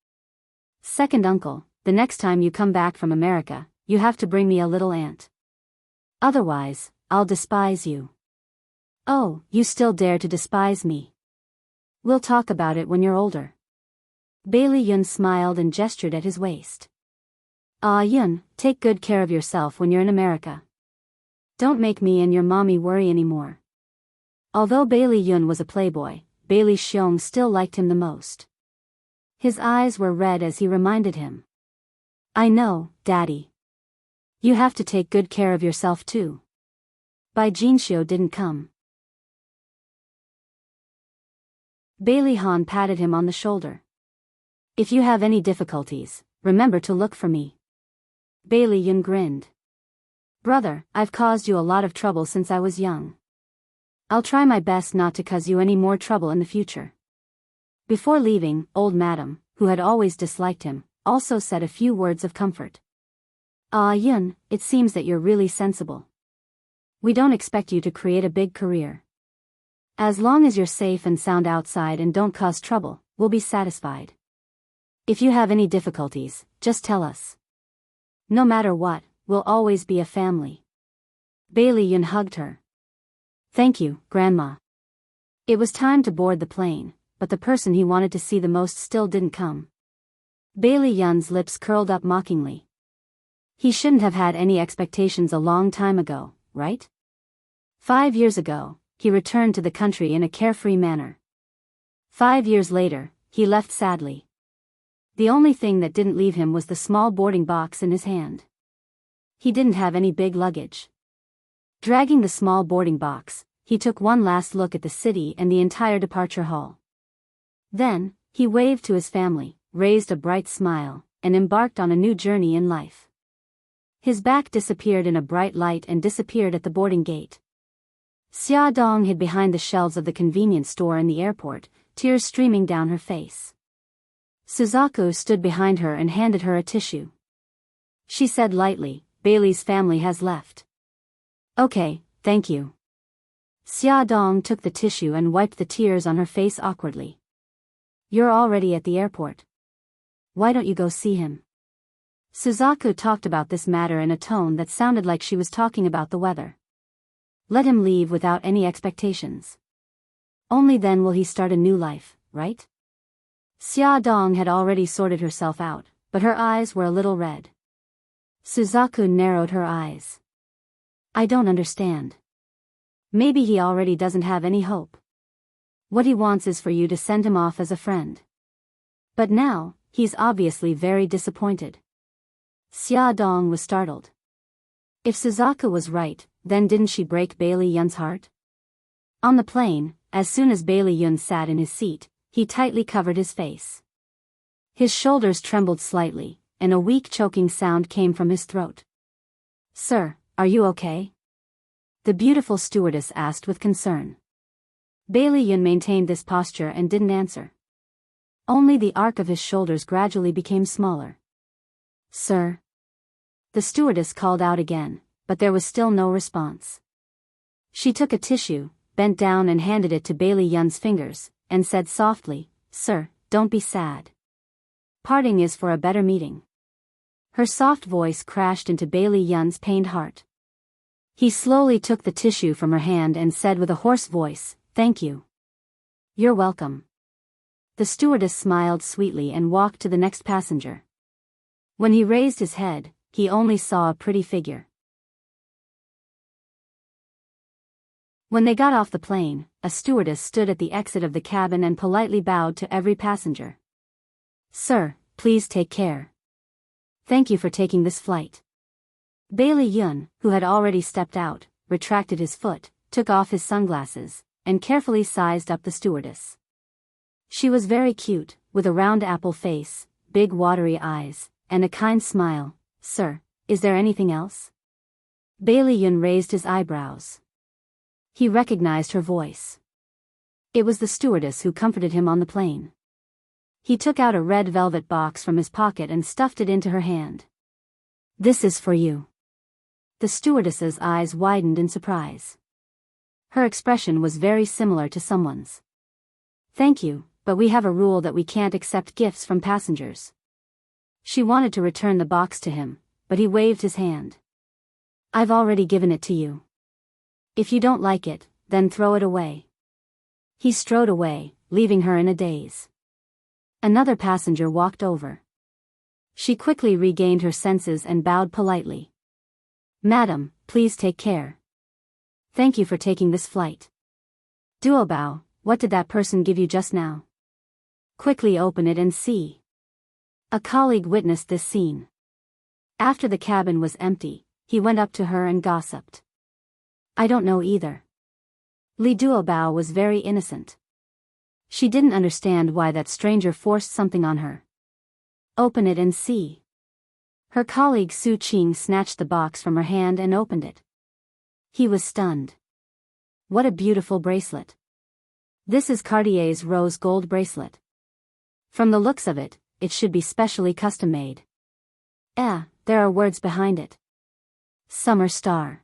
[SPEAKER 1] Second uncle, the next time you come back from America, you have to bring me a little ant. Otherwise, I'll despise you. Oh, you still dare to despise me? We'll talk about it when you're older. Bailey Yun smiled and gestured at his waist. Ah Yun, take good care of yourself when you're in America. Don't make me and your mommy worry anymore. Although Bailey Yun was a playboy, Bailey Xiong still liked him the most. His eyes were red as he reminded him. I know, Daddy. You have to take good care of yourself too. Bai Jinxiu didn't come. Bailey Han patted him on the shoulder. If you have any difficulties, remember to look for me. Bailey Yun grinned. Brother, I've caused you a lot of trouble since I was young. I'll try my best not to cause you any more trouble in the future. Before leaving, old Madam, who had always disliked him, also said a few words of comfort. Ah Yun, it seems that you're really sensible. We don't expect you to create a big career. As long as you're safe and sound outside and don't cause trouble, we'll be satisfied. If you have any difficulties, just tell us. No matter what, we'll always be a family. Bailey Yun hugged her. Thank you, Grandma. It was time to board the plane, but the person he wanted to see the most still didn't come. Bailey Yun's lips curled up mockingly. He shouldn't have had any expectations a long time ago, right? 5 years ago, he returned to the country in a carefree manner. 5 years later, he left sadly. The only thing that didn't leave him was the small boarding box in his hand. He didn't have any big luggage. Dragging the small boarding box, he took one last look at the city and the entire departure hall. Then, he waved to his family, raised a bright smile, and embarked on a new journey in life. His back disappeared in a bright light and disappeared at the boarding gate. Xia Dong hid behind the shelves of the convenience store in the airport, tears streaming down her face. Suzaku stood behind her and handed her a tissue. She said lightly, Bailey's family has left. Okay, thank you. Xia Dong took the tissue and wiped the tears on her face awkwardly. You're already at the airport. Why don't you go see him? Suzaku talked about this matter in a tone that sounded like she was talking about the weather. Let him leave without any expectations. Only then will he start a new life, right? Xia Dong had already sorted herself out, but her eyes were a little red. Suzaku narrowed her eyes. I don't understand. Maybe he already doesn't have any hope. What he wants is for you to send him off as a friend. But now, he's obviously very disappointed. Xia Dong was startled. If Suzaku was right, then didn't she break Bailey Yun's heart? On the plane, as soon as Bailey Yun sat in his seat, he tightly covered his face. His shoulders trembled slightly, and a weak choking sound came from his throat. "Sir, are you okay?" the beautiful stewardess asked with concern. Bailey Yun maintained this posture and didn't answer. Only the arc of his shoulders gradually became smaller. "Sir?" the stewardess called out again, but there was still no response. She took a tissue, bent down and handed it to Bailey Yun's fingers, and said softly, "Sir, don't be sad. Parting is for a better meeting." Her soft voice crashed into Bailey Yun's pained heart. He slowly took the tissue from her hand and said with a hoarse voice, "Thank you." "You're welcome." The stewardess smiled sweetly and walked to the next passenger. When he raised his head, he only saw a pretty figure. When they got off the plane, a stewardess stood at the exit of the cabin and politely bowed to every passenger. "Sir, please take care. Thank you for taking this flight." Bailey Yun, who had already stepped out, retracted his foot, took off his sunglasses, and carefully sized up the stewardess. She was very cute, with a round apple face, big watery eyes, and a kind smile. "Sir, is there anything else?" Bailey Yun raised his eyebrows. He recognized her voice. It was the stewardess who comforted him on the plane. He took out a red velvet box from his pocket and stuffed it into her hand. "This is for you." The stewardess's eyes widened in surprise. Her expression was very similar to someone's. "Thank you, but we have a rule that we can't accept gifts from passengers." She wanted to return the box to him, but he waved his hand. "I've already given it to you. If you don't like it, then throw it away." He strode away, leaving her in a daze. Another passenger walked over. She quickly regained her senses and bowed politely. "Madam, please take care. Thank you for taking this flight." "Duobao, what did that person give you just now?" "Quickly open it and see." A colleague witnessed this scene. After the cabin was empty, he went up to her and gossiped. "I don't know either." Li Duobao was very innocent. She didn't understand why that stranger forced something on her. "Open it and see." Her colleague Su Qing snatched the box from her hand and opened it. He was stunned. What a beautiful bracelet. This is Cartier's rose gold bracelet. From the looks of it, it should be specially custom-made. There are words behind it. Summer star.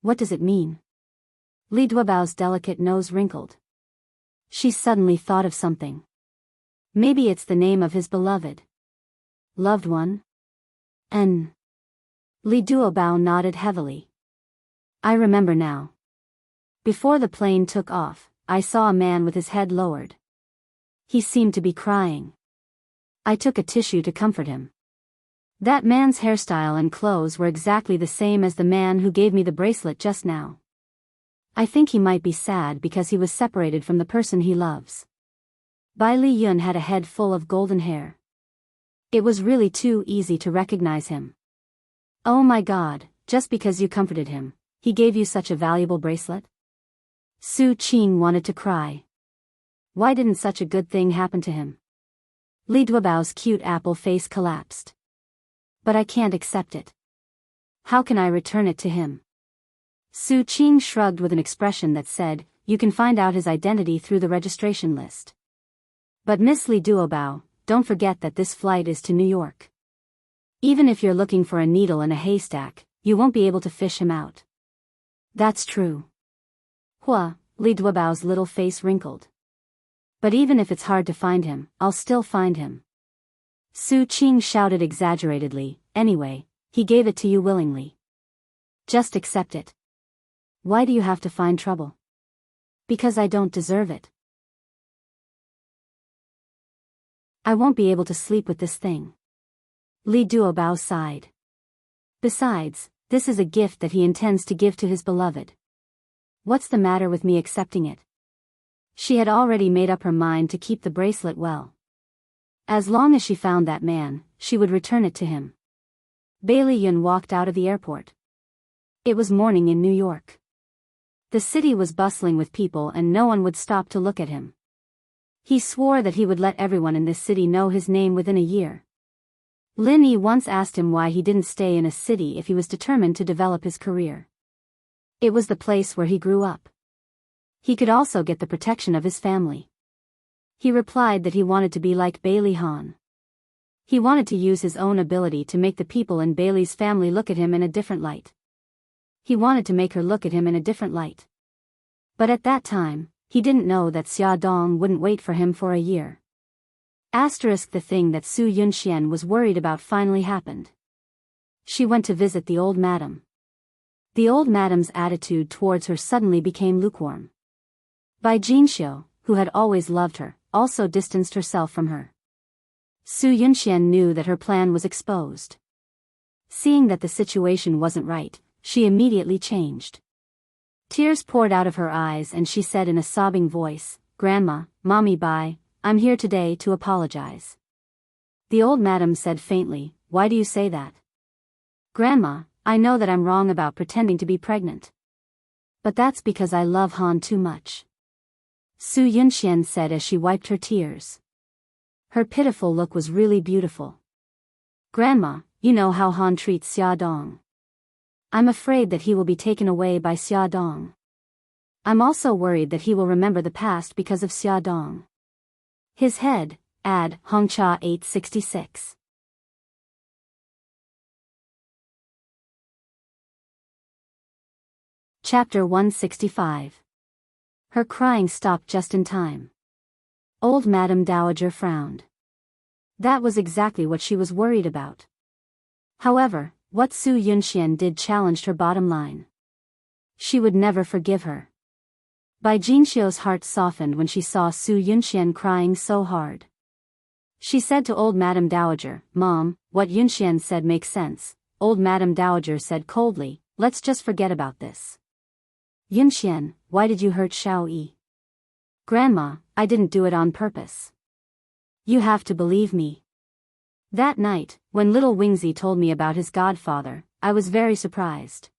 [SPEAKER 1] What does it mean? Li Duobao's delicate nose wrinkled. She suddenly thought of something. Maybe it's the name of his beloved. Loved one? Li Duobao nodded heavily. "I remember now. Before the plane took off, I saw a man with his head lowered. He seemed to be crying. I took a tissue to comfort him. That man's hairstyle and clothes were exactly the same as the man who gave me the bracelet just now. I think he might be sad because he was separated from the person he loves." Bai Li Yun had a head full of golden hair. It was really too easy to recognize him. "Oh my God, just because you comforted him, he gave you such a valuable bracelet?" Su Qing wanted to cry. Why didn't such a good thing happen to him? Li Duobao's cute apple face collapsed. "But I can't accept it. How can I return it to him?" Su Qing shrugged with an expression that said, "You can find out his identity through the registration list. But Miss Li Duobao, don't forget that this flight is to New York. Even if you're looking for a needle in a haystack, you won't be able to fish him out." "That's true." Li Duobao's little face wrinkled. "But even if it's hard to find him, I'll still find him." Su Qing shouted exaggeratedly, "Anyway, he gave it to you willingly. Just accept it. Why do you have to find trouble?" "Because I don't deserve it. I won't be able to sleep with this thing." Li Duobao sighed. "Besides, this is a gift that he intends to give to his beloved. What's the matter with me accepting it?" She had already made up her mind to keep the bracelet well. As long as she found that man, she would return it to him. Bailey Yun walked out of the airport. It was morning in New York. The city was bustling with people and no one would stop to look at him. He swore that he would let everyone in this city know his name within a year. Lin Yi once asked him why he didn't stay in a city if he was determined to develop his career. It was the place where he grew up. He could also get the protection of his family. He replied that he wanted to be like Bailey Han. He wanted to use his own ability to make the people in Bailey's family look at him in a different light. He wanted to make her look at him in a different light. But at that time, he didn't know that Xia Dong wouldn't wait for him for a year. The thing that Su Yunxian was worried about finally happened. She went to visit the old madam. The old madam's attitude towards her suddenly became lukewarm. Bai Jinxiu, who had always loved her, also distanced herself from her. Su Yunxian knew that her plan was exposed. Seeing that the situation wasn't right, she immediately changed. Tears poured out of her eyes and she said in a sobbing voice, "Grandma, Mommy Bai, I'm here today to apologize." The old madam said faintly, "Why do you say that?" "Grandma, I know that I'm wrong about pretending to be pregnant. But that's because I love Han too much," Su Yunxian said as she wiped her tears. Her pitiful look was really beautiful. "Grandma, you know how Han treats Xia Dong. I'm afraid that he will be taken away by Xia Dong. I'm also worried that he will remember the past because of Xia Dong. His head, ad Hongcha 866. Chapter 165. Her crying stopped just in time. Old Madame Dowager frowned. That was exactly what she was worried about. However, what Su Yunxian did challenged her bottom line. She would never forgive her. Bai Jinxiu's heart softened when she saw Su Yunxian crying so hard. She said to old Madame Dowager, "Mom, what Yunxian said makes sense." Old Madame Dowager said coldly, "Let's just forget about this." "Yunxian, why did you hurt Xiao Yi?" "Grandma, I didn't do it on purpose. You have to believe me. That night, when little Wingzi told me about his godfather, I was very surprised.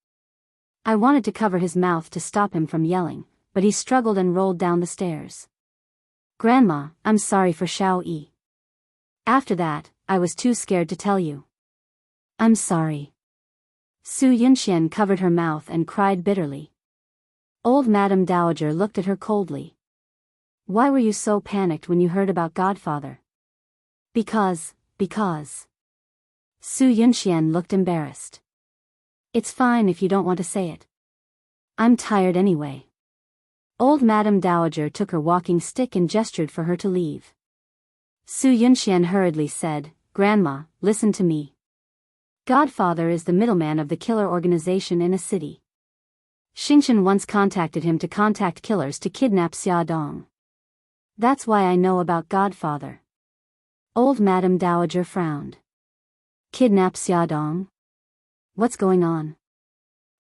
[SPEAKER 1] I wanted to cover his mouth to stop him from yelling, but he struggled and rolled down the stairs. Grandma, I'm sorry for Xiao Yi. After that, I was too scared to tell you." "I'm sorry." Su Yunxian covered her mouth and cried bitterly. Old Madame Dowager looked at her coldly. "Why were you so panicked when you heard about Godfather?" Because. Su Yunxian looked embarrassed. "It's fine if you don't want to say it. I'm tired anyway." Old Madame Dowager took her walking stick and gestured for her to leave. Su Yunxian hurriedly said, "Grandma, listen to me. Godfather is the middleman of the killer organization in a city. Xingchen once contacted him to contact killers to kidnap Xia Dong. That's why I know about Godfather." Old Madame Dowager frowned. "Kidnap Xia Dong? What's going on?"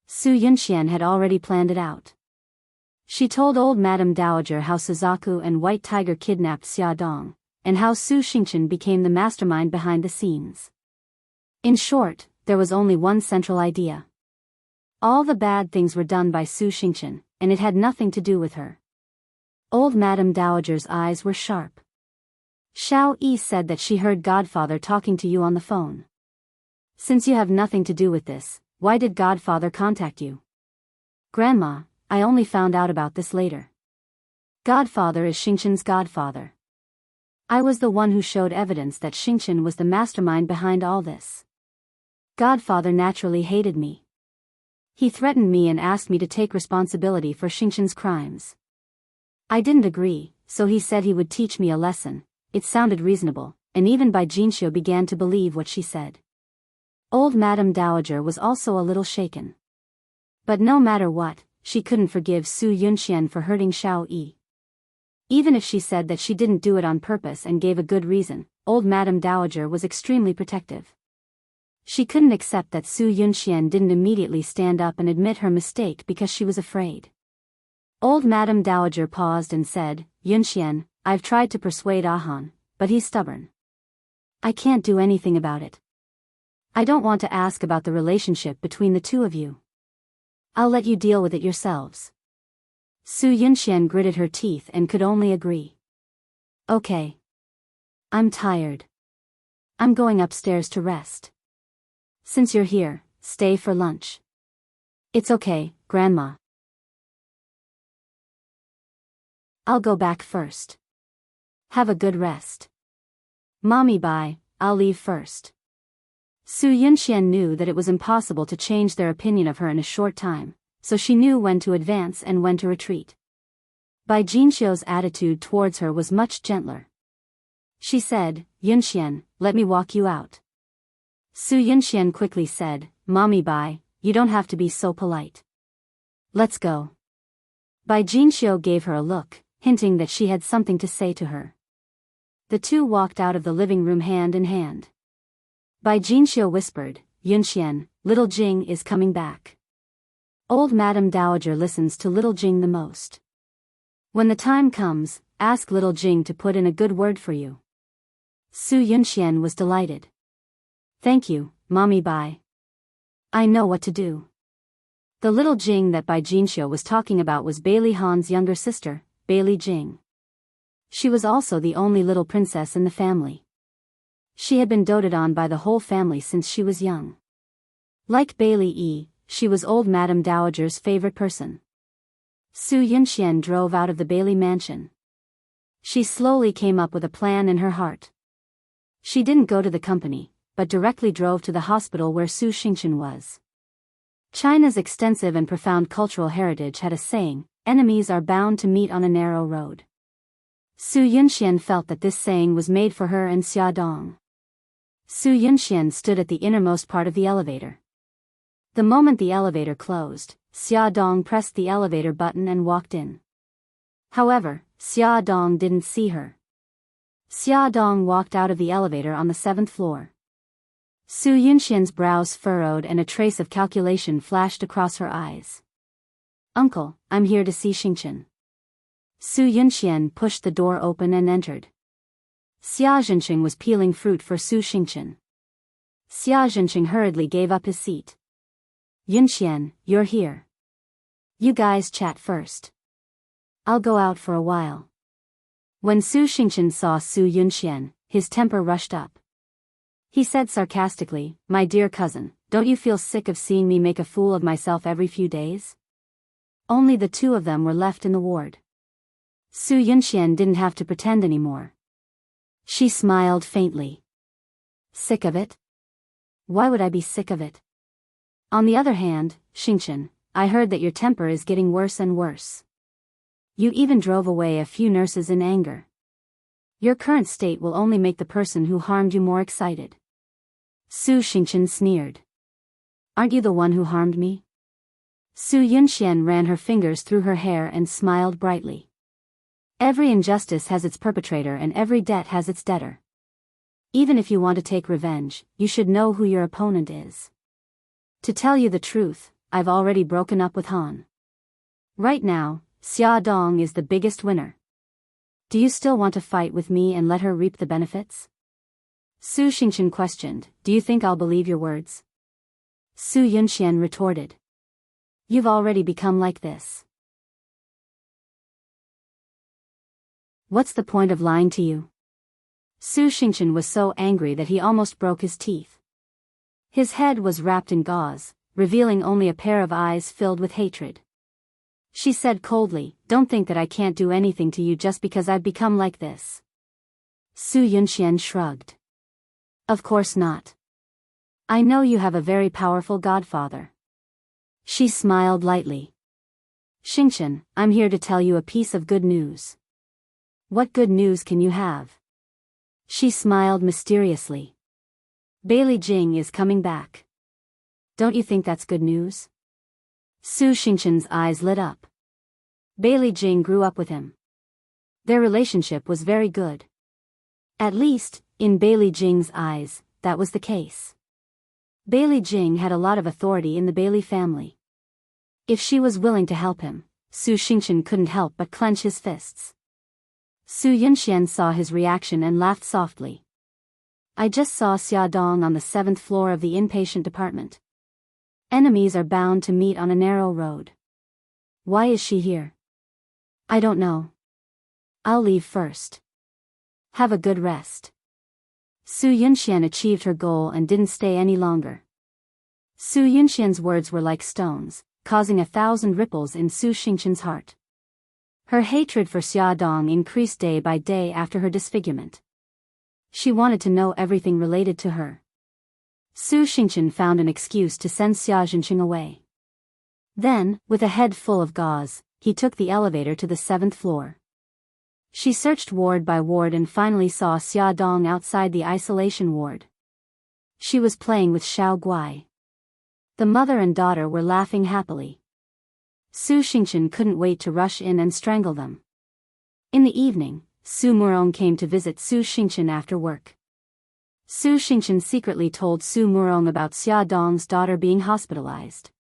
[SPEAKER 1] Su Yunxian had already planned it out. She told old Madame Dowager how Suzaku and White Tiger kidnapped Xia Dong, and how Su Xingchen became the mastermind behind the scenes. In short, there was only one central idea. All the bad things were done by Su Xingchen, and it had nothing to do with her. Old Madame Dowager's eyes were sharp. "Xiao Yi said that she heard Godfather talking to you on the phone. Since you have nothing to do with this, why did Godfather contact you?" "Grandma, I only found out about this later. Godfather is Xingchen's godfather. I was the one who showed evidence that Xingchen was the mastermind behind all this. Godfather naturally hated me. He threatened me and asked me to take responsibility for Xingchen's crimes. I didn't agree, so he said he would teach me a lesson." It sounded reasonable, and even Bai Jinxiu began to believe what she said. Old Madame Dowager was also a little shaken. But no matter what, she couldn't forgive Su Yunxian for hurting Xiao Yi. Even if she said that she didn't do it on purpose and gave a good reason, old Madame Dowager was extremely protective. She couldn't accept that Su Yunxian didn't immediately stand up and admit her mistake because she was afraid. Old Madame Dowager paused and said, "Yunxian, I've tried to persuade Ahan, but he's stubborn. I can't do anything about it. I don't want to ask about the relationship between the two of you. I'll let you deal with it yourselves." Su Yunxian gritted her teeth and could only agree. Okay. I'm tired. I'm going upstairs to rest. Since you're here, stay for lunch. It's okay, Grandma. I'll go back first. Have a good rest. Mommy, bye, I'll leave first. Su Yunxian knew that it was impossible to change their opinion of her in a short time, so she knew when to advance and when to retreat. Bai Jinxiu's attitude towards her was much gentler. She said, Yunxian, let me walk you out. Su Yunxian quickly said, Mommy, Bai, you don't have to be so polite. Let's go. Bai Jinxiu gave her a look, hinting that she had something to say to her. The two walked out of the living room hand in hand. Bai Jinxiu whispered, Yunxian, little Jing is coming back. Old Madame Dowager listens to little Jing the most. When the time comes, ask little Jing to put in a good word for you. Su Yunxian was delighted. Thank you, Mommy Bai. I know what to do. The little Jing that Bai Jinxiu was talking about was Bailey Han's younger sister, Bailey Jing. She was also the only little princess in the family. She had been doted on by the whole family since she was young. Like Bailey Yi, she was old Madame Dowager's favorite person. Su Yunxian drove out of the Bailey mansion. She slowly came up with a plan in her heart. She didn't go to the company, but directly drove to the hospital where Su Xingchen was. China's extensive and profound cultural heritage had a saying, enemies are bound to meet on a narrow road. Su Yunxian felt that this saying was made for her and Xia Dong. Su Yunxian stood at the innermost part of the elevator. The moment the elevator closed, Xia Dong pressed the elevator button and walked in. However, Xia Dong didn't see her. Xia Dong walked out of the elevator on the 7th floor. Su Yunxian's brows furrowed and a trace of calculation flashed across her eyes. Uncle, I'm here to see Xingchen. Su Yunxian pushed the door open and entered. Xia Zhenqing was peeling fruit for Su Xingchen. Xia Zhenqing hurriedly gave up his seat. Yunxian, you're here. You guys chat first. I'll go out for a while. When Su Xingchen saw Su Yunxian, his temper rushed up. He said sarcastically, My dear cousin, don't you feel sick of seeing me make a fool of myself every few days? Only the two of them were left in the ward. Su Yunxian didn't have to pretend anymore. She smiled faintly. Sick of it? Why would I be sick of it? On the other hand, Xingchen, I heard that your temper is getting worse and worse. You even drove away a few nurses in anger. Your current state will only make the person who harmed you more excited. Su Xingchen sneered. Aren't you the one who harmed me? Su Yunxian ran her fingers through her hair and smiled brightly. Every injustice has its perpetrator and every debt has its debtor. Even if you want to take revenge, you should know who your opponent is. To tell you the truth, I've already broken up with Han. Right now, Xia Dong is the biggest winner. Do you still want to fight with me and let her reap the benefits? Su Xingchen questioned, Do you think I'll believe your words? Su Yunxian retorted. You've already become like this. What's the point of lying to you? Su Xingchen was so angry that he almost broke his teeth. His head was wrapped in gauze, revealing only a pair of eyes filled with hatred. She said coldly, Don't think that I can't do anything to you just because I've become like this. Su Yunxian shrugged. Of course not. I know you have a very powerful godfather. She smiled lightly. Xingchen, I'm here to tell you a piece of good news. What good news can you have? She smiled mysteriously. Bailey Jing is coming back. Don't you think that's good news? Su Xingchen's eyes lit up. Bailey Jing grew up with him. Their relationship was very good. At least, in Bailey Jing's eyes, that was the case. Bailey Jing had a lot of authority in the Bailey family. If she was willing to help him, Su Xingchen couldn't help but clench his fists. Su Yunxian saw his reaction and laughed softly. I just saw Xia Dong on the 7th floor of the inpatient department. Enemies are bound to meet on a narrow road. Why is she here? I don't know. I'll leave first. Have a good rest. Su Yunxian achieved her goal and didn't stay any longer. Su Yunxian's words were like stones, causing 1,000 ripples in Su Xingqian's heart. Her hatred for Xia Dong increased day by day after her disfigurement. She wanted to know everything related to her. Su Xingqian found an excuse to send Xia Zhenqing away. Then, with a head full of gauze, he took the elevator to the 7th floor. She searched ward by ward and finally saw Xia Dong outside the isolation ward. She was playing with Xiao Guai. The mother and daughter were laughing happily. Su Xingqian couldn't wait to rush in and strangle them. In the evening, Su Murong came to visit Su Xingqian after work. Su Xingqian secretly told Su Murong about Xia Dong's daughter being hospitalized.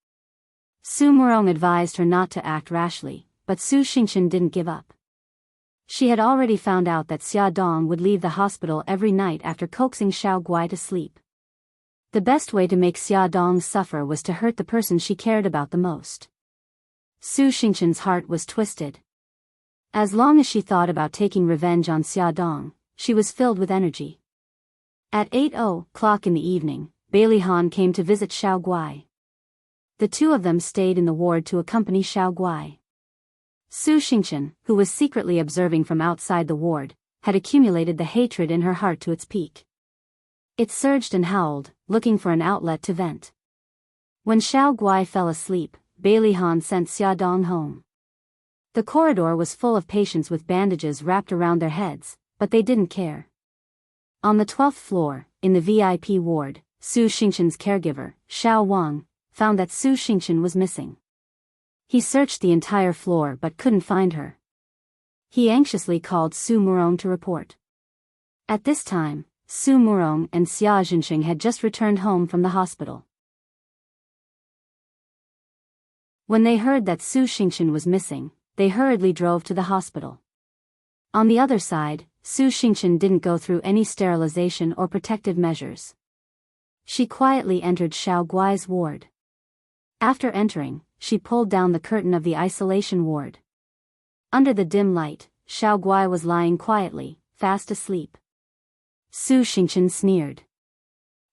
[SPEAKER 1] Su Murong advised her not to act rashly, but Su Xingqian didn't give up. She had already found out that Xia Dong would leave the hospital every night after coaxing Xiao Guai to sleep. The best way to make Xia Dong suffer was to hurt the person she cared about the most. Su Xingqian's heart was twisted. As long as she thought about taking revenge on Xia Dong, she was filled with energy. At 8:00 in the evening, Bailey Han came to visit Xiao Guai. The two of them stayed in the ward to accompany Xiao Guai. Su Xingqian, who was secretly observing from outside the ward, had accumulated the hatred in her heart to its peak. It surged and howled, looking for an outlet to vent. When Xiao Guai fell asleep, Bailey Han sent Xia Dong home. The corridor was full of patients with bandages wrapped around their heads, but they didn't care. On the 12th floor, in the VIP ward, Su Xingqian's caregiver, Xiao Wang, found that Su Xingqian was missing. He searched the entire floor but couldn't find her. He anxiously called Su Murong to report. At this time, Su Murong and Xia Zhenqing had just returned home from the hospital. When they heard that Su Xingqian was missing, they hurriedly drove to the hospital. On the other side, Su Xingqian didn't go through any sterilization or protective measures. She quietly entered Xiao Guai's ward. After entering, she pulled down the curtain of the isolation ward. Under the dim light, Xiao Guai was lying quietly, fast asleep. Su Xingqian sneered.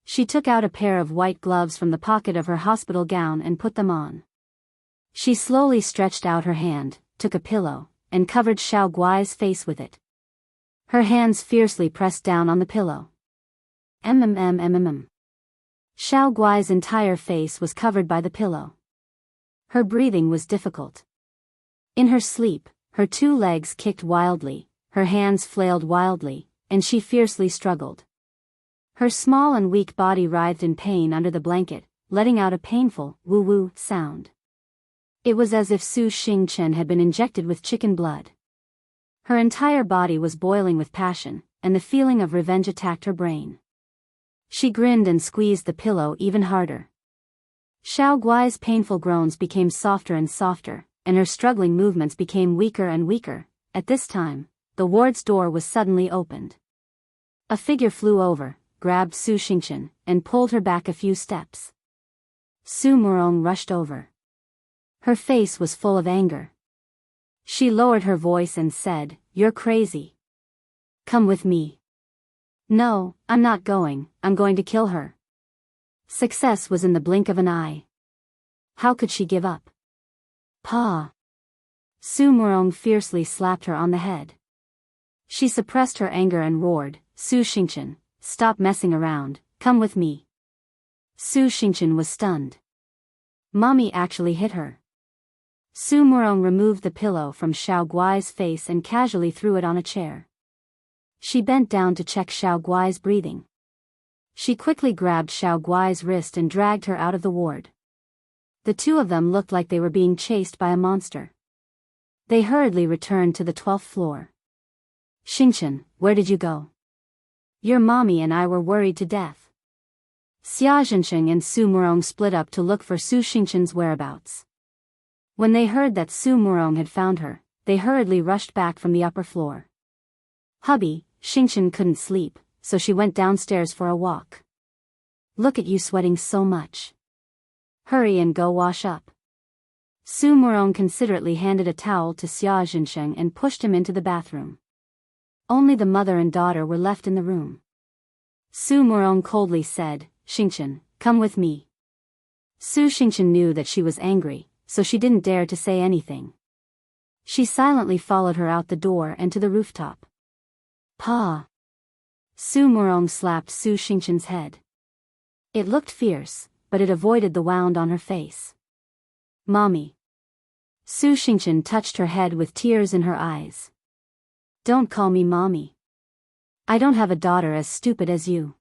[SPEAKER 1] She took out a pair of white gloves from the pocket of her hospital gown and put them on. She slowly stretched out her hand, took a pillow, and covered Xiao Guai's face with it. Her hands fiercely pressed down on the pillow. Xiao Guai's entire face was covered by the pillow. Her breathing was difficult. In her sleep, her two legs kicked wildly, her hands flailed wildly, and she fiercely struggled. Her small and weak body writhed in pain under the blanket, letting out a painful, woo-woo sound. It was as if Su Xingqian had been injected with chicken blood. Her entire body was boiling with passion, and the feeling of revenge attacked her brain. She grinned and squeezed the pillow even harder. Xiao Guai's painful groans became softer and softer, and her struggling movements became weaker and weaker. At this time, the ward's door was suddenly opened. A figure flew over, grabbed Su Xingqian, and pulled her back a few steps. Su Murong rushed over. Her face was full of anger. She lowered her voice and said, "You're crazy. Come with me." "No, I'm not going, I'm going to kill her." Success was in the blink of an eye. How could she give up? Pa! Su Murong fiercely slapped her on the head. She suppressed her anger and roared, "Su Xingqian, stop messing around, come with me." Su Xingqian was stunned. Mommy actually hit her. Su Murong removed the pillow from Xiao Guai's face and casually threw it on a chair. She bent down to check Xiao Guai's breathing. She quickly grabbed Xiao Guai's wrist and dragged her out of the ward. The two of them looked like they were being chased by a monster. They hurriedly returned to the 12th floor. "Xingqian, where did you go? Your mommy and I were worried to death." Xia Zhenqing and Su Murong split up to look for Su Xingqian's whereabouts. When they heard that Su Murong had found her, they hurriedly rushed back from the upper floor. "Hubby, Xingqian couldn't sleep, so she went downstairs for a walk. Look at you sweating so much. Hurry and go wash up." Su Murong considerately handed a towel to Xia Zhenqing and pushed him into the bathroom. Only the mother and daughter were left in the room. Su Murong coldly said, "Xingchen, come with me." Su Xingchen knew that she was angry, so she didn't dare to say anything. She silently followed her out the door and to the rooftop. Pa! Su Murong slapped Su Xingchen's head. It looked fierce, but it avoided the wound on her face. Mommy. Su Xingchen touched her head with tears in her eyes. Don't call me mommy. I don't have a daughter as stupid as you.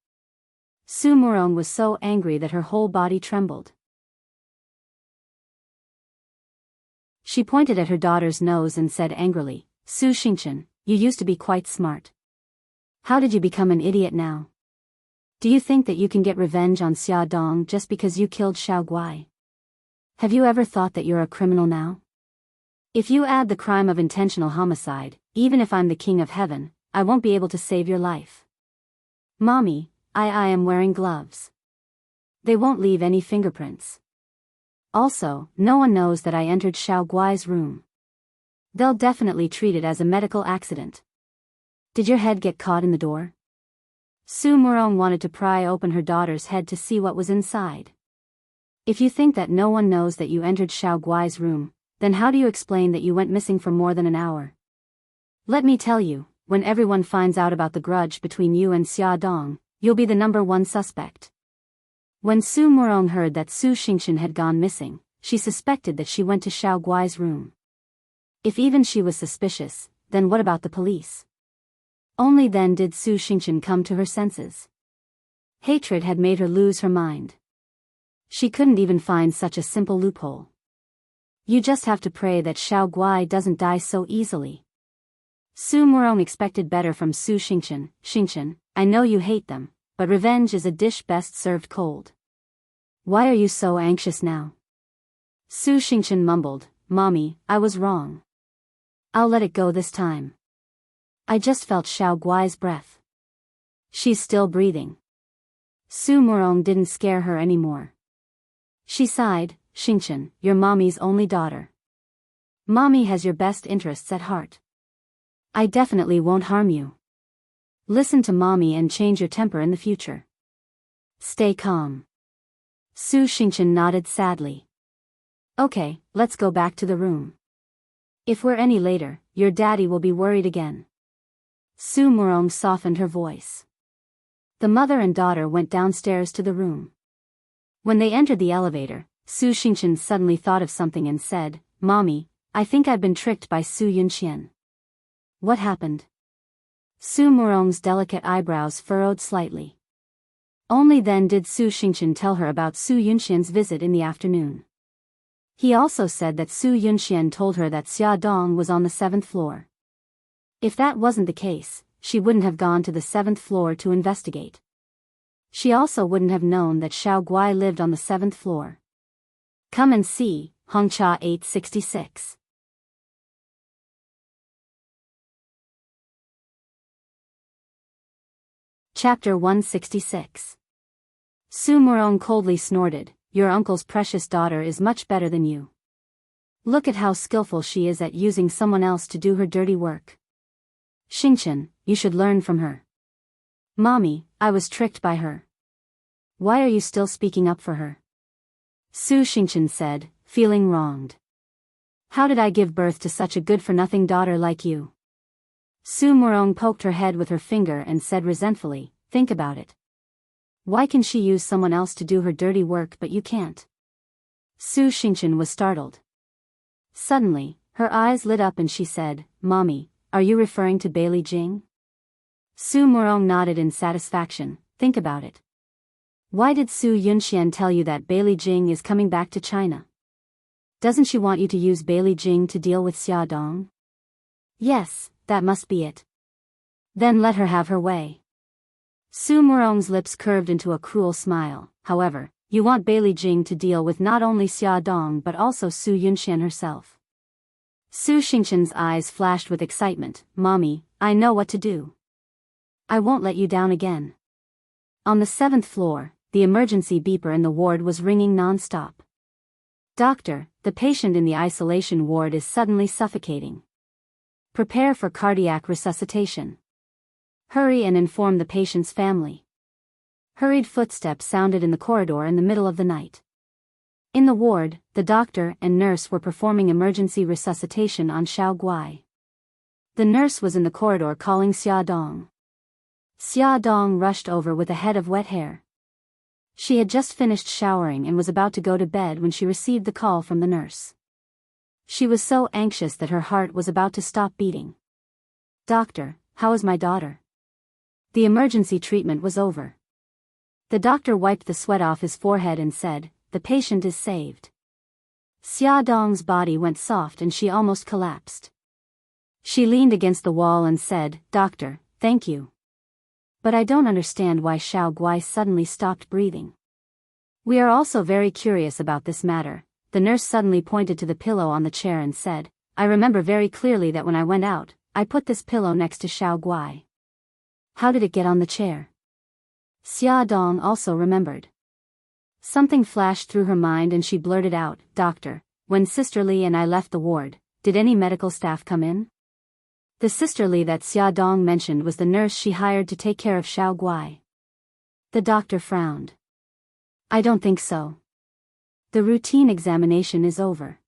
[SPEAKER 1] Su Murong was so angry that her whole body trembled. She pointed at her daughter's nose and said angrily, Su Xingchen, you used to be quite smart. How did you become an idiot now? Do you think that you can get revenge on Xia Dong just because you killed Xiao Guai? Have you ever thought that you're a criminal now? If you add the crime of intentional homicide, even if I'm the king of heaven, I won't be able to save your life. Mommy, I am wearing gloves. They won't leave any fingerprints. Also, no one knows that I entered Xiao Guai's room. They'll definitely treat it as a medical accident. Did your head get caught in the door? Su Murong wanted to pry open her daughter's head to see what was inside. If you think that no one knows that you entered Xiao Guai's room, then how do you explain that you went missing for more than an hour? Let me tell you, when everyone finds out about the grudge between you and Xia Dong, you'll be the #1 suspect. When Su Murong heard that Su Xingchen had gone missing, she suspected that she went to Xiao Guai's room. If even she was suspicious, then what about the police? Only then did Su Xingchen come to her senses. Hatred had made her lose her mind. She couldn't even find such a simple loophole. You just have to pray that Xiao Guai doesn't die so easily. Su Murong expected better from Su Xingchen. Xingchen, I know you hate them, but revenge is a dish best served cold. Why are you so anxious now? Su Xingchen mumbled, Mommy, I was wrong. I'll let it go this time. I just felt Xiao Guai's breath. She's still breathing. Su Murong didn't scare her anymore. She sighed, Xingchen, you're Mommy's only daughter. Mommy has your best interests at heart. I definitely won't harm you. Listen to Mommy and change your temper in the future. Stay calm. Su Xingchen nodded sadly. Okay, let's go back to the room. If we're any later, your daddy will be worried again. Su Murong softened her voice. The mother and daughter went downstairs to the room. When they entered the elevator, Su Xingchen suddenly thought of something and said, Mommy, I think I've been tricked by Su Yunxian. What happened? Su Murong's delicate eyebrows furrowed slightly. Only then did Su Xingchen tell her about Su Yunxian's visit in the afternoon. He also said that Su Yunxian told her that Xia Dong was on the 7th floor. If that wasn't the case, she wouldn't have gone to the 7th floor to investigate. She also wouldn't have known that Xiao Guai lived on the 7th floor. Come and see, Hongcha 866. Chapter 166. Su Murong coldly snorted, Your uncle's precious daughter is much better than you. Look at how skillful she is at using someone else to do her dirty work. Xingchen, you should learn from her. Mommy, I was tricked by her. Why are you still speaking up for her? Su Xingchen said, feeling wronged. How did I give birth to such a good-for-nothing daughter like you? Su Murong poked her head with her finger and said resentfully, think about it. Why can she use someone else to do her dirty work but you can't? Su Xingchen was startled. Suddenly, her eyes lit up and she said, Mommy, are you referring to Bailey Jing? Su Murong nodded in satisfaction, think about it. Why did Su Yunxian tell you that Bailey Jing is coming back to China? Doesn't she want you to use Bailey Jing to deal with Xia Dong? Yes, that must be it. Then let her have her way. Su Murong's lips curved into a cruel smile. However, you want Bailey Jing to deal with not only Xia Dong but also Su Yunxian herself. Su Xingchen's eyes flashed with excitement. Mommy, I know what to do. I won't let you down again. On the 7th floor, the emergency beeper in the ward was ringing non-stop. Doctor, the patient in the isolation ward is suddenly suffocating. Prepare for cardiac resuscitation. Hurry and inform the patient's family. Hurried footsteps sounded in the corridor in the middle of the night. In the ward, the doctor and nurse were performing emergency resuscitation on Xiao Guai. The nurse was in the corridor calling Xia Dong. Xia Dong rushed over with a head of wet hair. She had just finished showering and was about to go to bed when she received the call from the nurse. She was so anxious that her heart was about to stop beating. "Doctor, how is my daughter?" The emergency treatment was over. The doctor wiped the sweat off his forehead and said, "The patient is saved." Xia Dong's body went soft and she almost collapsed. She leaned against the wall and said, "Doctor, thank you. But I don't understand why Xiao Guai suddenly stopped breathing. We are also very curious about this matter." The nurse suddenly pointed to the pillow on the chair and said, "I remember very clearly that when I went out, I put this pillow next to Xiao Guai. How did it get on the chair?" Xia Dong also remembered. Something flashed through her mind and she blurted out, "Doctor, when Sister Li and I left the ward, did any medical staff come in?" The Sister Li that Xia Dong mentioned was the nurse she hired to take care of Xiao Guai. The doctor frowned. "I don't think so. The routine examination is over."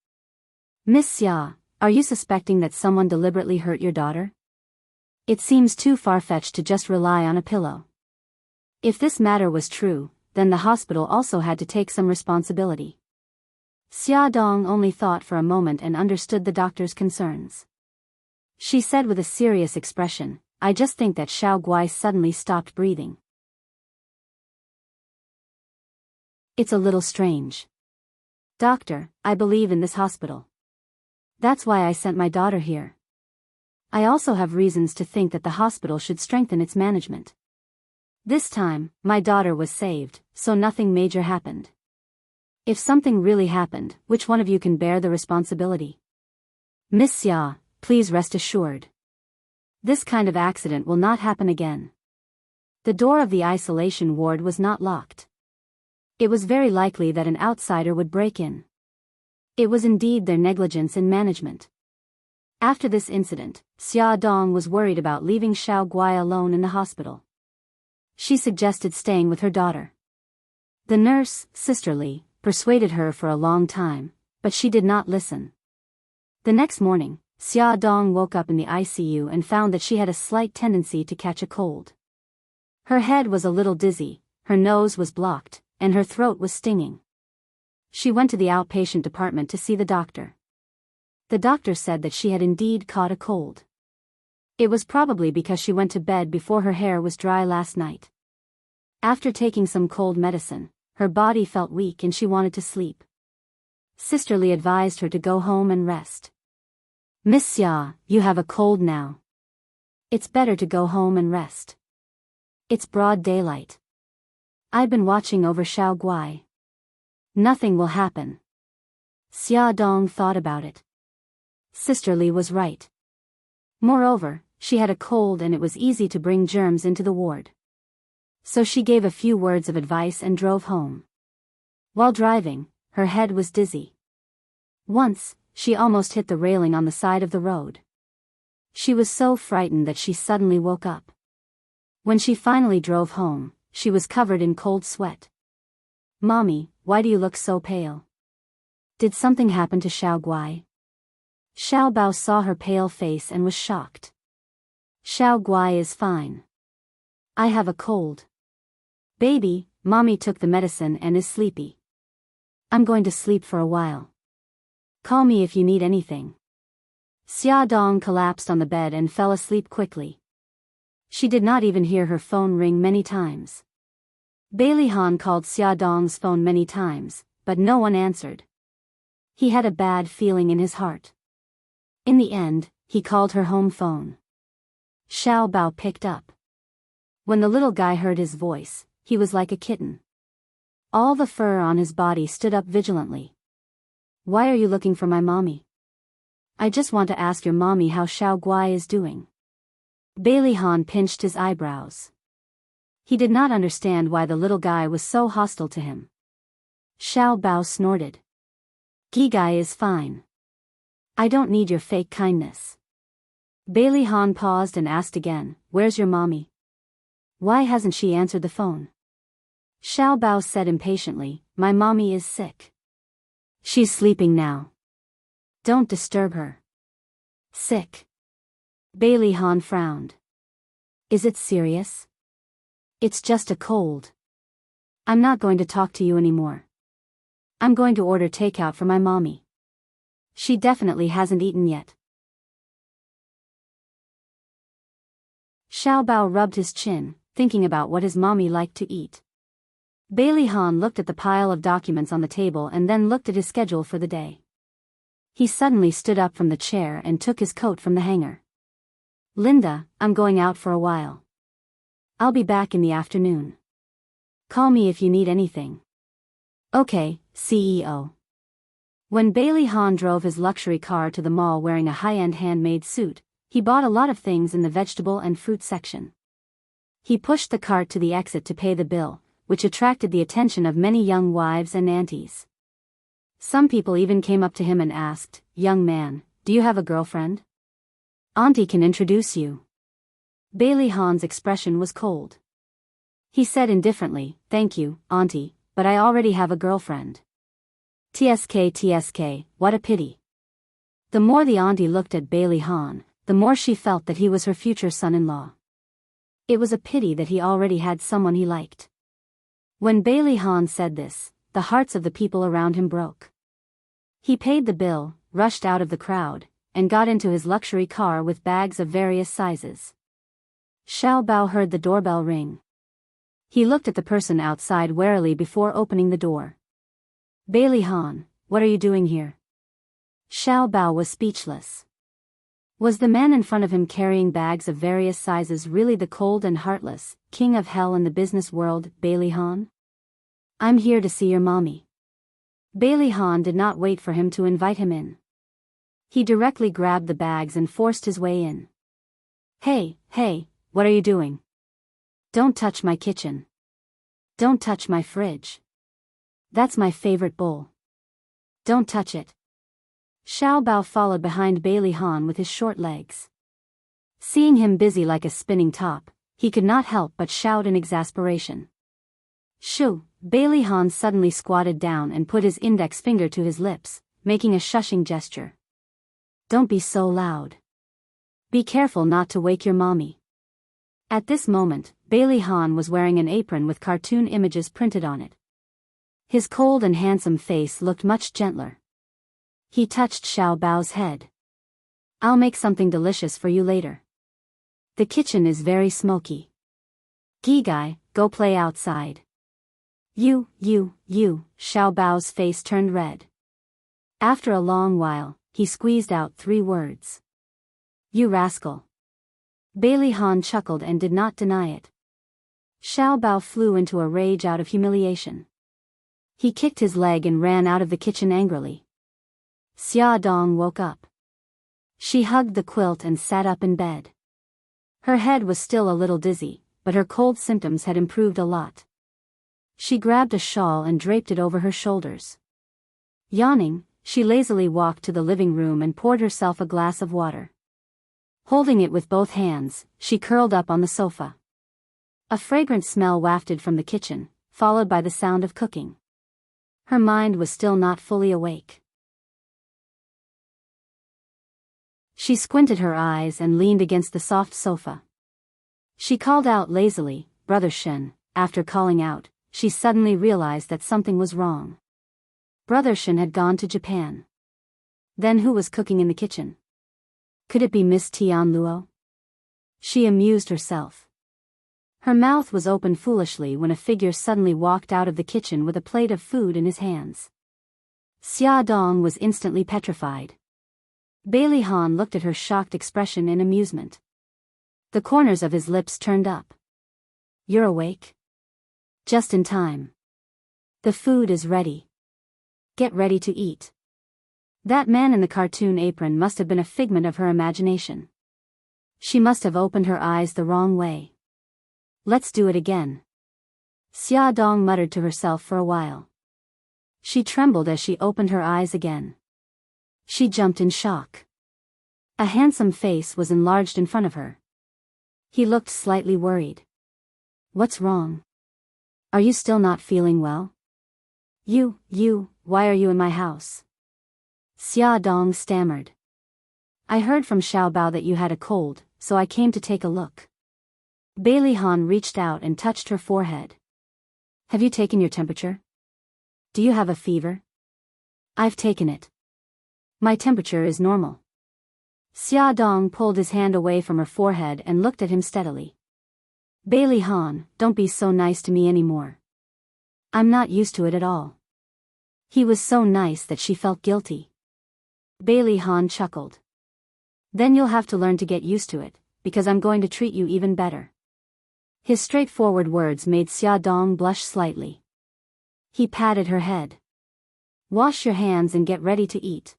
[SPEAKER 1] "Miss Xia, are you suspecting that someone deliberately hurt your daughter? It seems too far-fetched to just rely on a pillow." If this matter was true, then the hospital also had to take some responsibility. Xia Dong only thought for a moment and understood the doctor's concerns. She said with a serious expression, "I just think that Xiao Guai suddenly stopped breathing. It's a little strange. Doctor, I believe in this hospital. That's why I sent my daughter here. I also have reasons to think that the hospital should strengthen its management. This time, my daughter was saved, so nothing major happened. If something really happened, which one of you can bear the responsibility? Miss Xia, please rest assured. This kind of accident will not happen again." The door of the isolation ward was not locked. It was very likely that an outsider would break in. It was indeed their negligence in management. After this incident, Xia Dong was worried about leaving Xiao Guai alone in the hospital. She suggested staying with her daughter. The nurse, Sister Li, persuaded her for a long time, but she did not listen. The next morning, Xia Dong woke up in the ICU and found that she had a slight tendency to catch a cold. Her head was a little dizzy, her nose was blocked, and her throat was stinging. She went to the outpatient department to see the doctor. The doctor said that she had indeed caught a cold. It was probably because she went to bed before her hair was dry last night. After taking some cold medicine, her body felt weak and she wanted to sleep. Sister Li advised her to go home and rest. "Miss Xia, you have a cold now. It's better to go home and rest. It's broad daylight. I've been watching over Xiao Guai. Nothing will happen." Xia Dong thought about it. Sister Li was right. Moreover, she had a cold and it was easy to bring germs into the ward. So she gave a few words of advice and drove home. While driving, her head was dizzy. Once, she almost hit the railing on the side of the road. She was so frightened that she suddenly woke up. When she finally drove home, she was covered in cold sweat. "Mommy, why do you look so pale? Did something happen to Xiao Guai?" Xiao Bao saw her pale face and was shocked. "Xiao Guai is fine. I have a cold. Baby, Mommy took the medicine and is sleepy. I'm going to sleep for a while. Call me if you need anything." Xia Dong collapsed on the bed and fell asleep quickly. She did not even hear her phone ring many times. Bailey Han called Xia Dong's phone many times, but no one answered. He had a bad feeling in his heart. In the end, he called her home phone. Xiao Bao picked up. When the little guy heard his voice, he was like a kitten. All the fur on his body stood up vigilantly. "Why are you looking for my mommy?" "I just want to ask your mommy how Xiao Guai is doing." Bailey Han pinched his eyebrows. He did not understand why the little guy was so hostile to him. Xiao Bao snorted. "Gigai is fine. I don't need your fake kindness." Bailey Han paused and asked again, "Where's your mommy?" Why hasn't she answered the phone? Xiao Bao said impatiently, my mommy is sick. She's sleeping now. Don't disturb her. Sick. Bailey Han frowned. Is it serious? It's just a cold. I'm not going to talk to you anymore. I'm going to order takeout for my mommy. She definitely hasn't eaten yet. Xiao Bao rubbed his chin, thinking about what his mommy liked to eat. Bailey Han looked at the pile of documents on the table and then looked at his schedule for the day. He suddenly stood up from the chair and took his coat from the hanger. Linda, I'm going out for a while. I'll be back in the afternoon. Call me if you need anything. Okay, CEO. When Bailey Han drove his luxury car to the mall wearing a high-end handmade suit, he bought a lot of things in the vegetable and fruit section. He pushed the cart to the exit to pay the bill, which attracted the attention of many young wives and aunties. Some people even came up to him and asked, young man, do you have a girlfriend? Auntie can introduce you. Bailey Han's expression was cold. He said indifferently, thank you, Auntie, but I already have a girlfriend. TSK, what a pity. The more the auntie looked at Bailey Han, the more she felt that he was her future son-in-law. It was a pity that he already had someone he liked. When Bailey Han said this, the hearts of the people around him broke. He paid the bill, rushed out of the crowd, and got into his luxury car with bags of various sizes. Xiao Bao heard the doorbell ring. He looked at the person outside warily before opening the door. Bailey Han, what are you doing here? Xiao Bao was speechless. Was the man in front of him carrying bags of various sizes really the cold and heartless, king of hell in the business world, Bailey Han? I'm here to see your mommy. Bailey Han did not wait for him to invite him in. He directly grabbed the bags and forced his way in. Hey, what are you doing? Don't touch my kitchen. Don't touch my fridge. That's my favorite bowl. Don't touch it. Xiao Bao followed behind Bailey Han with his short legs. Seeing him busy like a spinning top, he could not help but shout in exasperation. Shoo! Bailey Han suddenly squatted down and put his index finger to his lips, making a shushing gesture. Don't be so loud. Be careful not to wake your mommy. At this moment, Bailey Han was wearing an apron with cartoon images printed on it. His cold and handsome face looked much gentler. He touched Xiao Bao's head. I'll make something delicious for you later. The kitchen is very smoky. Gigai, go play outside. You, Xiao Bao's face turned red. After a long while, he squeezed out 3 words. You rascal. Bailey Han chuckled and did not deny it. Xiao Bao flew into a rage out of humiliation. He kicked his leg and ran out of the kitchen angrily. Xia Dong woke up. She hugged the quilt and sat up in bed. Her head was still a little dizzy, but her cold symptoms had improved a lot. She grabbed a shawl and draped it over her shoulders. Yawning, she lazily walked to the living room and poured herself a glass of water. Holding it with both hands, she curled up on the sofa. A fragrant smell wafted from the kitchen, followed by the sound of cooking. Her mind was still not fully awake. She squinted her eyes and leaned against the soft sofa. She called out lazily, Brother Shen. After calling out, she suddenly realized that something was wrong. Brother Shen had gone to Japan. Then who was cooking in the kitchen? Could it be Miss Tian Luo? She amused herself. Her mouth was open foolishly when a figure suddenly walked out of the kitchen with a plate of food in his hands. Xia Dong was instantly petrified. Bailey Han looked at her shocked expression in amusement. The corners of his lips turned up. You're awake? Just in time. The food is ready. Get ready to eat. That man in the cartoon apron must have been a figment of her imagination. She must have opened her eyes the wrong way. Let's do it again. Xia Dong muttered to herself for a while. She trembled as she opened her eyes again. She jumped in shock. A handsome face was enlarged in front of her. He looked slightly worried. What's wrong? Are you still not feeling well? Why are you in my house? Xia Dong stammered. I heard from Xiao Bao that you had a cold, so I came to take a look. Bailey Han reached out and touched her forehead. Have you taken your temperature? Do you have a fever? I've taken it. My temperature is normal. Xia Dong pulled his hand away from her forehead and looked at him steadily. Bailey Han, don't be so nice to me anymore. I'm not used to it at all. He was so nice that she felt guilty. Bailey Han chuckled. Then you'll have to learn to get used to it, because I'm going to treat you even better. His straightforward words made Xia Dong blush slightly. He patted her head. Wash your hands and get ready to eat.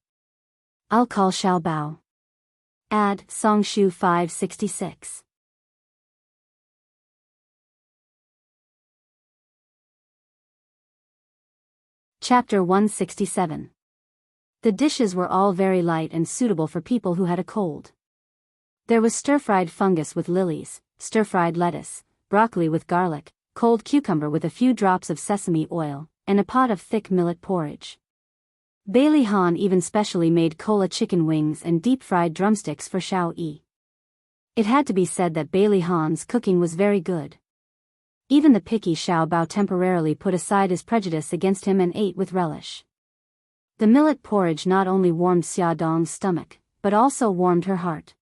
[SPEAKER 1] I'll call Xiao Bao. Add Songshu 566. Chapter 167. The dishes were all very light and suitable for people who had a cold. There was stir-fried fungus with lilies, stir-fried lettuce, broccoli with garlic, cold cucumber with a few drops of sesame oil, and a pot of thick millet porridge. Bailey Han even specially made cola chicken wings and deep-fried drumsticks for Xiao Yi. It had to be said that Bailey Han's cooking was very good. Even the picky Xiao Bao temporarily put aside his prejudice against him and ate with relish. The millet porridge not only warmed Xia Dong's stomach, but also warmed her heart.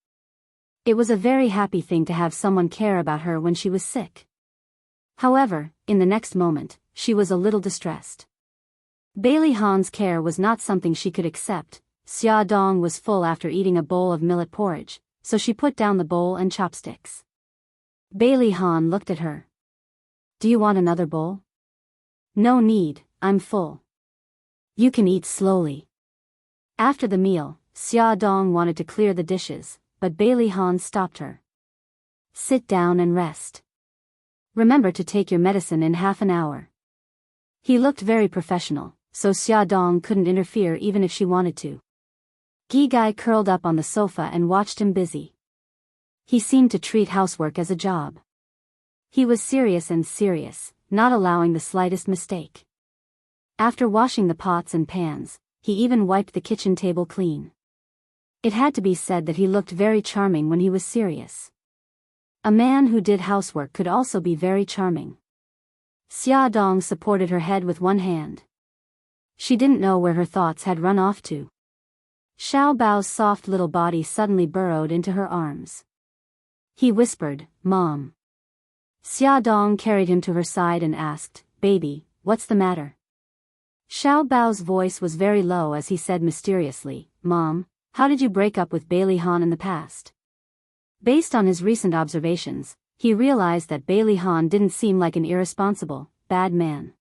[SPEAKER 1] It was a very happy thing to have someone care about her when she was sick. However, in the next moment, she was a little distressed. Bailey Han's care was not something she could accept. Xia Dong was full after eating a bowl of millet porridge, so she put down the bowl and chopsticks. Bailey Han looked at her. Do you want another bowl? No need, I'm full. You can eat slowly. After the meal, Xia Dong wanted to clear the dishes, but Bailey Han stopped her. Sit down and rest. Remember to take your medicine in half an hour. He looked very professional, so Xia Dong couldn't interfere even if she wanted to. Gi Gai curled up on the sofa and watched him busy. He seemed to treat housework as a job. He was serious, not allowing the slightest mistake. After washing the pots and pans, he even wiped the kitchen table clean. It had to be said that he looked very charming when he was serious. A man who did housework could also be very charming. Xia Dong supported her head with one hand. She didn't know where her thoughts had run off to. Xiao Bao's soft little body suddenly burrowed into her arms. He whispered, Mom. Xia Dong carried him to her side and asked, Baby, what's the matter? Xiao Bao's voice was very low as he said mysteriously, Mom, how did you break up with Bailey Han in the past? Based on his recent observations, he realized that Bailey Han didn't seem like an irresponsible, bad man.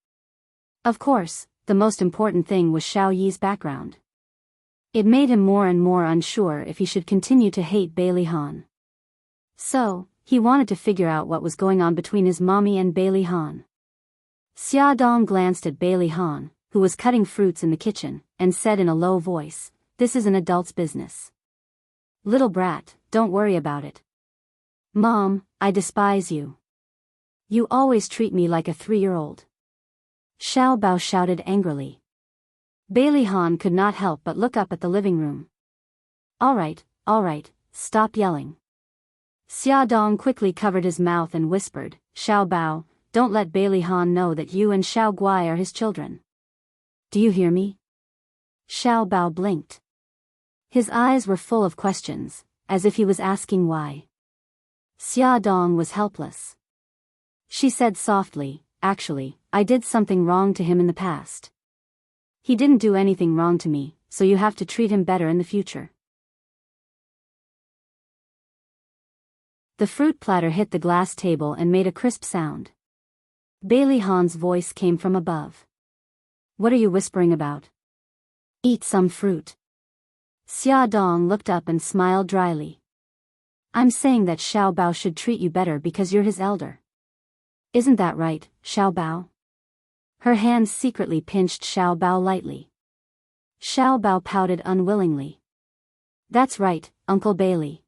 [SPEAKER 1] Of course, the most important thing was Xiao Yi's background. It made him more and more unsure if he should continue to hate Bailey Han. So, he wanted to figure out what was going on between his mommy and Bailey Han. Xia Dong glanced at Bailey Han, who was cutting fruits in the kitchen, and said in a low voice, This is an adult's business. Little brat, don't worry about it. Mom, I despise you. You always treat me like a 3-year-old. Xiao Bao shouted angrily. Bailey Han could not help but look up at the living room. All right, stop yelling. Xia Dong quickly covered his mouth and whispered, Xiao Bao, don't let Bailey Han know that you and Xiao Guai are his children. Do you hear me? Xiao Bao blinked. His eyes were full of questions, as if he was asking why. Xia Dong was helpless. She said softly, Actually, I did something wrong to him in the past. He didn't do anything wrong to me, so you have to treat him better in the future. The fruit platter hit the glass table and made a crisp sound. Bailey Han's voice came from above. What are you whispering about? Eat some fruit. Xia Dong looked up and smiled dryly. I'm saying that Xiao Bao should treat you better because you're his elder. Isn't that right, Xiao Bao? Her hand secretly pinched Xiao Bao lightly. Xiao Bao pouted unwillingly. That's right, Uncle Bailey.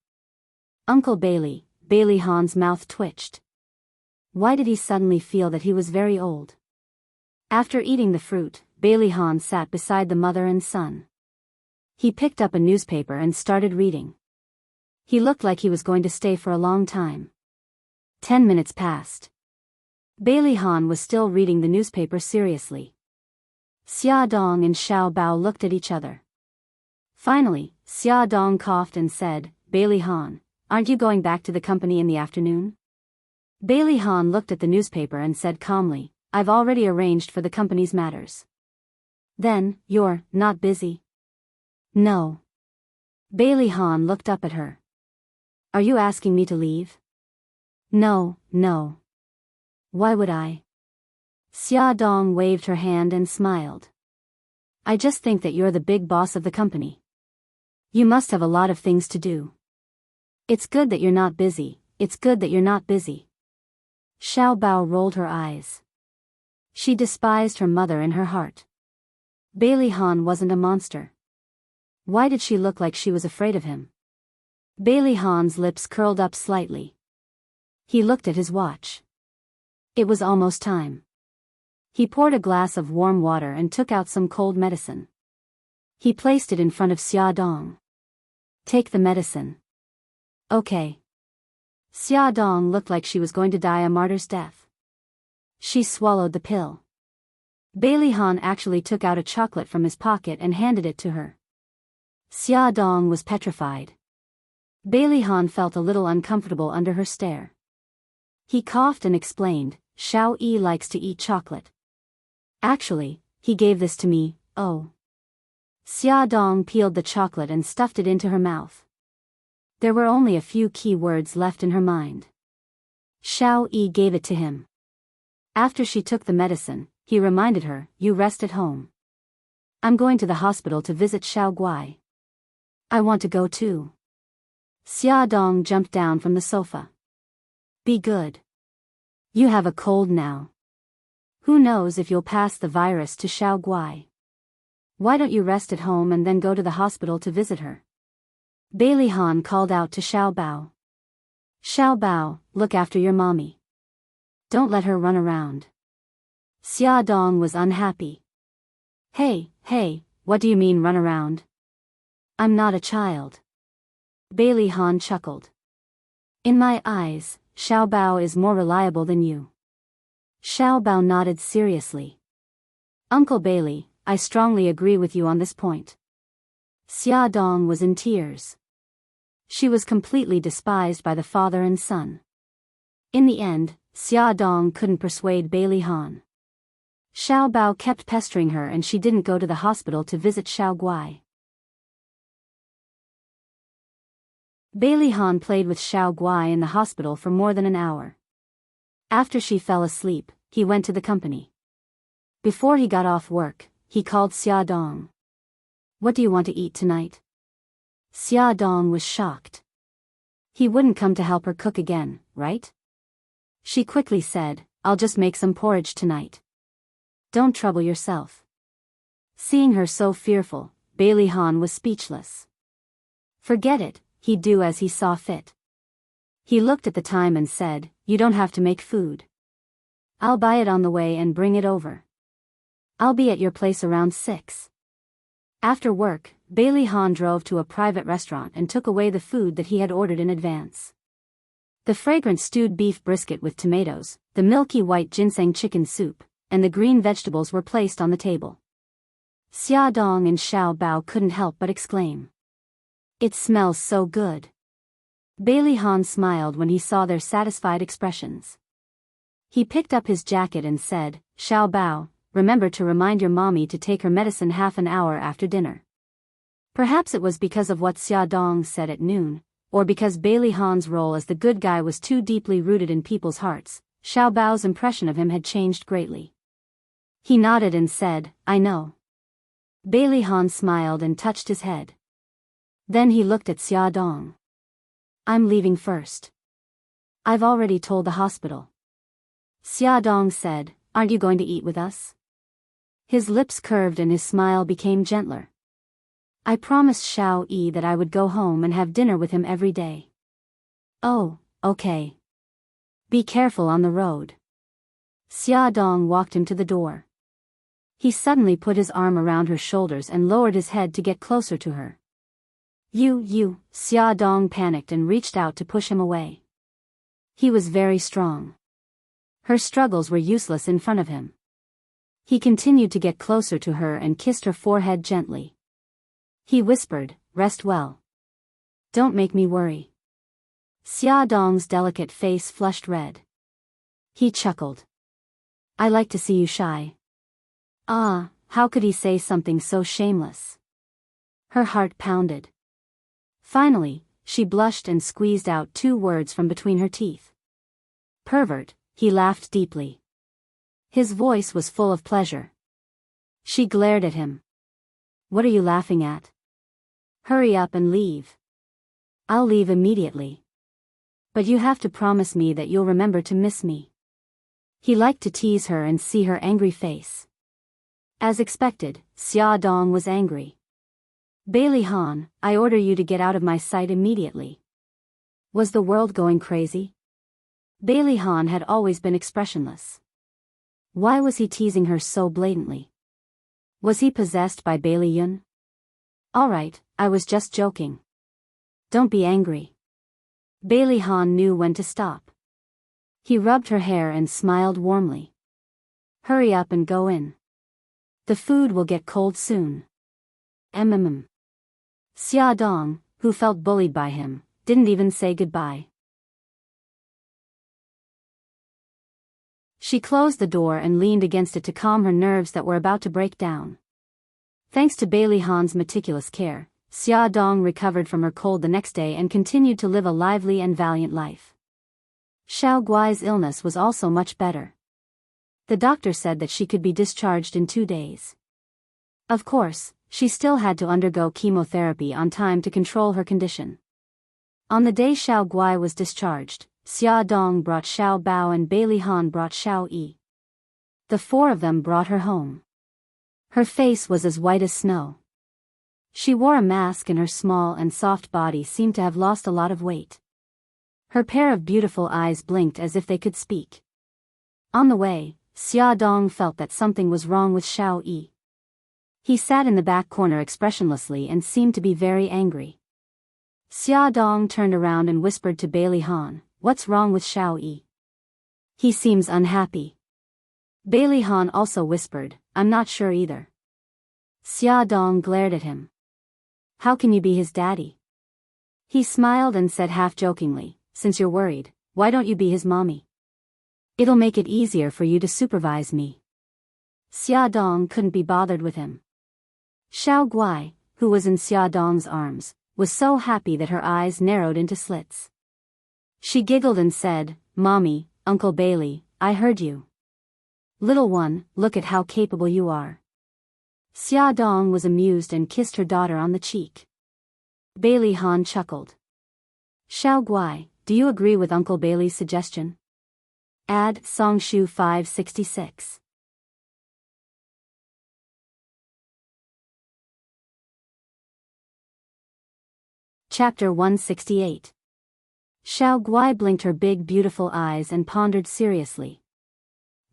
[SPEAKER 1] Uncle Bailey, Bailey Han's mouth twitched. Why did he suddenly feel that he was very old? After eating the fruit, Bailey Han sat beside the mother and son. He picked up a newspaper and started reading. He looked like he was going to stay for a long time. 10 minutes passed. Bailey Han was still reading the newspaper seriously. Xia Dong and Xiao Bao looked at each other. Finally, Xia Dong coughed and said, "Bailey Han, aren't you going back to the company in the afternoon?" Bailey Han looked at the newspaper and said calmly, "I've already arranged for the company's matters." "Then, you're not busy?" "No." Bailey Han looked up at her. "Are you asking me to leave?" "No, no. Why would I?" Xia Dong waved her hand and smiled. "I just think that you're the big boss of the company. You must have a lot of things to do. It's good that you're not busy, it's good that you're not busy." Xiao Bao rolled her eyes. She despised her mother in her heart. Bailey Han wasn't a monster. Why did she look like she was afraid of him? Bailey Han's lips curled up slightly. He looked at his watch. It was almost time. He poured a glass of warm water and took out some cold medicine. He placed it in front of Xia Dong. "Take the medicine." "Okay." Xia Dong looked like she was going to die a martyr's death. She swallowed the pill. Bailey Han actually took out a chocolate from his pocket and handed it to her. Xia Dong was petrified. Bailey Han felt a little uncomfortable under her stare. He coughed and explained, "Xiao Yi likes to eat chocolate. Actually, he gave this to me, oh." Xia Dong peeled the chocolate and stuffed it into her mouth. There were only a few key words left in her mind. Xiao Yi gave it to him. After she took the medicine, he reminded her, "You rest at home. I'm going to the hospital to visit Xiao Guai. I want to go too." Xia Dong jumped down from the sofa. "Be good. You have a cold now. Who knows if you'll pass the virus to Xiao Guai. Why don't you rest at home and then go to the hospital to visit her?" Bailey Han called out to Xiao Bao. "Xiao Bao, look after your mommy. Don't let her run around." Xia Dong was unhappy. Hey, what do you mean run around? I'm not a child." Bailey Han chuckled. "In my eyes, Xiao Bao is more reliable than you." Xiao Bao nodded seriously. "Uncle Bailey, I strongly agree with you on this point." Xia Dong was in tears. She was completely despised by the father and son. In the end, Xia Dong couldn't persuade Bailey Han. Xiao Bao kept pestering her and she didn't go to the hospital to visit Xiao Guai. Bailey Han played with Xiao Guai in the hospital for more than an hour. After she fell asleep, he went to the company. Before he got off work, he called Xia Dong. "What do you want to eat tonight?" Xia Dong was shocked. He wouldn't come to help her cook again, right? She quickly said, "I'll just make some porridge tonight. Don't trouble yourself." Seeing her so fearful, Bailey Han was speechless. Forget it, he'd do as he saw fit. He looked at the time and said, "You don't have to make food. I'll buy it on the way and bring it over. I'll be at your place around 6. After work, Bailey Han drove to a private restaurant and took away the food that he had ordered in advance. The fragrant stewed beef brisket with tomatoes, the milky white ginseng chicken soup, and the green vegetables were placed on the table. Xia Dong and Xiao Bao couldn't help but exclaim, "It smells so good." Bailey Han smiled when he saw their satisfied expressions. He picked up his jacket and said, "Xiao Bao, remember to remind your mommy to take her medicine half an hour after dinner." Perhaps it was because of what Xia Dong said at noon, or because Bailey Han's role as the good guy was too deeply rooted in people's hearts, Xiao Bao's impression of him had changed greatly. He nodded and said, "I know." Bailey Han smiled and touched his head. Then he looked at Xia Dong. "I'm leaving first. I've already told the hospital." Xia Dong said, "Aren't you going to eat with us?" His lips curved and his smile became gentler. "I promised Xiao Yi that I would go home and have dinner with him every day." "Oh, okay." Be careful on the road. Xia Dong walked him to the door. He suddenly put his arm around her shoulders and lowered his head to get closer to her. You, Xia Dong panicked and reached out to push him away. He was very strong. Her struggles were useless in front of him. He continued to get closer to her and kissed her forehead gently. He whispered, "Rest well. Don't make me worry." Xia Dong's delicate face flushed red. He chuckled. "I like to see you shy." Ah, how could he say something so shameless? Her heart pounded. Finally, she blushed and squeezed out 2 words from between her teeth. "Pervert," he laughed deeply. His voice was full of pleasure. She glared at him. "What are you laughing at? Hurry up and leave." "I'll leave immediately. But you have to promise me that you'll remember to miss me." He liked to tease her and see her angry face. As expected, Xia Dong was angry. "Bailey Han, I order you to get out of my sight immediately." Was the world going crazy? Bailey Han had always been expressionless. Why was he teasing her so blatantly? Was he possessed by Bailey Yun? "All right, I was just joking. Don't be angry." Bailey Han knew when to stop. He rubbed her hair and smiled warmly. "Hurry up and go in. The food will get cold soon." Xia Dong, who felt bullied by him, didn't even say goodbye. She closed the door and leaned against it to calm her nerves that were about to break down. Thanks to Bailey Han's meticulous care, Xia Dong recovered from her cold the next day and continued to live a lively and valiant life. Xiao Guai's illness was also much better. The doctor said that she could be discharged in 2 days. Of course, she still had to undergo chemotherapy on time to control her condition. On the day Xiao Guai was discharged, Xia Dong brought Xiao Bao and Bailey Han brought Xiao Yi. The 4 of them brought her home. Her face was as white as snow. She wore a mask and her small and soft body seemed to have lost a lot of weight. Her pair of beautiful eyes blinked as if they could speak. On the way, Xia Dong felt that something was wrong with Xiao Yi. He sat in the back corner expressionlessly and seemed to be very angry. Xia Dong turned around and whispered to Bailey Han, "What's wrong with Xiao Yi? He seems unhappy." Bailey Han also whispered, "I'm not sure either." Xia Dong glared at him. "How can you be his daddy?" He smiled and said half-jokingly, "Since you're worried, why don't you be his mommy? It'll make it easier for you to supervise me." Xia Dong couldn't be bothered with him. Xiao Guai, who was in Xia Dong's arms, was so happy that her eyes narrowed into slits. She giggled and said, "Mommy, Uncle Bailey, I heard you. Little one, look at how capable you are." Xia Dong was amused and kissed her daughter on the cheek. Bailey Han chuckled. "Xiao Guai, do you agree with Uncle Bailey's suggestion?" Add Songshu 566. Chapter 168. Xiao Guai blinked her big beautiful eyes and pondered seriously.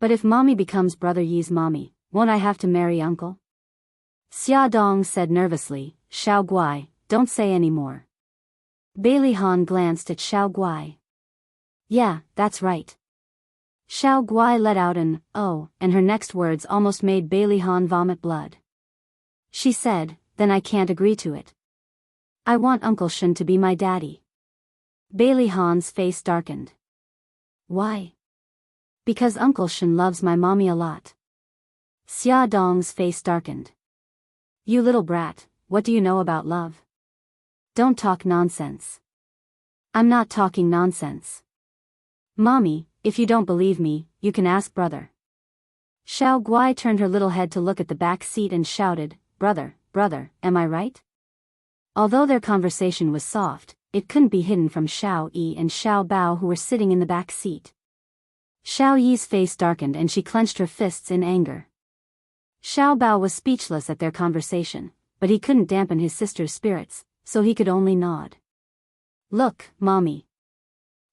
[SPEAKER 1] "But if mommy becomes Brother Yi's mommy, won't I have to marry uncle?" Xia Dong said nervously, "Xiao Guai, don't say any more." Bailey Han glanced at Xiao Guai. "Yeah, that's right." Xiao Guai let out an "oh," and her next words almost made Bailey Han vomit blood. She said, "Then I can't agree to it. I want Uncle Shen to be my daddy." Bailey Han's face darkened. "Why?" "Because Uncle Shen loves my mommy a lot." Xia Dong's face darkened. "You little brat, what do you know about love? Don't talk nonsense." "I'm not talking nonsense. Mommy, if you don't believe me, you can ask brother." Xiao Guai turned her little head to look at the back seat and shouted, "Brother, brother, am I right?" Although their conversation was soft, it couldn't be hidden from Xiao Yi and Xiao Bao who were sitting in the back seat. Xiao Yi's face darkened and she clenched her fists in anger. Xiao Bao was speechless at their conversation, but he couldn't dampen his sister's spirits, so he could only nod. "Look, mommy.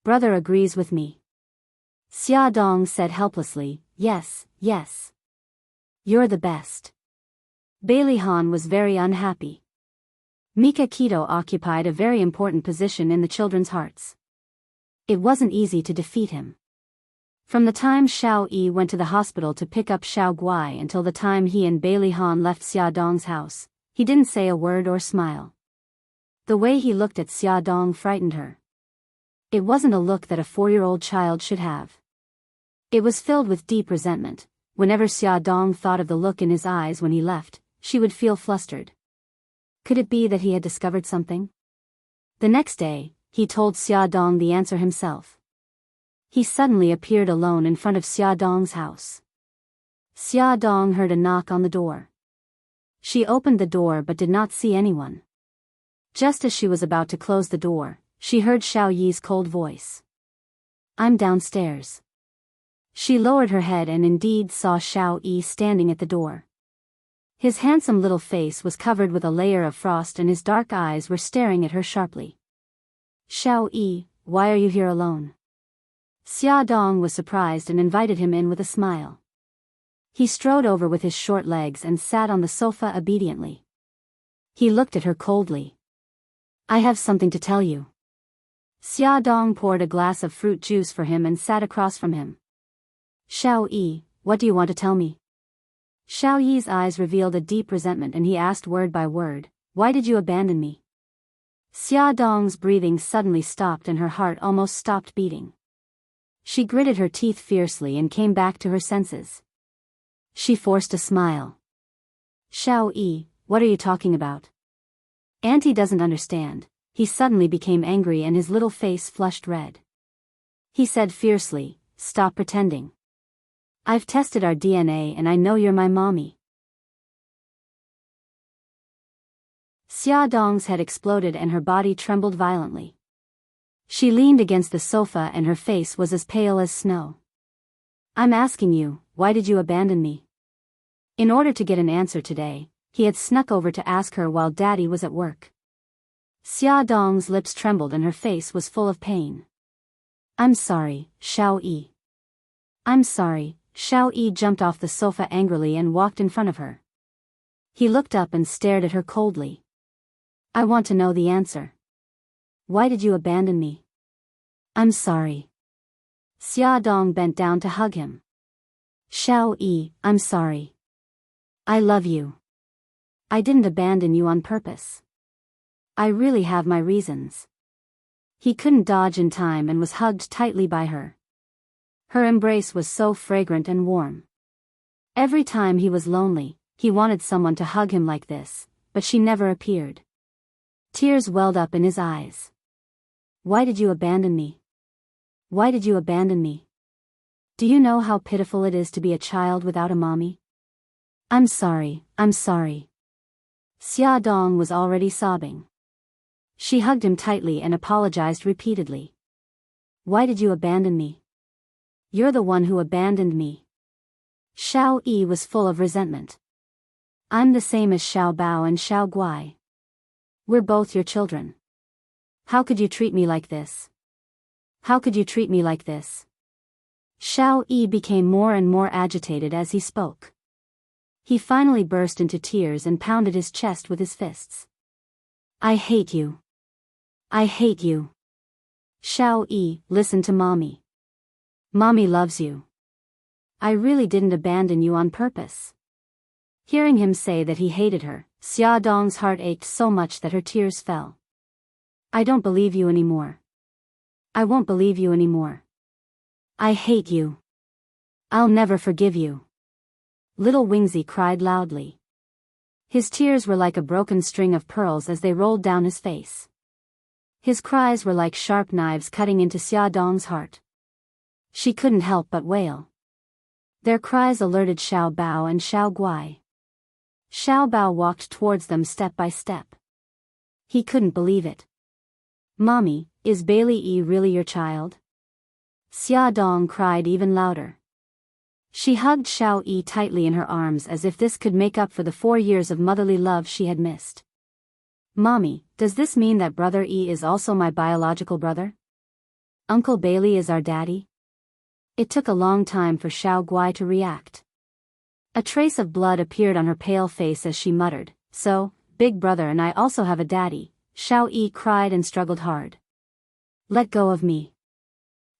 [SPEAKER 1] Brother agrees with me. Xia Dong said helplessly, yes, yes. You're the best. Bailey Han was very unhappy. Mika Keto occupied a very important position in the children's hearts. It wasn't easy to defeat him. From the time Xiao Yi went to the hospital to pick up Xiao Guai until the time he and Bailey Han left Xia Dong's house, he didn't say a word or smile. The way he looked at Xia Dong frightened her. It wasn't a look that a 4-year-old child should have. It was filled with deep resentment. Whenever Xia Dong thought of the look in his eyes when he left, she would feel flustered. Could it be that he had discovered something? The next day, he told Xia Dong the answer himself. He suddenly appeared alone in front of Xia Dong's house. Xia Dong heard a knock on the door. She opened the door but did not see anyone. Just as she was about to close the door, she heard Xiao Yi's cold voice. I'm downstairs. She lowered her head and indeed saw Xiao Yi standing at the door. His handsome little face was covered with a layer of frost and his dark eyes were staring at her sharply. Xiao Yi, why are you here alone? Xia Dong was surprised and invited him in with a smile. He strode over with his short legs and sat on the sofa obediently. He looked at her coldly. I have something to tell you. Xia Dong poured a glass of fruit juice for him and sat across from him. Xiao Yi, what do you want to tell me? Xiao Yi's eyes revealed a deep resentment and he asked word by word, why did you abandon me? Xia Dong's breathing suddenly stopped and her heart almost stopped beating. She gritted her teeth fiercely and came back to her senses. She forced a smile. Xiao Yi, what are you talking about? Auntie doesn't understand. He suddenly became angry and his little face flushed red. He said fiercely, stop pretending. I've tested our DNA and I know you're my mommy. Xia Dong's head exploded and her body trembled violently. She leaned against the sofa and her face was as pale as snow. I'm asking you, why did you abandon me? In order to get an answer today, he had snuck over to ask her while Daddy was at work. Xia Dong's lips trembled and her face was full of pain. I'm sorry, Xiao Yi. I'm sorry. Xiao Yi jumped off the sofa angrily and walked in front of her. He looked up and stared at her coldly. I want to know the answer. Why did you abandon me? I'm sorry. Xia Dong bent down to hug him. Xiao Yi, I'm sorry. I love you. I didn't abandon you on purpose. I really have my reasons. He couldn't dodge in time and was hugged tightly by her. Her embrace was so fragrant and warm. Every time he was lonely, he wanted someone to hug him like this, but she never appeared. Tears welled up in his eyes. Why did you abandon me? Why did you abandon me? Do you know how pitiful it is to be a child without a mommy? I'm sorry, I'm sorry. Xia Dong was already sobbing. She hugged him tightly and apologized repeatedly. Why did you abandon me? You're the one who abandoned me. Xiao Yi was full of resentment. I'm the same as Xiao Bao and Xiao Guai. We're both your children. How could you treat me like this? How could you treat me like this? Xiao Yi became more and more agitated as he spoke. He finally burst into tears and pounded his chest with his fists. I hate you. I hate you. Xiao Yi, listen to mommy. Mommy loves you. I really didn't abandon you on purpose. Hearing him say that he hated her, Xia Dong's heart ached so much that her tears fell. I don't believe you anymore. I won't believe you anymore. I hate you. I'll never forgive you. Little Wingsy cried loudly. His tears were like a broken string of pearls as they rolled down his face. His cries were like sharp knives cutting into Xia Dong's heart. She couldn't help but wail. Their cries alerted Xiao Bao and Xiao Guai. Xiao Bao walked towards them step by step. He couldn't believe it. Mommy, is Bailey Yi really your child? Xia Dong cried even louder. She hugged Xiao Yi tightly in her arms as if this could make up for the 4 years of motherly love she had missed. Mommy, does this mean that Brother Yi is also my biological brother? Uncle Bailey is our daddy? It took a long time for Xiao Guai to react. A trace of blood appeared on her pale face as she muttered, "So, big brother and I also have a daddy." Xiao Yi cried and struggled hard. "Let go of me.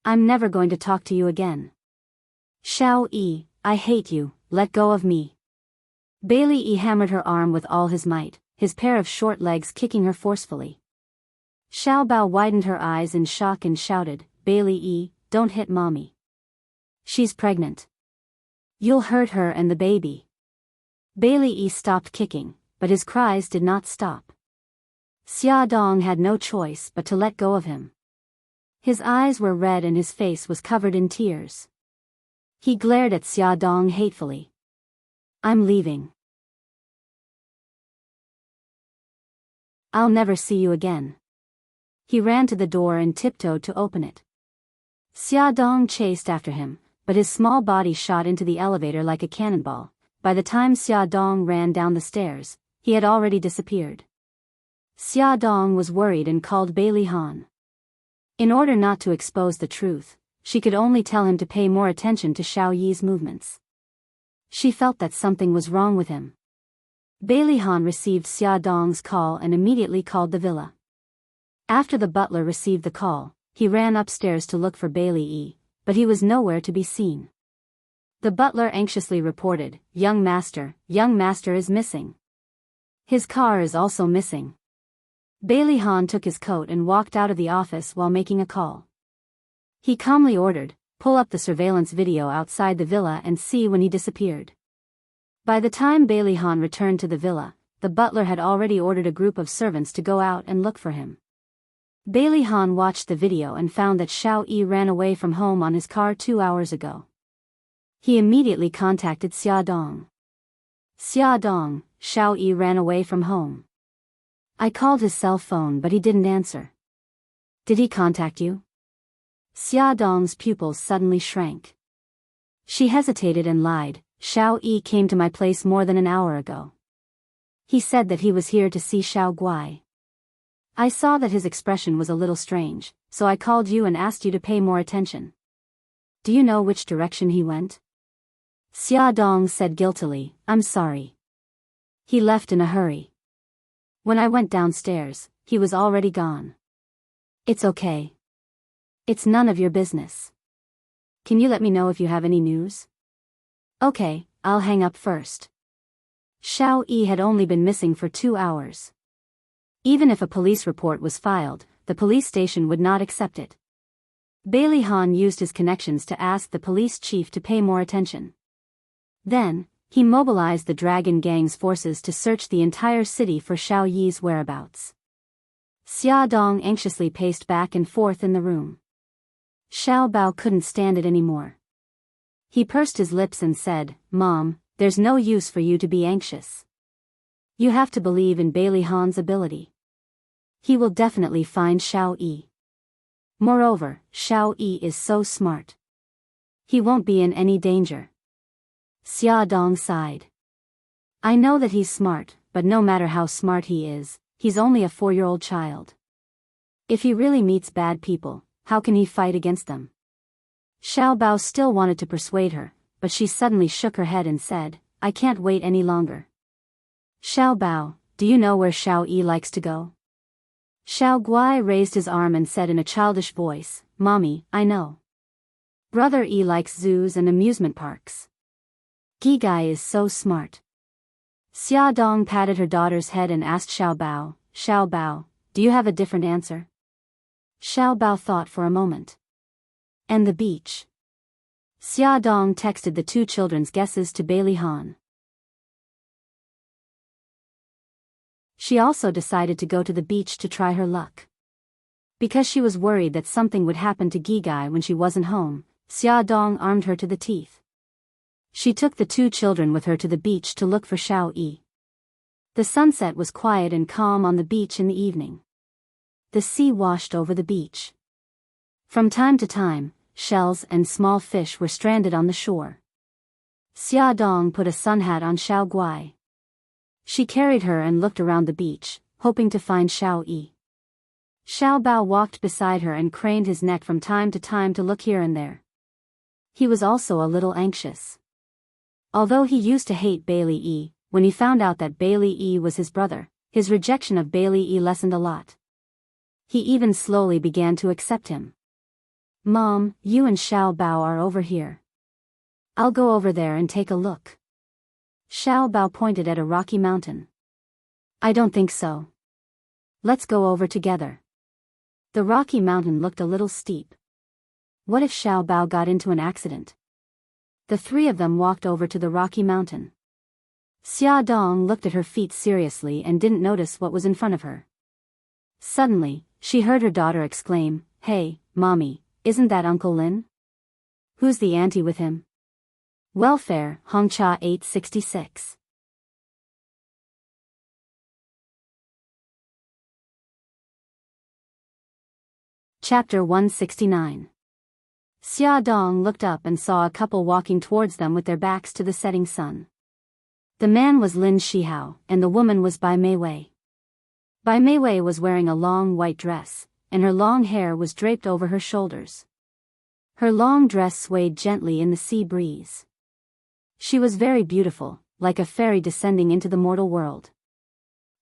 [SPEAKER 1] I'm never going to talk to you again. Xiao Yi, I hate you, let go of me." Bailey Yi hammered her arm with all his might, his pair of short legs kicking her forcefully. Xiao Bao widened her eyes in shock and shouted, "Bailey Yi, don't hit mommy. She's pregnant. You'll hurt her and the baby." Bailey Yi stopped kicking, but his cries did not stop. Xia Dong had no choice but to let go of him. His eyes were red and his face was covered in tears. He glared at Xia Dong hatefully. "I'm leaving. I'll never see you again." He ran to the door and tiptoed to open it. Xia Dong chased after him, but his small body shot into the elevator like a cannonball. By the time Xia Dong ran down the stairs, he had already disappeared. Xia Dong was worried and called Bailey Han. In order not to expose the truth, she could only tell him to pay more attention to Xiao Yi's movements. She felt that something was wrong with him. Bailey Han received Xia Dong's call and immediately called the villa. After the butler received the call, he ran upstairs to look for Bailey Yi, but he was nowhere to be seen. The butler anxiously reported, young master is missing. His car is also missing." Bailey Han took his coat and walked out of the office while making a call. He calmly ordered, "Pull up the surveillance video outside the villa and see when he disappeared." By the time Bailey Han returned to the villa, the butler had already ordered a group of servants to go out and look for him. Bailey Han watched the video and found that Xiao Yi ran away from home on his car 2 hours ago. He immediately contacted Xia Dong. "Xia Dong, Xiao Yi ran away from home. I called his cell phone but he didn't answer. Did he contact you?" Xia Dong's pupils suddenly shrank. She hesitated and lied, "Xiao Yi came to my place more than an hour ago. He said that he was here to see Xiao Guai. I saw that his expression was a little strange, so I called you and asked you to pay more attention. Do you know which direction he went?" Xia Dong said guiltily, "I'm sorry. He left in a hurry. When I went downstairs, he was already gone." "It's okay. It's none of your business. Can you let me know if you have any news?" "Okay, I'll hang up first." Xiao Yi had only been missing for 2 hours. Even if a police report was filed, the police station would not accept it. Bailey Han used his connections to ask the police chief to pay more attention. Then, he mobilized the Dragon Gang's forces to search the entire city for Xiao Yi's whereabouts. Xia Dong anxiously paced back and forth in the room. Xiao Bao couldn't stand it anymore. He pursed his lips and said, "Mom, there's no use for you to be anxious. You have to believe in Bailey Han's ability. He will definitely find Xiao Yi. Moreover, Xiao Yi is so smart. He won't be in any danger." Xia Dong sighed. "I know that he's smart, but no matter how smart he is, he's only a 4-year-old child. If he really meets bad people, how can he fight against them?" Xiao Bao still wanted to persuade her, but she suddenly shook her head and said, "I can't wait any longer. Xiao Bao, do you know where Xiao Yi likes to go?" Xiao Guai raised his arm and said in a childish voice, "Mommy, I know. Brother Yi likes zoos and amusement parks. Gigai is so smart." Xia Dong patted her daughter's head and asked Xiao Bao, "Do you have a different answer?" Xiao Bao thought for a moment. "And the beach." Xia Dong texted the 2 children's guesses to Bailey Han. She also decided to go to the beach to try her luck. Because she was worried that something would happen to Gigai when she wasn't home, Xia Dong armed her to the teeth. She took the 2 children with her to the beach to look for Xiao Yi. The sunset was quiet and calm on the beach in the evening. The sea washed over the beach. From time to time, shells and small fish were stranded on the shore. Xia Dong put a sun hat on Xiao Guai. She carried her and looked around the beach, hoping to find Xiao Yi. Xiao Bao walked beside her and craned his neck from time to time to look here and there. He was also a little anxious. Although he used to hate Bailey E, when he found out that Bailey E was his brother, his rejection of Bailey E lessened a lot. He even slowly began to accept him. Mom, you and Xiao Bao are over here. I'll go over there and take a look. Xiao Bao pointed at a rocky mountain. I don't think so. Let's go over together. The rocky mountain looked a little steep. What if Xiao Bao got into an accident? The three of them walked over to the rocky mountain. Xia Dong looked at her feet seriously and didn't notice what was in front of her. Suddenly, she heard her daughter exclaim, Hey, Mommy, isn't that Uncle Lin? Who's the auntie with him? Welfare, Hongcha 866. Chapter 169. Xia Dong looked up and saw a couple walking towards them with their backs to the setting sun. The man was Lin Shihao, and the woman was Bai Meiwei. Bai Meiwei was wearing a long white dress, and her long hair was draped over her shoulders. Her long dress swayed gently in the sea breeze. She was very beautiful, like a fairy descending into the mortal world.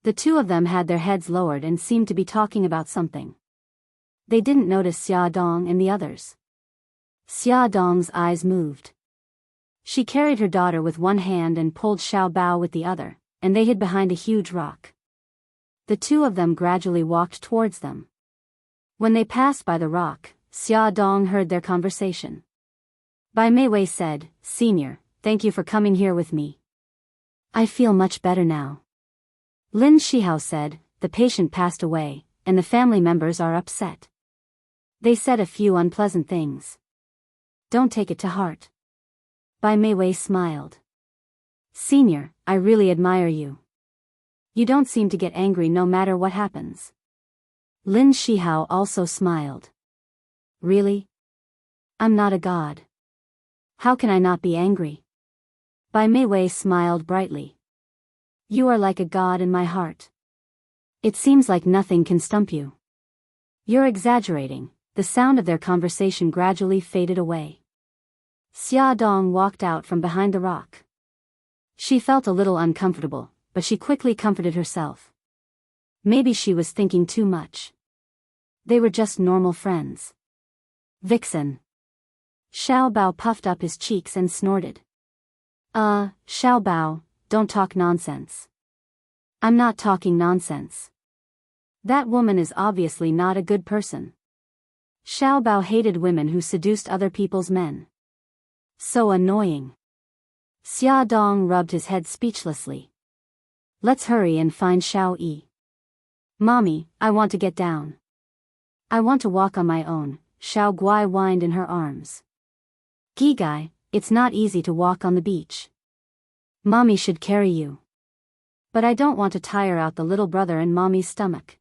[SPEAKER 1] The two of them had their heads lowered and seemed to be talking about something. They didn't notice Xia Dong and the others. Xia Dong's eyes moved. She carried her daughter with one hand and pulled Xiao Bao with the other, and they hid behind a huge rock. The two of them gradually walked towards them. When they passed by the rock, Xia Dong heard their conversation. Bai Meiwei said, Senior, thank you for coming here with me. I feel much better now. Lin Shihao said, the patient passed away, and the family members are upset. They said a few unpleasant things. Don't take it to heart. Bai Meiwei smiled. Senior, I really admire you. You don't seem to get angry no matter what happens. Lin Shihao also smiled. Really? I'm not a god. How can I not be angry? Bai Meiwei smiled brightly. You are like a god in my heart. It seems like nothing can stump you. You're exaggerating. The sound of their conversation gradually faded away. Xia Dong walked out from behind the rock. She felt a little uncomfortable, but she quickly comforted herself. Maybe she was thinking too much. They were just normal friends. Vixen. Xiao Bao puffed up his cheeks and snorted. Xiao Bao, don't talk nonsense. I'm not talking nonsense. That woman is obviously not a good person. Xiao Bao hated women who seduced other people's men. So annoying. Xia Dong rubbed his head speechlessly. Let's hurry and find Xiao Yi. Mommy, I want to get down. I want to walk on my own, Xiao Guai whined in her arms. Gigai, it's not easy to walk on the beach. Mommy should carry you. But I don't want to tire out the little brother in Mommy's stomach.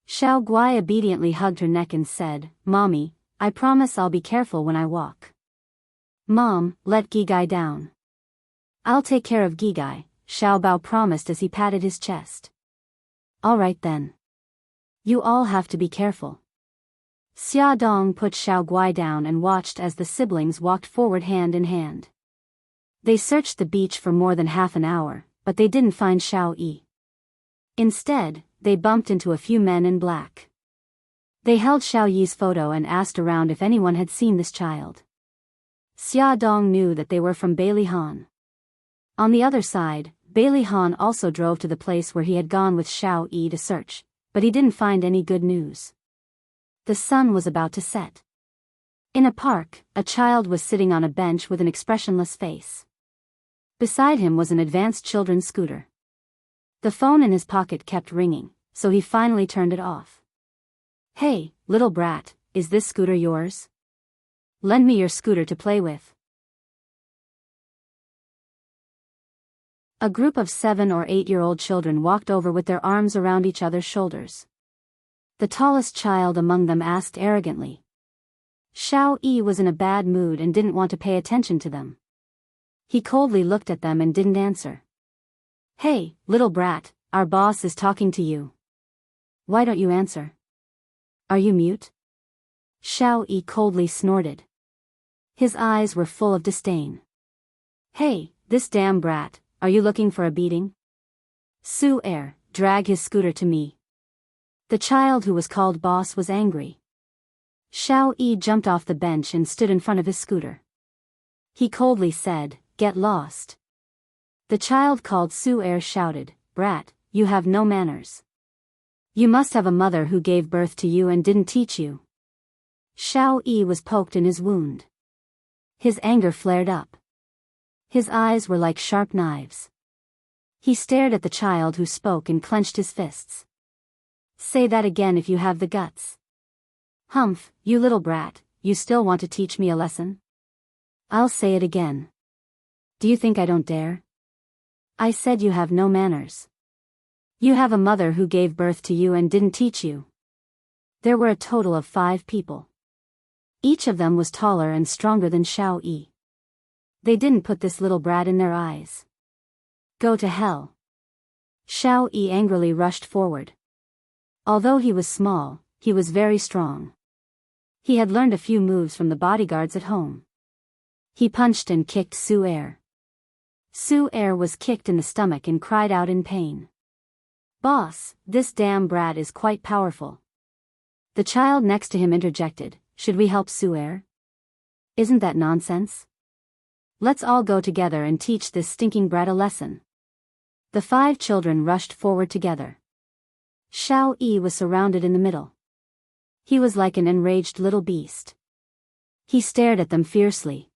[SPEAKER 1] Xiao Guai obediently hugged her neck and said, Mommy, I promise I'll be careful when I walk. Mom, let Gigai down. I'll take care of Gigai, Xiao Bao promised as he patted his chest. All right then. You all have to be careful. Xia Dong put Xiao Guai down and watched as the siblings walked forward hand in hand. They searched the beach for more than half an hour, but they didn't find Xiao Yi. Instead, they bumped into a few men in black. They held Xiao Yi's photo and asked around if anyone had seen this child. Xia Dong knew that they were from Bailey Han. On the other side, Bailey Han also drove to the place where he had gone with Xiao Yi to search, but he didn't find any good news. The sun was about to set. In a park, a child was sitting on a bench with an expressionless face. Beside him was an advanced children's scooter. The phone in his pocket kept ringing, so he finally turned it off. Hey, little brat, is this scooter yours? Lend me your scooter to play with. A group of 7 or 8-year-old children walked over with their arms around each other's shoulders. The tallest child among them asked arrogantly. Xiao Yi was in a bad mood and didn't want to pay attention to them. He coldly looked at them and didn't answer. Hey, little brat, our boss is talking to you. Why don't you answer? Are you mute? Xiao Yi coldly snorted. His eyes were full of disdain. Hey, this damn brat, are you looking for a beating? Su-er, drag his scooter to me. The child who was called boss was angry. Xiao-yi jumped off the bench and stood in front of his scooter. He coldly said, "Get lost." The child called Su-er shouted, "Brat, you have no manners. You must have a mother who gave birth to you and didn't teach you." Xiao-yi was poked in his wound. His anger flared up. His eyes were like sharp knives. He stared at the child who spoke and clenched his fists. "Say that again if you have the guts." "Humph, you little brat, you still want to teach me a lesson?" "I'll say it again. Do you think I don't dare?" "I said you have no manners. You have a mother who gave birth to you and didn't teach you." There were a total of 5 people. Each of them was taller and stronger than Xiao-yi. They didn't put this little brat in their eyes. "Go to hell." Xiao-yi angrily rushed forward. Although he was small, he was very strong. He had learned a few moves from the bodyguards at home. He punched and kicked Su-er. Su-er was kicked in the stomach and cried out in pain. "Boss, this damn brat is quite powerful." The child next to him interjected, "Should we help Su-er? Isn't that nonsense? Let's all go together and teach this stinking brat a lesson." The 5 children rushed forward together. Xiao-yi was surrounded in the middle. He was like an enraged little beast. He stared at them fiercely.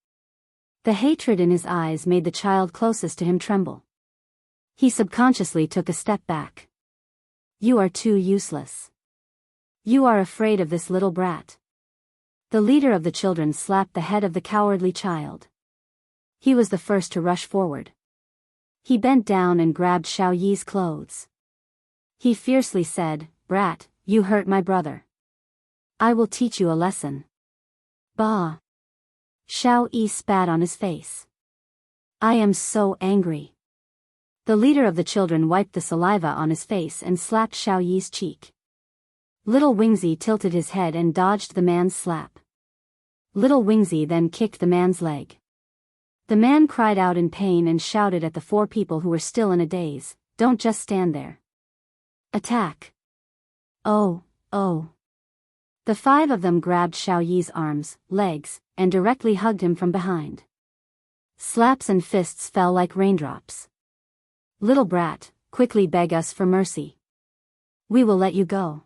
[SPEAKER 1] The hatred in his eyes made the child closest to him tremble. He subconsciously took a step back. "You are too useless. You are afraid of this little brat." The leader of the children slapped the head of the cowardly child. He was the first to rush forward. He bent down and grabbed Xiao-yi's clothes. He fiercely said, "Brat, you hurt my brother. I will teach you a lesson." "Bah!" Xiao-yi spat on his face. "I am so angry." The leader of the children wiped the saliva on his face and slapped Xiao-yi's cheek. Little Wingsy tilted his head and dodged the man's slap. Little Wingsy then kicked the man's leg. The man cried out in pain and shouted at the 4 people who were still in a daze, "Don't just stand there. Attack!" "Oh, oh." The 5 of them grabbed Xiao-yi's arms, legs, and directly hugged him from behind. Slaps and fists fell like raindrops. "Little brat, quickly beg us for mercy. We will let you go."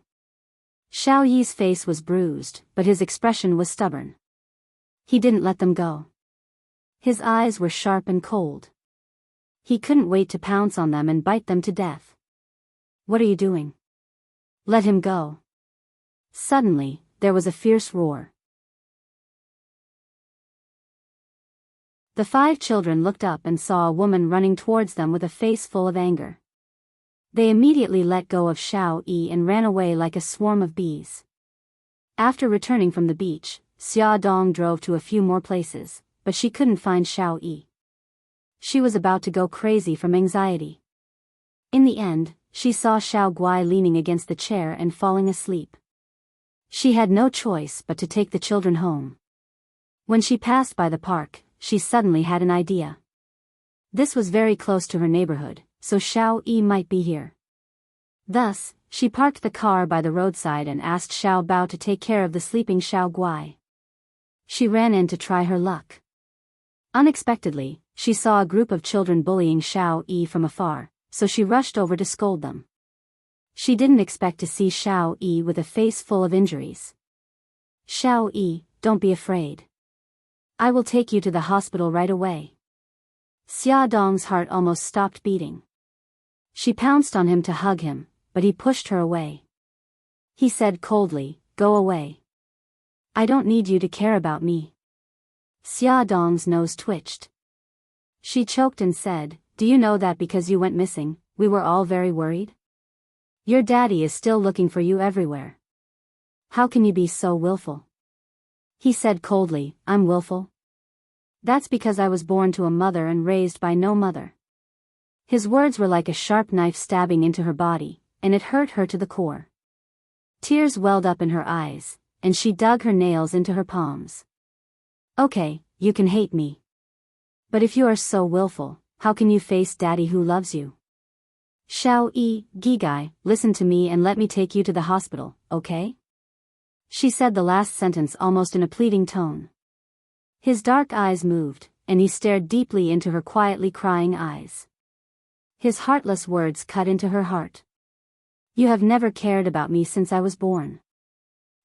[SPEAKER 1] Xiao-yi's face was bruised, but his expression was stubborn. He didn't let them go. His eyes were sharp and cold. He couldn't wait to pounce on them and bite them to death. "What are you doing? Let him go." Suddenly, there was a fierce roar. The 5 children looked up and saw a woman running towards them with a face full of anger. They immediately let go of Xiao-yi and ran away like a swarm of bees. After returning from the beach, Xia Dong drove to a few more places, but she couldn't find Xiao-yi. She was about to go crazy from anxiety. In the end, she saw Xiao Guai leaning against the chair and falling asleep. She had no choice but to take the children home. When she passed by the park, she suddenly had an idea. This was very close to her neighborhood, so Xiao-yi might be here. Thus, she parked the car by the roadside and asked Xiao Bao to take care of the sleeping Xiao Guai. She ran in to try her luck. Unexpectedly, she saw a group of children bullying Xiao-yi from afar, so she rushed over to scold them. She didn't expect to see Xiao-yi with a face full of injuries. "Xiao-yi, don't be afraid. I will take you to the hospital right away." Xia Dong's heart almost stopped beating. She pounced on him to hug him, but he pushed her away. He said coldly, "Go away. I don't need you to care about me." Xia Dong's nose twitched. She choked and said, "Do you know that because you went missing, we were all very worried? Your daddy is still looking for you everywhere. How can you be so willful?" He said coldly, "I'm willful? That's because I was born to a mother and raised by no mother." His words were like a sharp knife stabbing into her body, and it hurt her to the core. Tears welled up in her eyes, and she dug her nails into her palms. Okay, you can hate me. But if you are so willful, how can you face daddy who loves you? Xiao Yi, Gigai, listen to me and let me take you to the hospital, okay? She said the last sentence almost in a pleading tone. His dark eyes moved, and he stared deeply into her quietly crying eyes. His heartless words cut into her heart. You have never cared about me since I was born.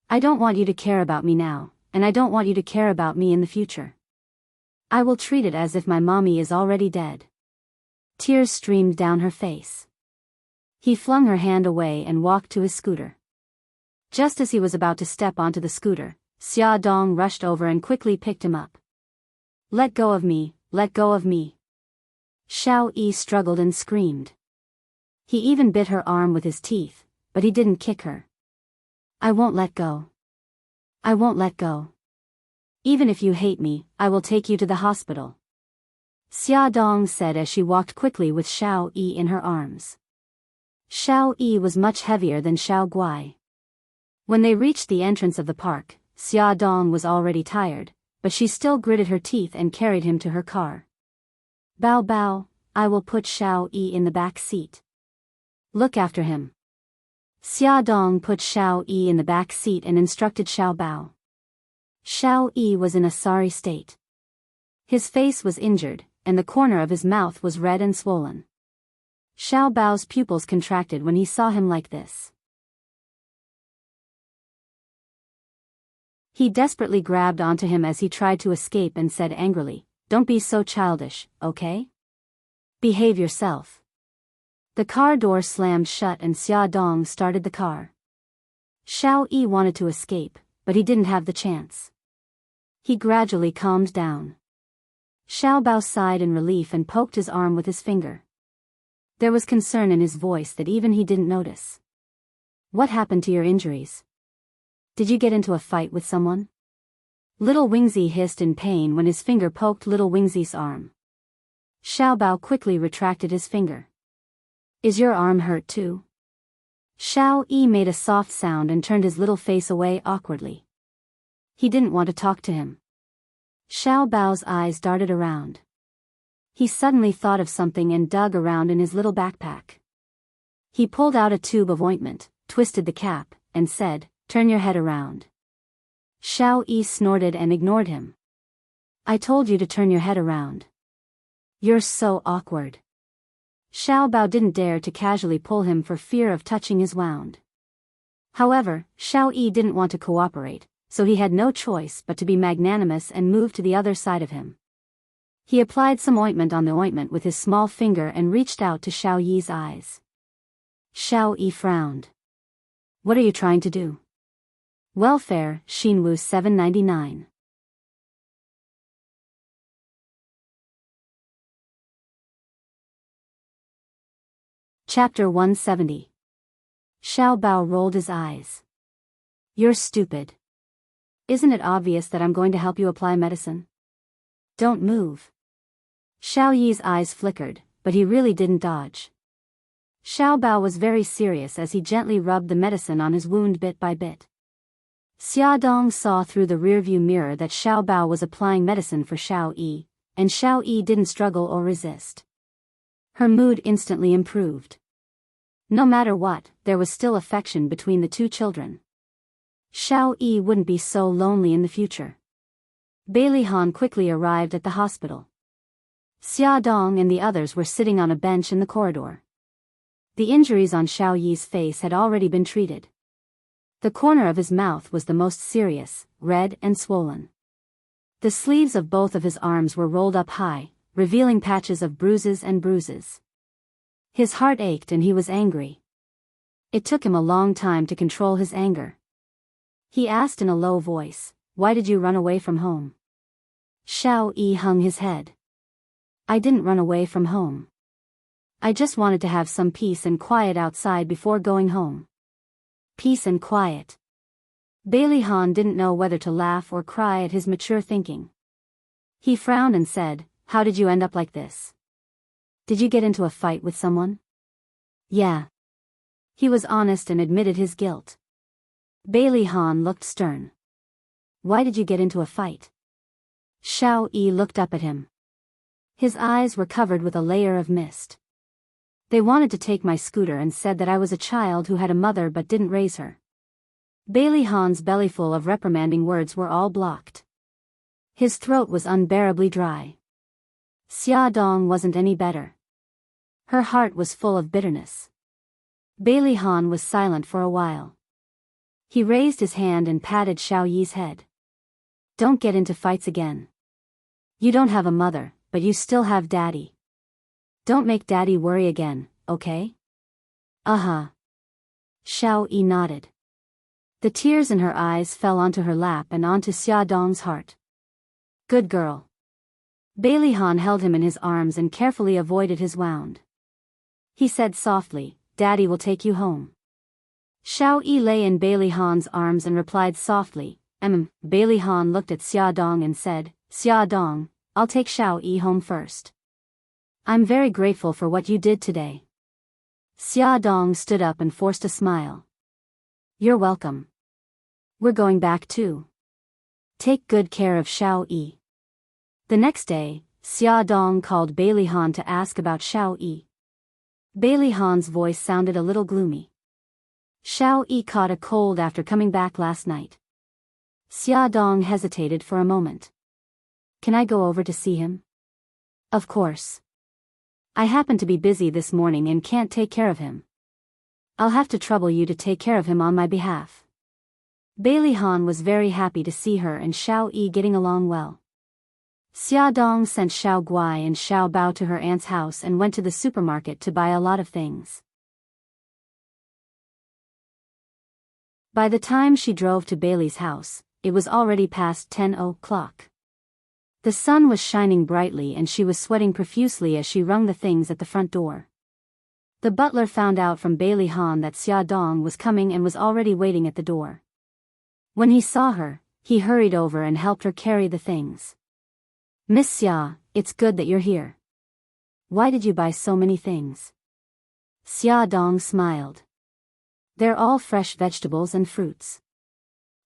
[SPEAKER 1] I don't want you to care about me now, and I don't want you to care about me in the future. I will treat it as if my mommy is already dead. Tears streamed down her face. He flung her hand away and walked to his scooter. Just as he was about to step onto the scooter, Xia Dong rushed over and quickly picked him up. Let go of me, let go of me. Xiao Yi struggled and screamed. He even bit her arm with his teeth, but he didn't kick her. I won't let go. I won't let go. Even if you hate me, I will take you to the hospital. Xia Dong said as she walked quickly with Xiao Yi in her arms. Xiao Yi was much heavier than Xiao Guai. When they reached the entrance of the park, Xia Dong was already tired, but she still gritted her teeth and carried him to her car. Bao Bao, I will put Xiao Yi in the back seat. Look after him. Xia Dong put Xiao Yi in the back seat and instructed Xiao Bao. Xiao Yi was in a sorry state. His face was injured, and the corner of his mouth was red and swollen. Xiao Bao's pupils contracted when he saw him like this. He desperately grabbed onto him as he tried to escape and said angrily, Don't be so childish, okay? Behave yourself. The car door slammed shut and Xia Dong started the car. Xiao Yi wanted to escape, but he didn't have the chance. He gradually calmed down. Xiao Bao sighed in relief and poked his arm with his finger. There was concern in his voice that even he didn't notice. What happened to your injuries? Did you get into a fight with someone? Little Wingzi hissed in pain when his finger poked Little Wingzi's arm. Xiao Bao quickly retracted his finger. Is your arm hurt too? Xiao Yi made a soft sound and turned his little face away awkwardly. He didn't want to talk to him. Xiao Bao's eyes darted around. He suddenly thought of something and dug around in his little backpack. He pulled out a tube of ointment, twisted the cap, and said, Turn your head around. Xiao Yi snorted and ignored him. I told you to turn your head around. You're so awkward. Xiao Bao didn't dare to casually pull him for fear of touching his wound. However, Xiao Yi didn't want to cooperate, so he had no choice but to be magnanimous and move to the other side of him. He applied some ointment on the ointment with his small finger and reached out to Xiao Yi's eyes. Xiao Yi frowned. What are you trying to do? Welfare, Xinwu 799. Chapter 170. Xiao Bao rolled his eyes. You're stupid. Isn't it obvious that I'm going to help you apply medicine? Don't move. Xiao Yi's eyes flickered, but he really didn't dodge. Xiao Bao was very serious as he gently rubbed the medicine on his wound bit by bit. Xia Dong saw through the rearview mirror that Xiao Bao was applying medicine for Xiao Yi, and Xiao Yi didn't struggle or resist. Her mood instantly improved. No matter what, there was still affection between the two children. Xiao Yi wouldn't be so lonely in the future. Bailey Han quickly arrived at the hospital. Xia Dong and the others were sitting on a bench in the corridor. The injuries on Xiao Yi's face had already been treated. The corner of his mouth was the most serious, red and swollen. The sleeves of both of his arms were rolled up high, revealing patches of bruises and bruises. His heart ached and he was angry. It took him a long time to control his anger. He asked in a low voice, Why did you run away from home? Xiao Yi hung his head. I didn't run away from home. I just wanted to have some peace and quiet outside before going home. Peace and quiet. Bailey Han didn't know whether to laugh or cry at his mature thinking. He frowned and said, How did you end up like this? Did you get into a fight with someone? Yeah. He was honest and admitted his guilt. Bailey Han looked stern. Why did you get into a fight? Xiao Yi looked up at him. His eyes were covered with a layer of mist. They wanted to take my scooter and said that I was a child who had a mother but didn't raise her. Bailey Han's bellyful of reprimanding words were all blocked. His throat was unbearably dry. Xia Dong wasn't any better. Her heart was full of bitterness. Bailey Han was silent for a while. He raised his hand and patted Xiao Yi's head. Don't get into fights again. You don't have a mother, but you still have Daddy. Don't make Daddy worry again, okay? Uh-huh. Xiao Yi nodded. The tears in her eyes fell onto her lap and onto Xia Dong's heart. Good girl. Bailey Han held him in his arms and carefully avoided his wound. He said softly, Daddy will take you home. Xiao Yi lay in Bailey Han's arms and replied softly, Bailey Han looked at Xia Dong and said, Xia Dong, I'll take Xiao Yi home first. I'm very grateful for what you did today. Xia Dong stood up and forced a smile. You're welcome. We're going back too. Take good care of Xiao Yi. The next day, Xia Dong called Bailey Han to ask about Xiao Yi. Bailey Han's voice sounded a little gloomy. Xiao Yi caught a cold after coming back last night. Xia Dong hesitated for a moment. Can I go over to see him? Of course. I happen to be busy this morning and can't take care of him. I'll have to trouble you to take care of him on my behalf. Bailey Han was very happy to see her and Xiao Yi getting along well. Xia Dong sent Xiao Guai and Xiao Bao to her aunt's house and went to the supermarket to buy a lot of things. By the time she drove to Bailey's house, it was already past 10 o'clock. The sun was shining brightly and she was sweating profusely as she wrung the things at the front door. The butler found out from Bailey Han that Xia Dong was coming and was already waiting at the door. When he saw her, he hurried over and helped her carry the things. Miss Xia, it's good that you're here. Why did you buy so many things? Xia Dong smiled. They're all fresh vegetables and fruits.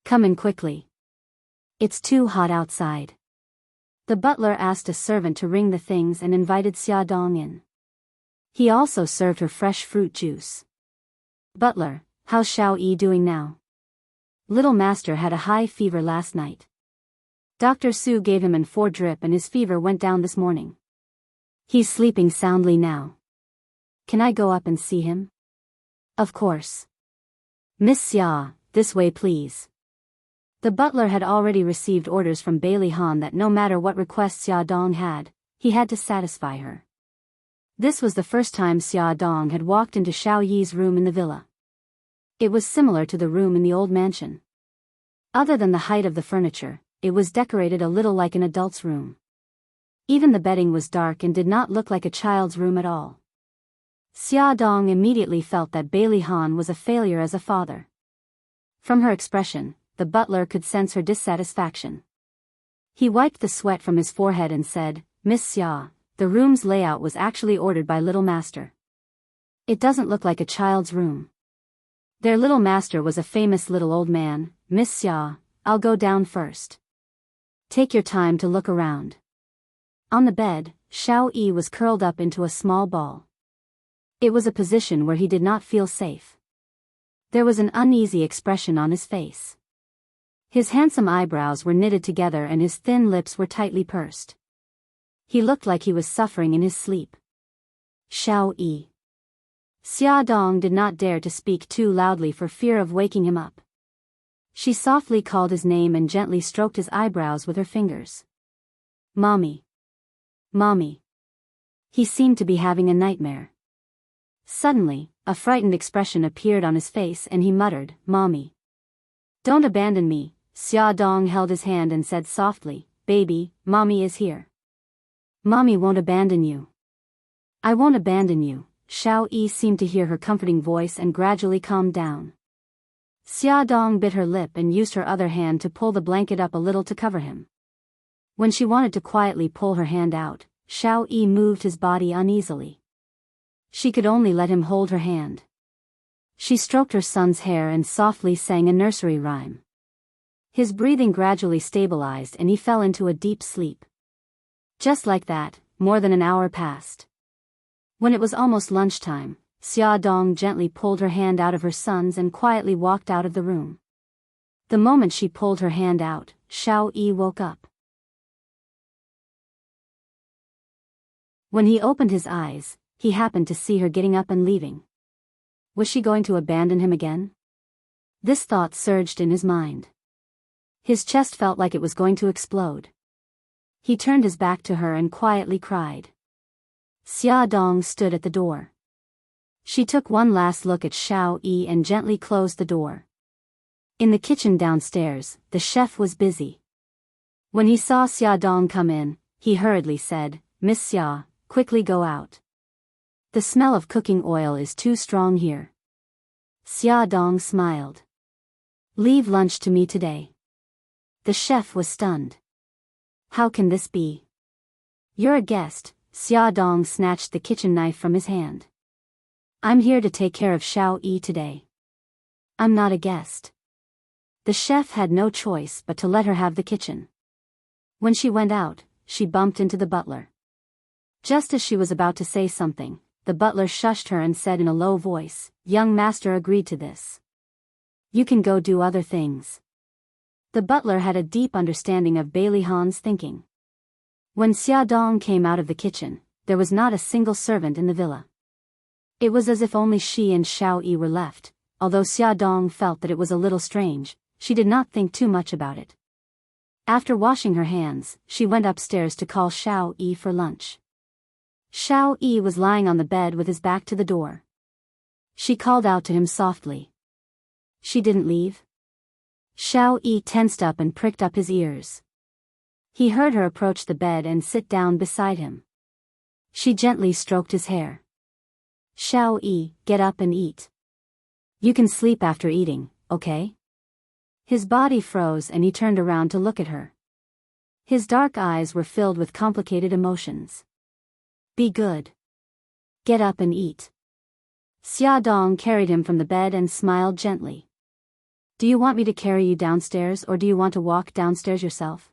[SPEAKER 1] Come in quickly. It's too hot outside. The butler asked a servant to ring the things and invited Xia Dong in. He also served her fresh fruit juice. Butler, how's Xiao Yi doing now? Little master had a high fever last night. Dr. Su gave him an 4 drip and his fever went down this morning. He's sleeping soundly now. Can I go up and see him? Of course. Miss Xia, this way please. The butler had already received orders from Bailey Han that no matter what requests Xia Dong had, he had to satisfy her. This was the first time Xia Dong had walked into Xiao Yi's room in the villa. It was similar to the room in the old mansion. Other than the height of the furniture, it was decorated a little like an adult's room. Even the bedding was dark and did not look like a child's room at all. Xia Dong immediately felt that Bailey Han was a failure as a father. From her expression, the butler could sense her dissatisfaction. He wiped the sweat from his forehead and said, Miss Xia, the room's layout was actually ordered by Little Master. It doesn't look like a child's room. Their Little Master was a famous little old man. Miss Xia, I'll go down first. Take your time to look around. On the bed, Xiao Yi was curled up into a small ball. It was a position where he did not feel safe. There was an uneasy expression on his face. His handsome eyebrows were knitted together and his thin lips were tightly pursed. He looked like he was suffering in his sleep. Xiao Yi. Xia Dong did not dare to speak too loudly for fear of waking him up. She softly called his name and gently stroked his eyebrows with her fingers. Mommy. Mommy. He seemed to be having a nightmare. Suddenly, a frightened expression appeared on his face and he muttered, Mommy. Don't abandon me. Xia Dong held his hand and said softly, Baby, Mommy is here. Mommy won't abandon you. I won't abandon you. Xiao Yi seemed to hear her comforting voice and gradually calmed down. Xia Dong bit her lip and used her other hand to pull the blanket up a little to cover him. When she wanted to quietly pull her hand out, Xiao Yi moved his body uneasily. She could only let him hold her hand. She stroked her son's hair and softly sang a nursery rhyme. His breathing gradually stabilized and he fell into a deep sleep. Just like that, more than an hour passed. When it was almost lunchtime, Xia Dong gently pulled her hand out of her son's and quietly walked out of the room. The moment she pulled her hand out, Xiao Yi woke up. When he opened his eyes, he happened to see her getting up and leaving. Was she going to abandon him again? This thought surged in his mind. His chest felt like it was going to explode. He turned his back to her and quietly cried. Xia Dong stood at the door. She took one last look at Xiao Yi and gently closed the door. In the kitchen downstairs, the chef was busy. When he saw Xia Dong come in, he hurriedly said, "Miss Xia, quickly go out. The smell of cooking oil is too strong here." Xia Dong smiled. "Leave lunch to me today." The chef was stunned. "How can this be? You're a guest." Xia Dong snatched the kitchen knife from his hand. "I'm here to take care of Xiao Yi today. I'm not a guest." The chef had no choice but to let her have the kitchen. When she went out, she bumped into the butler. Just as she was about to say something, the butler shushed her and said in a low voice, "Young master agreed to this. You can go do other things." The butler had a deep understanding of Bailey Han's thinking. When Xia Dong came out of the kitchen, there was not a single servant in the villa. It was as if only she and Xiao Yi were left. Although Xia Dong felt that it was a little strange, she did not think too much about it. After washing her hands, she went upstairs to call Xiao Yi for lunch. Xiao Yi was lying on the bed with his back to the door. She called out to him softly. "She didn't leave?" Xiao Yi tensed up and pricked up his ears. He heard her approach the bed and sit down beside him. She gently stroked his hair. "Xiao Yi, get up and eat. You can sleep after eating, okay?" His body froze and he turned around to look at her. His dark eyes were filled with complicated emotions. "Be good. Get up and eat." Xia Dong carried him from the bed and smiled gently. "Do you want me to carry you downstairs or do you want to walk downstairs yourself?"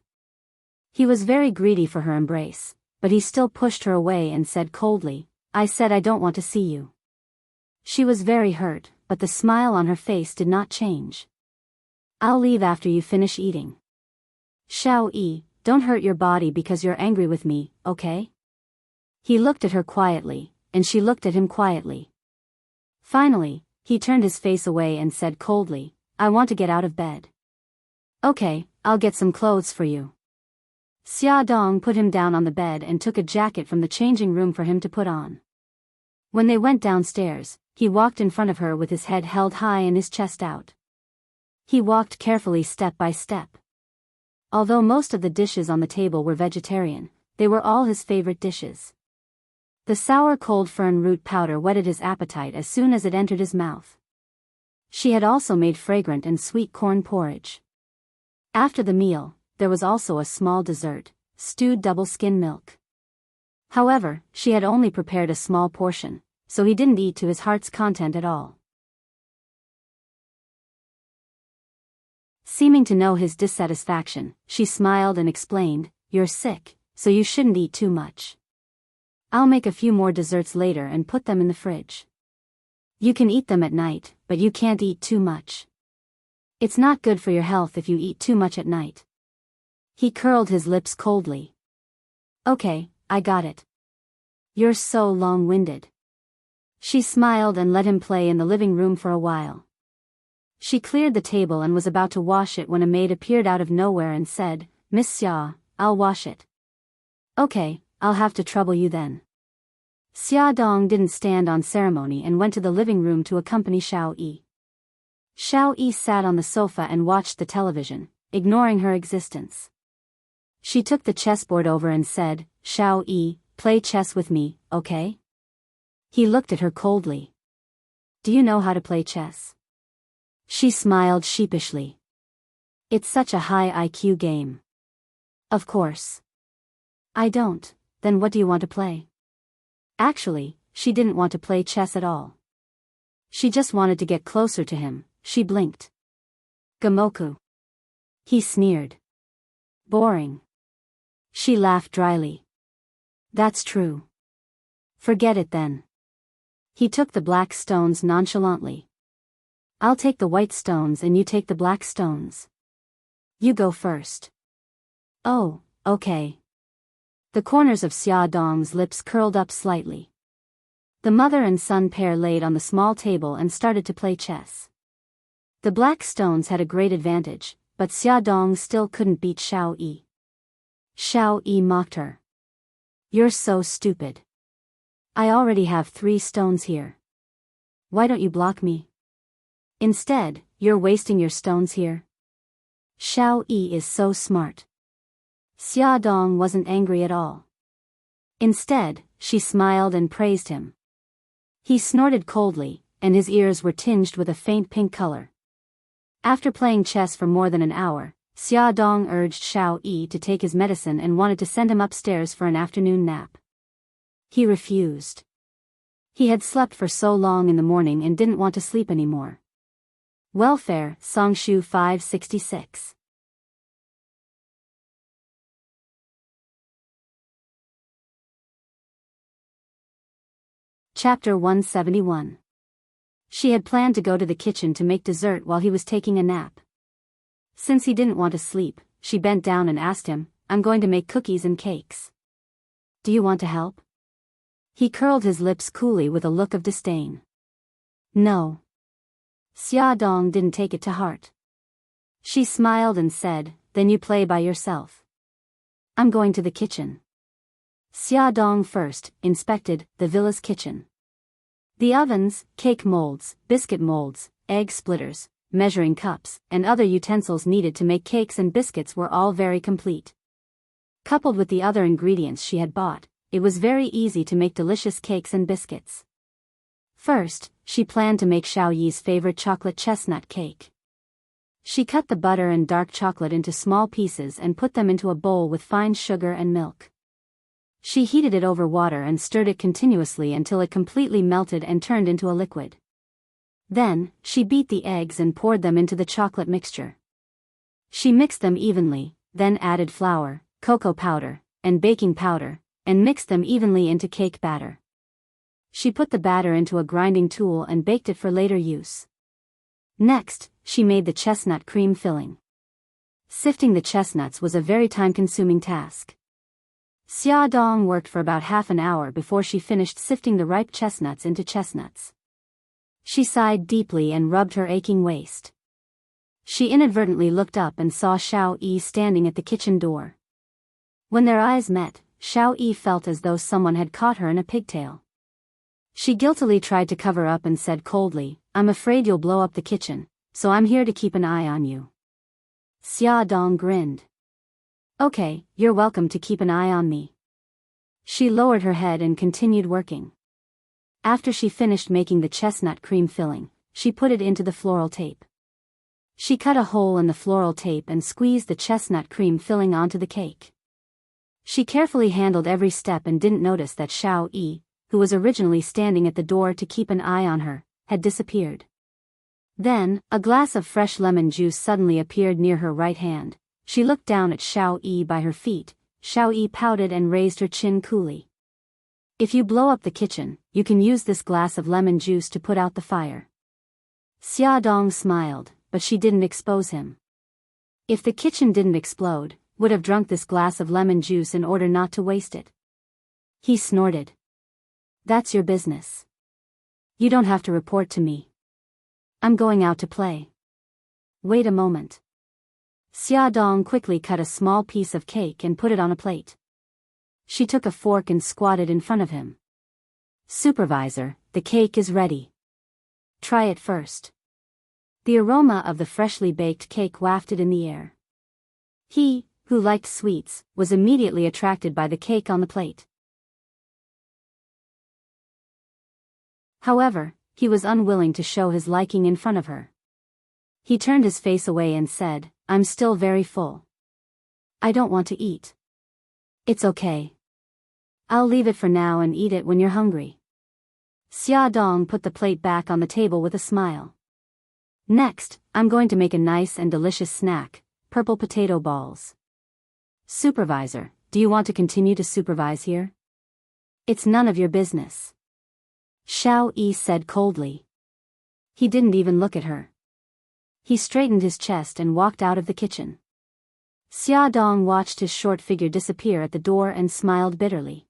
[SPEAKER 1] He was very greedy for her embrace, but he still pushed her away and said coldly, "I said I don't want to see you." She was very hurt, but the smile on her face did not change. "I'll leave after you finish eating. Xiao Yi, don't hurt your body because you're angry with me, okay?" He looked at her quietly, and she looked at him quietly. Finally, he turned his face away and said coldly, "I want to get out of bed." "Okay, I'll get some clothes for you." Xia Dong put him down on the bed and took a jacket from the changing room for him to put on. When they went downstairs, he walked in front of her with his head held high and his chest out. He walked carefully step by step. Although most of the dishes on the table were vegetarian, they were all his favorite dishes. The sour cold fern root powder whetted his appetite as soon as it entered his mouth. She had also made fragrant and sweet corn porridge. After the meal, there was also a small dessert, stewed double-skin milk. However, she had only prepared a small portion, so he didn't eat to his heart's content at all. Seeming to know his dissatisfaction, she smiled and explained, "You're sick, so you shouldn't eat too much. I'll make a few more desserts later and put them in the fridge. You can eat them at night, but you can't eat too much. It's not good for your health if you eat too much at night." He curled his lips coldly. "Okay, I got it. You're so long-winded." She smiled and let him play in the living room for a while. She cleared the table and was about to wash it when a maid appeared out of nowhere and said, "Miss Xia, I'll wash it." "Okay, I'll have to trouble you then." Xia Dong didn't stand on ceremony and went to the living room to accompany Xiao Yi. Xiao Yi sat on the sofa and watched the television, ignoring her existence. She took the chessboard over and said, "Xiao Yi, play chess with me, okay?" He looked at her coldly. "Do you know how to play chess?" She smiled sheepishly. "It's such a high IQ game." "Of course." "I don't, then what do you want to play?" Actually, she didn't want to play chess at all. She just wanted to get closer to him. She blinked. "Gamoku." He sneered. Boring. She laughed dryly. That's true. Forget it then. He took the black stones nonchalantly. I'll take the white stones and you take the black stones. You go first. Oh, okay. The corners of Xia Dong's lips curled up slightly. The mother and son pair laid on the small table and started to play chess. The black stones had a great advantage, but Xia Dong still couldn't beat Xiao Yi. Xiao Yi mocked her. You're so stupid. I already have 3 stones here. Why don't you block me? Instead, you're wasting your stones here. Xiao Yi is so smart. Xia Dong wasn't angry at all. Instead, she smiled and praised him. He snorted coldly, and his ears were tinged with a faint pink color. After playing chess for more than an hour, Xia Dong urged Xiao Yi to take his medicine and wanted to send him upstairs for an afternoon nap. He refused. He had slept for so long in the morning and didn't want to sleep anymore. Welfare, Songshu 566. Chapter 171. She had planned to go to the kitchen to make dessert while he was taking a nap. Since he didn't want to sleep, she bent down and asked him, I'm going to make cookies and cakes. Do you want to help? He curled his lips coolly with a look of disdain. No. Xia Dong didn't take it to heart. She smiled and said, then you play by yourself. I'm going to the kitchen. Xia Dong first inspected the villa's kitchen. The ovens, cake molds, biscuit molds, egg splitters, measuring cups, and other utensils needed to make cakes and biscuits were all very complete. Coupled with the other ingredients she had bought, it was very easy to make delicious cakes and biscuits. First, she planned to make Xiao Yi's favorite chocolate chestnut cake. She cut the butter and dark chocolate into small pieces and put them into a bowl with fine sugar and milk. She heated it over water and stirred it continuously until it completely melted and turned into a liquid. Then, she beat the eggs and poured them into the chocolate mixture. She mixed them evenly, then added flour, cocoa powder, and baking powder, and mixed them evenly into cake batter. She put the batter into a grinding tool and baked it for later use. Next, she made the chestnut cream filling. Sifting the chestnuts was a very time-consuming task. Xia Dong worked for about half an hour before she finished sifting the ripe chestnuts into chestnuts. She sighed deeply and rubbed her aching waist. She inadvertently looked up and saw Xiao Yi standing at the kitchen door. When their eyes met, Xiao Yi felt as though someone had caught her in a pigtail. She guiltily tried to cover up and said coldly, I'm afraid you'll blow up the kitchen, so I'm here to keep an eye on you. Xia Dong grinned. Okay, you're welcome to keep an eye on me. She lowered her head and continued working. After she finished making the chestnut cream filling, she put it into the floral tape. She cut a hole in the floral tape and squeezed the chestnut cream filling onto the cake. She carefully handled every step and didn't notice that Xiao Yi, who was originally standing at the door to keep an eye on her, had disappeared. Then, a glass of fresh lemon juice suddenly appeared near her right hand. She looked down at Xiao Yi by her feet. Xiao Yi pouted and raised her chin coolly. If you blow up the kitchen, you can use this glass of lemon juice to put out the fire. Xia Dong smiled, but she didn't expose him. If the kitchen didn't explode, would have drunk this glass of lemon juice in order not to waste it. He snorted. That's your business. You don't have to report to me. I'm going out to play. Wait a moment. Xia Dong quickly cut a small piece of cake and put it on a plate. She took a fork and squatted in front of him. Supervisor, the cake is ready. Try it first. The aroma of the freshly baked cake wafted in the air. He, who liked sweets, was immediately attracted by the cake on the plate. However, he was unwilling to show his liking in front of her. He turned his face away and said, I'm still very full. I don't want to eat. It's okay. I'll leave it for now and eat it when you're hungry. Xia Dong put the plate back on the table with a smile. Next, I'm going to make a nice and delicious snack, purple potato balls. Supervisor, do you want to continue to supervise here? It's none of your business. Xiao Yi said coldly. He didn't even look at her. He straightened his chest and walked out of the kitchen. Xia Dong watched his short figure disappear at the door and smiled bitterly.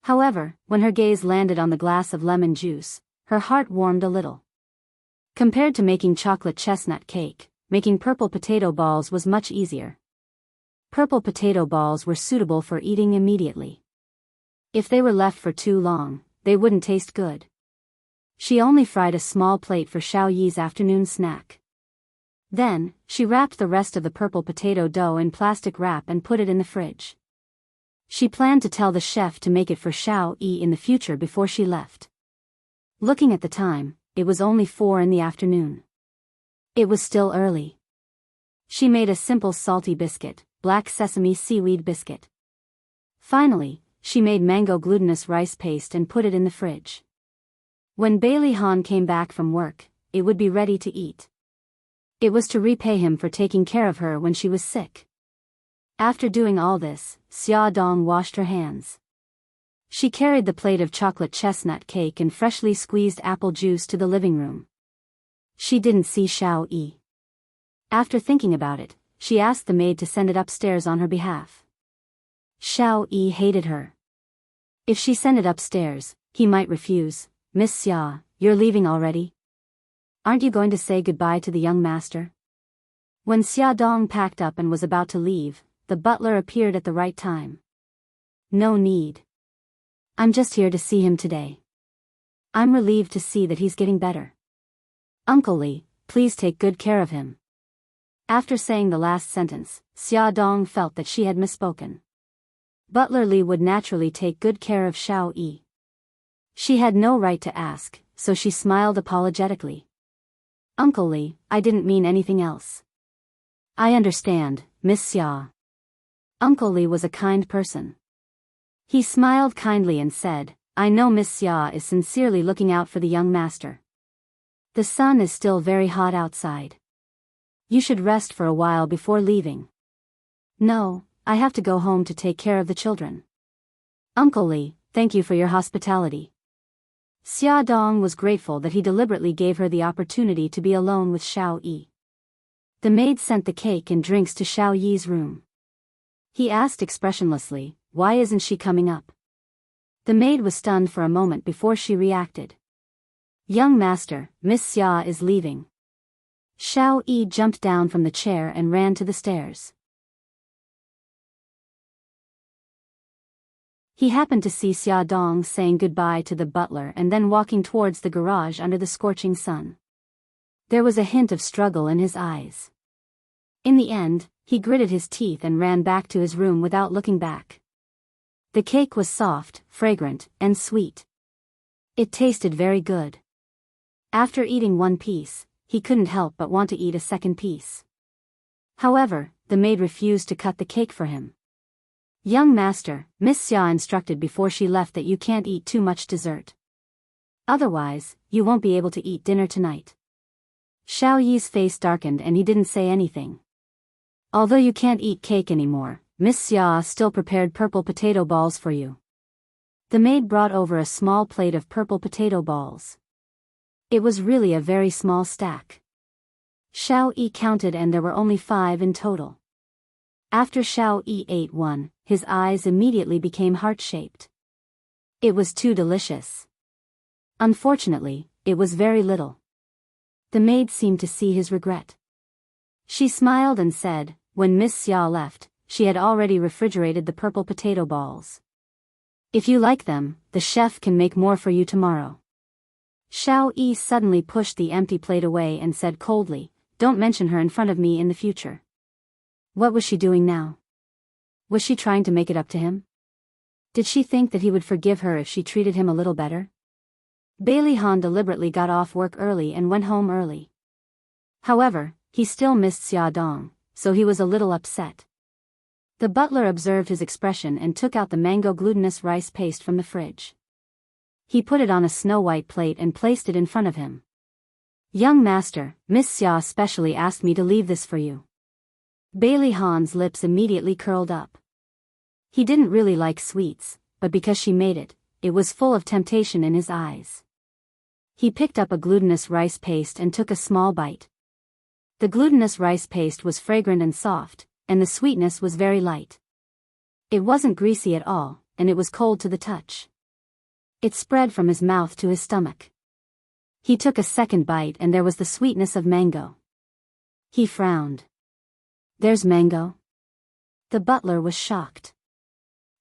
[SPEAKER 1] However, when her gaze landed on the glass of lemon juice, her heart warmed a little. Compared to making chocolate chestnut cake, making purple potato balls was much easier. Purple potato balls were suitable for eating immediately. If they were left for too long, they wouldn't taste good. She only fried a small plate for Xiao Yi's afternoon snack. Then, she wrapped the rest of the purple potato dough in plastic wrap and put it in the fridge. She planned to tell the chef to make it for Xiao Yi in the future before she left. Looking at the time, it was only 4 in the afternoon. It was still early. She made a simple salty biscuit, black sesame seaweed biscuit. Finally, she made mango glutinous rice paste and put it in the fridge. When Bailey Han came back from work, it would be ready to eat. It was to repay him for taking care of her when she was sick. After doing all this, Xia Dong washed her hands. She carried the plate of chocolate chestnut cake and freshly squeezed apple juice to the living room. She didn't see Xiao Yi. After thinking about it, she asked the maid to send it upstairs on her behalf. Xiao Yi hated her. If she sent it upstairs, he might refuse. Miss Xia, you're leaving already? Aren't you going to say goodbye to the young master? When Xia Dong packed up and was about to leave, the butler appeared at the right time. No need. I'm just here to see him today. I'm relieved to see that he's getting better. Uncle Li, please take good care of him. After saying the last sentence, Xia Dong felt that she had misspoken. Butler Li would naturally take good care of Xiao Yi. She had no right to ask, so she smiled apologetically. Uncle Li, I didn't mean anything else. I understand, Miss Xia. Uncle Li was a kind person. He smiled kindly and said, I know Miss Xia is sincerely looking out for the young master. The sun is still very hot outside. You should rest for a while before leaving. No, I have to go home to take care of the children. Uncle Li, thank you for your hospitality. Xia Dong was grateful that he deliberately gave her the opportunity to be alone with Xiao Yi. The maid sent the cake and drinks to Xiao Yi's room. He asked expressionlessly, why isn't she coming up? The maid was stunned for a moment before she reacted. Young master, Miss Xia is leaving. Xiao Yi jumped down from the chair and ran to the stairs. He happened to see Xia Dong saying goodbye to the butler and then walking towards the garage under the scorching sun. There was a hint of struggle in his eyes. In the end, he gritted his teeth and ran back to his room without looking back. The cake was soft, fragrant, and sweet. It tasted very good. After eating one piece, he couldn't help but want to eat a second piece. However, the maid refused to cut the cake for him. Young master, Miss Xia instructed before she left that you can't eat too much dessert. Otherwise, you won't be able to eat dinner tonight. Xiao Yi's face darkened and he didn't say anything. Although you can't eat cake anymore, Miss Xia still prepared purple potato balls for you. The maid brought over a small plate of purple potato balls. It was really a very small stack. Xiao Yi counted and there were only 5 in total. After Xiao Yi ate one, his eyes immediately became heart-shaped. It was too delicious. Unfortunately, it was very little. The maid seemed to see his regret. She smiled and said, when Miss Xia left, she had already refrigerated the purple potato balls. If you like them, the chef can make more for you tomorrow. Xiao Yi suddenly pushed the empty plate away and said coldly, don't mention her in front of me in the future. What was she doing now? Was she trying to make it up to him? Did she think that he would forgive her if she treated him a little better? Bailey Han deliberately got off work early and went home early. However, he still missed Xia Dong, so he was a little upset. The butler observed his expression and took out the mango glutinous rice paste from the fridge. He put it on a snow-white plate and placed it in front of him. Young master, Miss Xia specially asked me to leave this for you. Bailey Han's lips immediately curled up. He didn't really like sweets, but because she made it, it was full of temptation in his eyes. He picked up a glutinous rice paste and took a small bite. The glutinous rice paste was fragrant and soft, and the sweetness was very light. It wasn't greasy at all, and it was cold to the touch. It spread from his mouth to his stomach. He took a second bite and there was the sweetness of mango. He frowned. "There's mango?" The butler was shocked.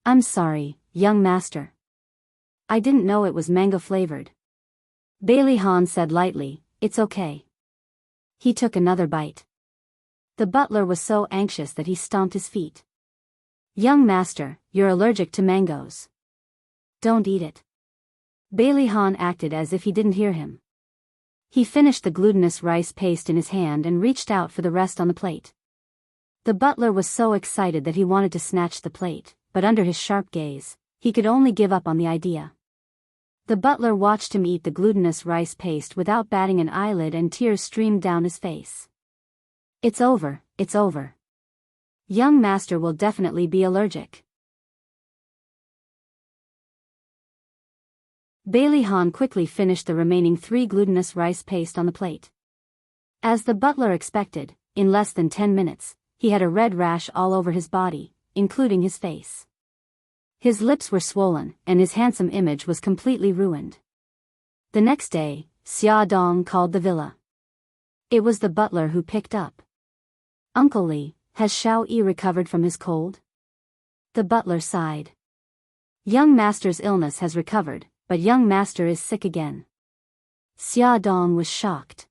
[SPEAKER 1] "I'm sorry, young master. I didn't know it was mango-flavored." Bailey Han said lightly, "It's okay." He took another bite. The butler was so anxious that he stomped his feet. "Young master, you're allergic to mangoes. Don't eat it." Bailey Han acted as if he didn't hear him. He finished the glutinous rice paste in his hand and reached out for the rest on the plate. The butler was so excited that he wanted to snatch the plate, but under his sharp gaze, he could only give up on the idea. The butler watched him eat the glutinous rice paste without batting an eyelid and tears streamed down his face. "It's over, it's over. Young master will definitely be allergic." Bailey Han quickly finished the remaining 3 glutinous rice paste on the plate. As the butler expected, in less than 10 minutes, he had a red rash all over his body, including his face. His lips were swollen, and his handsome image was completely ruined. The next day, Xia Dong called the villa. It was the butler who picked up. "Uncle Li, has Xiao Yi recovered from his cold?" The butler sighed. "Young master's illness has recovered, but young master is sick again." Xia Dong was shocked.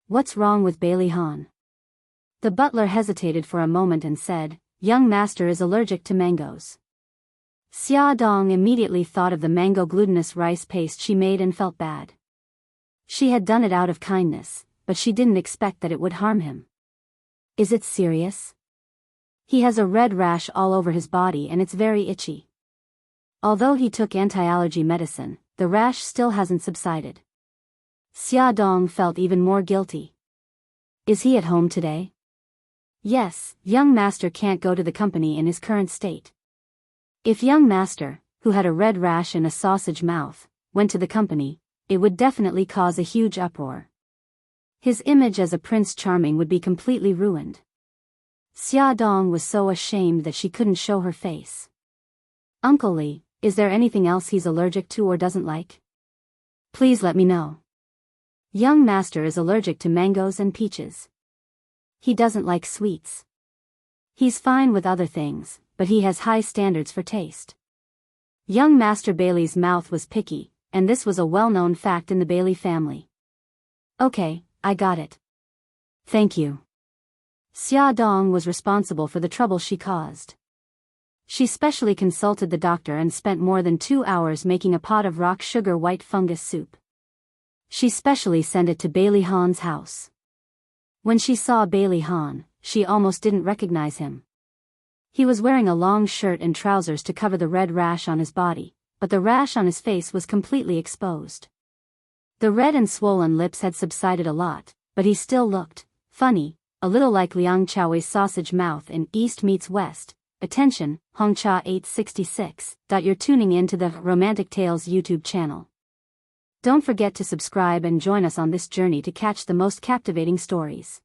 [SPEAKER 1] "What's wrong with Bailey Han?" The butler hesitated for a moment and said, "Young master is allergic to mangoes." Xia Dong immediately thought of the mango glutinous rice paste she made and felt bad. She had done it out of kindness, but she didn't expect that it would harm him. "Is it serious?" "He has a red rash all over his body and it's very itchy. Although he took anti-allergy medicine, the rash still hasn't subsided." Xia Dong felt even more guilty. "Is he at home today?" "Yes, young master can't go to the company in his current state. If young master, who had a red rash and a sausage mouth, went to the company, it would definitely cause a huge uproar. His image as a Prince Charming would be completely ruined." Xia Dong was so ashamed that she couldn't show her face. "Uncle Li, is there anything else he's allergic to or doesn't like? Please let me know." "Young master is allergic to mangoes and peaches. He doesn't like sweets. He's fine with other things, but he has high standards for taste." Young master Bailey's mouth was picky, and this was a well-known fact in the Bailey family. "Okay, I got it. Thank you." Xia Dong was responsible for the trouble she caused. She specially consulted the doctor and spent more than 2 hours making a pot of rock sugar white fungus soup. She specially sent it to Bailey Han's house. When she saw Bailey Han, she almost didn't recognize him. He was wearing a long shirt and trousers to cover the red rash on his body, but the rash on his face was completely exposed. The red and swollen lips had subsided a lot, but he still looked funny, a little like Liang Chao's sausage mouth in East Meets West. Attention, Hongcha 866. You're tuning in to the Romantic Tales YouTube channel. Don't forget to subscribe and join us on this journey to catch the most captivating stories.